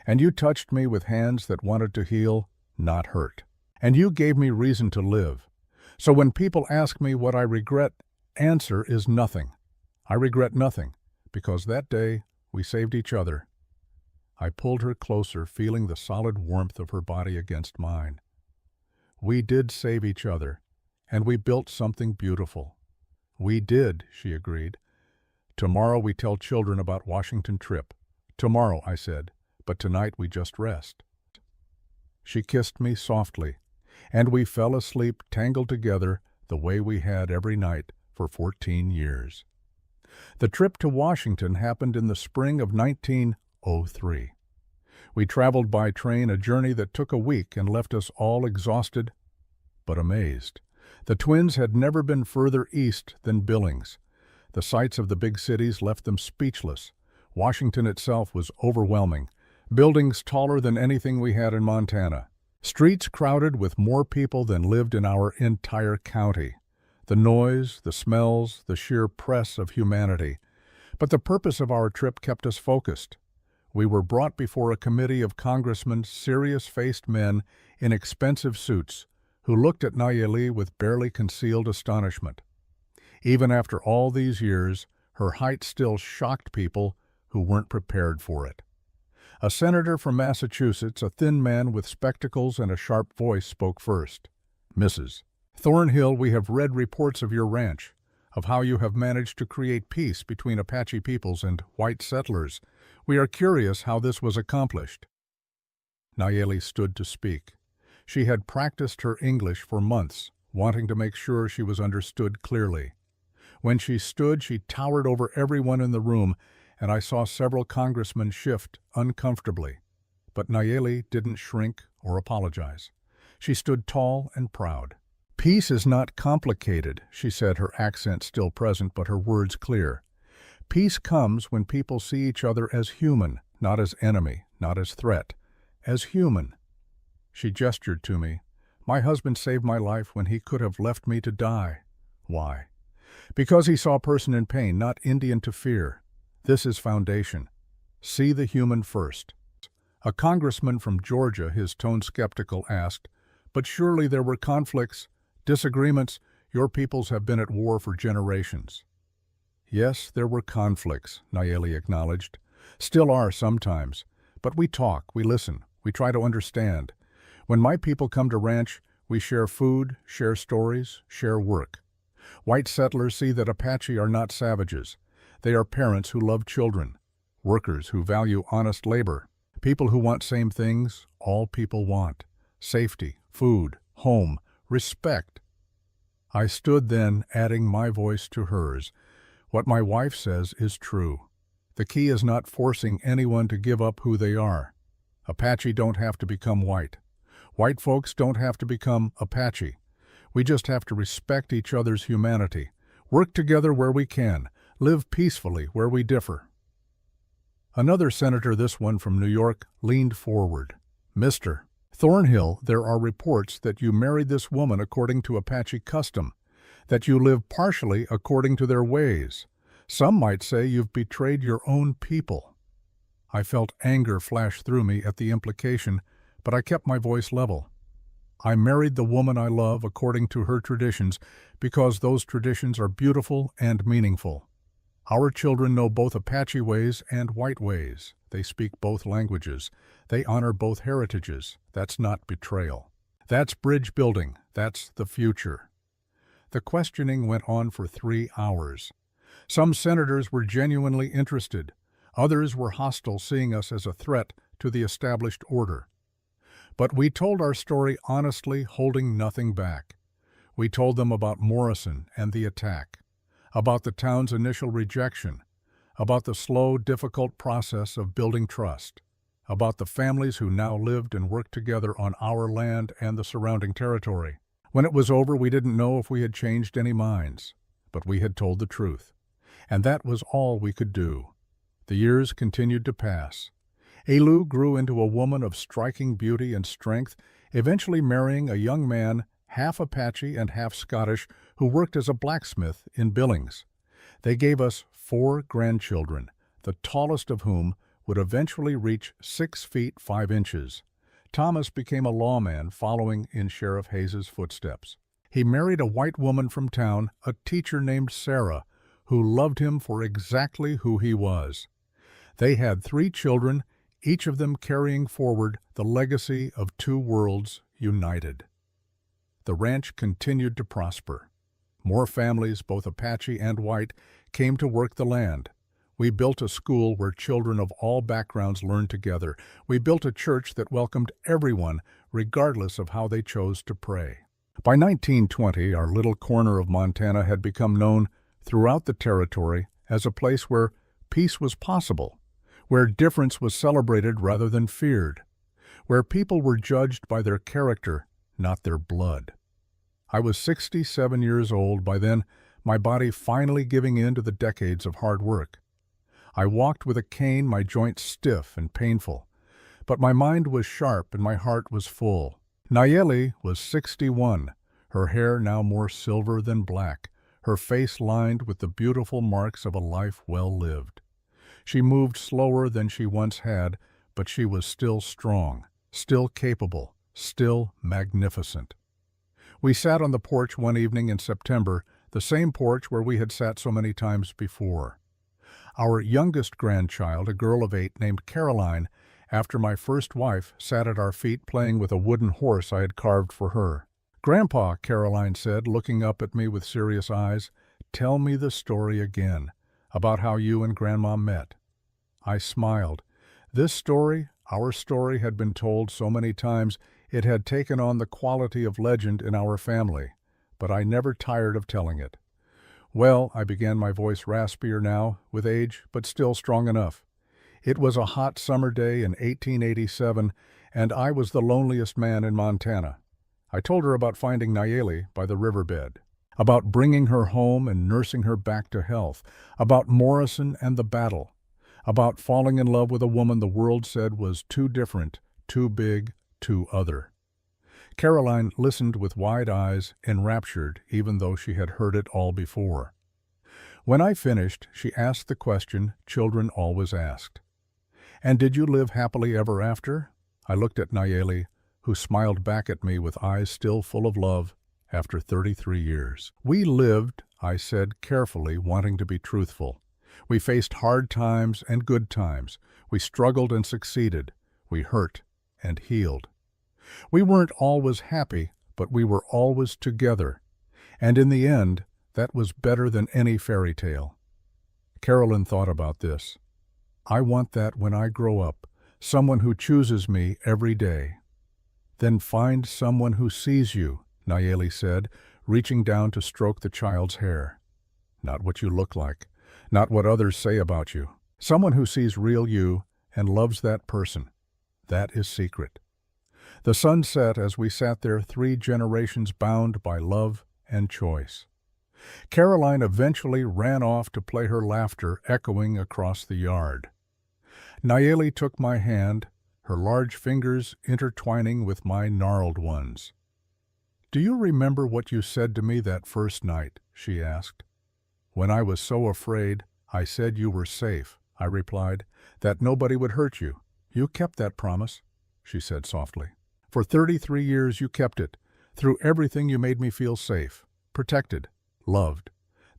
And you touched me with hands that wanted to heal, not hurt. And you gave me reason to live. So when people ask me what I regret, answer is nothing. I regret nothing, because that day we saved each other. I pulled her closer, feeling the solid warmth of her body against mine. We did save each other, and we built something beautiful. We did, she agreed. Tomorrow we tell children about Washington trip. Tomorrow, I said, but tonight we just rest. She kissed me softly, and we fell asleep tangled together the way we had every night for 14 years. The trip to Washington happened in the spring of 1903. We traveled by train, a journey that took a week and left us all exhausted but amazed. The twins had never been further east than Billings. The sights of the big cities left them speechless. Washington itself was overwhelming. Buildings taller than anything we had in Montana. Streets crowded with more people than lived in our entire county. The noise, the smells, the sheer press of humanity. But the purpose of our trip kept us focused. We were brought before a committee of congressmen, serious-faced men in expensive suits, who looked at Nayeli with barely concealed astonishment. Even after all these years, her height still shocked people who weren't prepared for it. A senator from Massachusetts, a thin man with spectacles and a sharp voice, spoke first. "Mrs. Thornhill, we have read reports of your ranch, of how you have managed to create peace between Apache peoples and white settlers. We are curious how this was accomplished." Nayeli stood to speak. She had practiced her English for months, wanting to make sure she was understood clearly. When she stood, she towered over everyone in the room, and I saw several congressmen shift uncomfortably. But Nayeli didn't shrink or apologize. She stood tall and proud. "Peace is not complicated," she said, her accent still present but her words clear. "Peace comes when people see each other as human, not as enemy, not as threat, as human." She gestured to me. "My husband saved my life when he could have left me to die." Why? Because he saw a person in pain, not Indian to fear. This is foundation. See the human first. A congressman from Georgia, his tone skeptical, asked, "But surely there were conflicts, disagreements. Your peoples have been at war for generations." "Yes, there were conflicts," Nayeli acknowledged. "Still are sometimes. But we talk, we listen, we try to understand. When my people come to ranch, we share food, share stories, share work. White settlers see that Apache are not savages. They are parents who love children, workers who value honest labor, people who want same things all people want: safety, food, home, respect." I stood then, adding my voice to hers. "What my wife says is true. The key is not forcing anyone to give up who they are. Apache don't have to become white. White folks don't have to become Apache. We just have to respect each other's humanity, work together where we can, live peacefully where we differ." Another senator, this one from New York, leaned forward. "Mr. Thornhill, there are reports that you married this woman according to Apache custom, that you live partially according to their ways. Some might say you've betrayed your own people." I felt anger flash through me at the implication, but I kept my voice level. "I married the woman I love according to her traditions because those traditions are beautiful and meaningful. Our children know both Apache ways and white ways. They speak both languages. They honor both heritages. That's not betrayal. That's bridge building. That's the future." The questioning went on for 3 hours. Some senators were genuinely interested. Others were hostile, seeing us as a threat to the established order. But we told our story honestly, holding nothing back. We told them about Morrison and the attack, about the town's initial rejection, about the slow, difficult process of building trust, about the families who now lived and worked together on our land and the surrounding territory. When it was over, we didn't know if we had changed any minds, but we had told the truth. And that was all we could do. The years continued to pass. Elu grew into a woman of striking beauty and strength, eventually marrying a young man, half Apache and half Scottish, who worked as a blacksmith in Billings. They gave us 4 grandchildren, the tallest of whom would eventually reach 6 feet 5 inches. Thomas became a lawman, following in Sheriff Hayes's footsteps. He married a white woman from town, a teacher named Sarah, who loved him for exactly who he was. They had 3 children, each of them carrying forward the legacy of 2 worlds united. The ranch continued to prosper. More families, both Apache and white, came to work the land. We built a school where children of all backgrounds learned together. We built a church that welcomed everyone, regardless of how they chose to pray. By 1920, our little corner of Montana had become known throughout the territory as a place where peace was possible, where difference was celebrated rather than feared, where people were judged by their character, not their blood. I was 67 years old by then, my body finally giving in to the decades of hard work. I walked with a cane, my joints stiff and painful, but my mind was sharp and my heart was full. Nayeli was 61, her hair now more silver than black, her face lined with the beautiful marks of a life well lived. She moved slower than she once had, but she was still strong, still capable, still magnificent. We sat on the porch one evening in September, the same porch where we had sat so many times before. Our youngest grandchild, a girl of 8 named Caroline, after my first wife, sat at our feet playing with a wooden horse I had carved for her. "Grandpa," Caroline said, looking up at me with serious eyes, "tell me the story again, about how you and Grandma met." I smiled. This story, our story, had been told so many times it had taken on the quality of legend in our family, but I never tired of telling it. "Well," I began, my voice raspier now, with age, but still strong enough. "It was a hot summer day in 1887, and I was the loneliest man in Montana." I told her about finding Nayeli by the riverbed, about bringing her home and nursing her back to health, about Morrison and the battle, about falling in love with a woman the world said was too different, too big, too other. Caroline listened with wide eyes, enraptured, even though she had heard it all before. When I finished, she asked the question children always asked. "And did you live happily ever after?" I looked at Nayeli, who smiled back at me with eyes still full of love after 33 years. "We lived," I said carefully, wanting to be truthful. "We faced hard times and good times. We struggled and succeeded. We hurt and healed. We weren't always happy, but we were always together. And in the end, that was better than any fairy tale." Carolyn thought about this. "I want that when I grow up, someone who chooses me every day." "Then find someone who sees you," Nayeli said, reaching down to stroke the child's hair. "Not what you look like, not what others say about you. Someone who sees real you and loves that person. That is secret." The sun set as we sat there, 3 generations bound by love and choice. Caroline eventually ran off to play, her laughter echoing across the yard. Nayeli took my hand, her large fingers intertwining with my gnarled ones. "Do you remember what you said to me that first night?" she asked. "When I was so afraid, I said you were safe," I replied, "that nobody would hurt you. You kept that promise," she said softly. "For 33 years you kept it. Through everything you made me feel safe, protected, loved.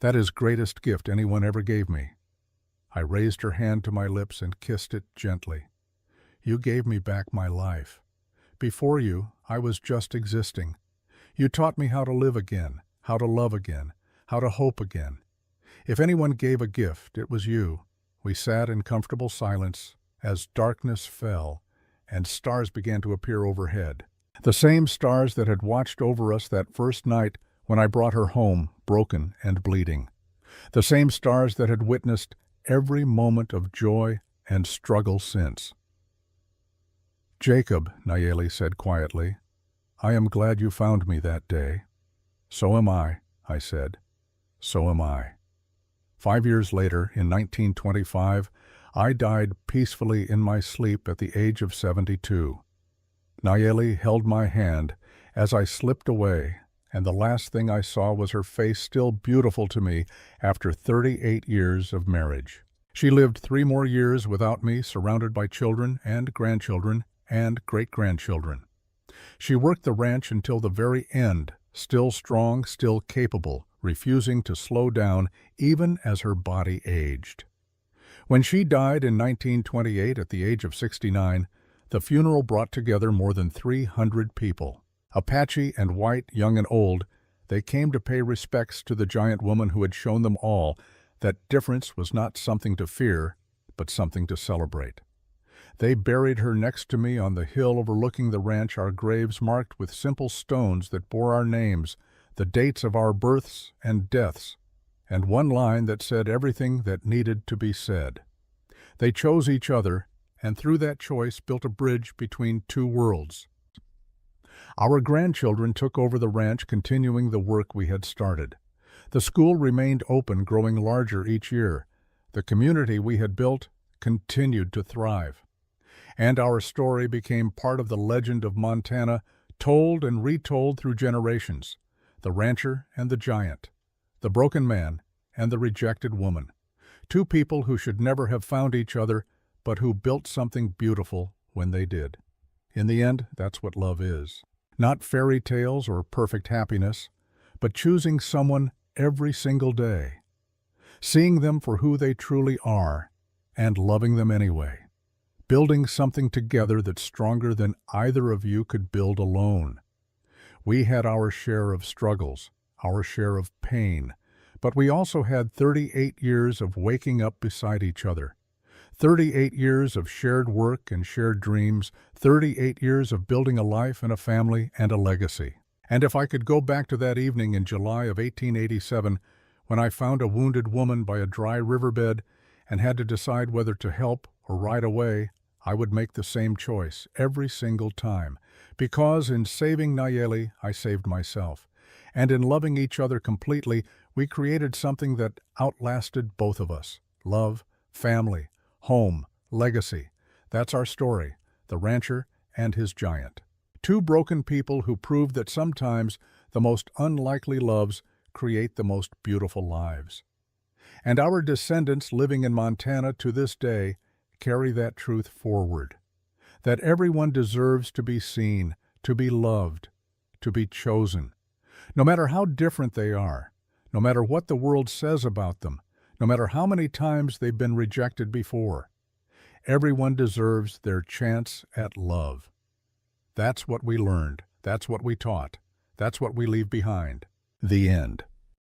That is the greatest gift anyone ever gave me." I raised her hand to my lips and kissed it gently. "You gave me back my life. Before you, I was just existing. You taught me how to live again, how to love again, how to hope again. If anyone gave a gift, it was you." We sat in comfortable silence as darkness fell and stars began to appear overhead. The same stars that had watched over us that first night when I brought her home, broken and bleeding. The same stars that had witnessed every moment of joy and struggle since. "Jacob," Nayeli said quietly, "I am glad you found me that day." "So am I," I said. "So am I." 5 years later, in 1925, I died peacefully in my sleep at the age of 72. Nayeli held my hand as I slipped away, and the last thing I saw was her face, still beautiful to me after 38 years of marriage. She lived 3 more years without me, surrounded by children and grandchildren and great-grandchildren. She worked the ranch until the very end, still strong, still capable, refusing to slow down even as her body aged. When she died in 1928 at the age of 69, the funeral brought together more than 300 people. Apache and white, young and old, they came to pay respects to the giant woman who had shown them all that difference was not something to fear, but something to celebrate. They buried her next to me on the hill overlooking the ranch, our graves marked with simple stones that bore our names, the dates of our births and deaths, and one line that said everything that needed to be said. They chose each other, and through that choice built a bridge between two worlds. Our grandchildren took over the ranch, continuing the work we had started. The school remained open, growing larger each year. The community we had built continued to thrive. And our story became part of the legend of Montana, told and retold through generations. The rancher and the giant, the broken man and the rejected woman. Two people who should never have found each other, but who built something beautiful when they did. In the end, that's what love is. Not fairy tales or perfect happiness, but choosing someone every single day, seeing them for who they truly are, and loving them anyway. Building something together that's stronger than either of you could build alone. We had our share of struggles, our share of pain, but we also had 38 years of waking up beside each other. 38 years of shared work and shared dreams, 38 years of building a life and a family and a legacy. And if I could go back to that evening in July of 1887, when I found a wounded woman by a dry riverbed and had to decide whether to help or ride away, I would make the same choice every single time, because in saving Nayeli, I saved myself. And in loving each other completely, we created something that outlasted both of us. Love, family, home, legacy. That's our story, the rancher and his giant. Two broken people who proved that sometimes the most unlikely loves create the most beautiful lives. And our descendants living in Montana to this day carry that truth forward, that everyone deserves to be seen, to be loved, to be chosen. No matter how different they are, no matter what the world says about them, no matter how many times they've been rejected before, everyone deserves their chance at love. That's what we learned. That's what we taught. That's what we leave behind. The end.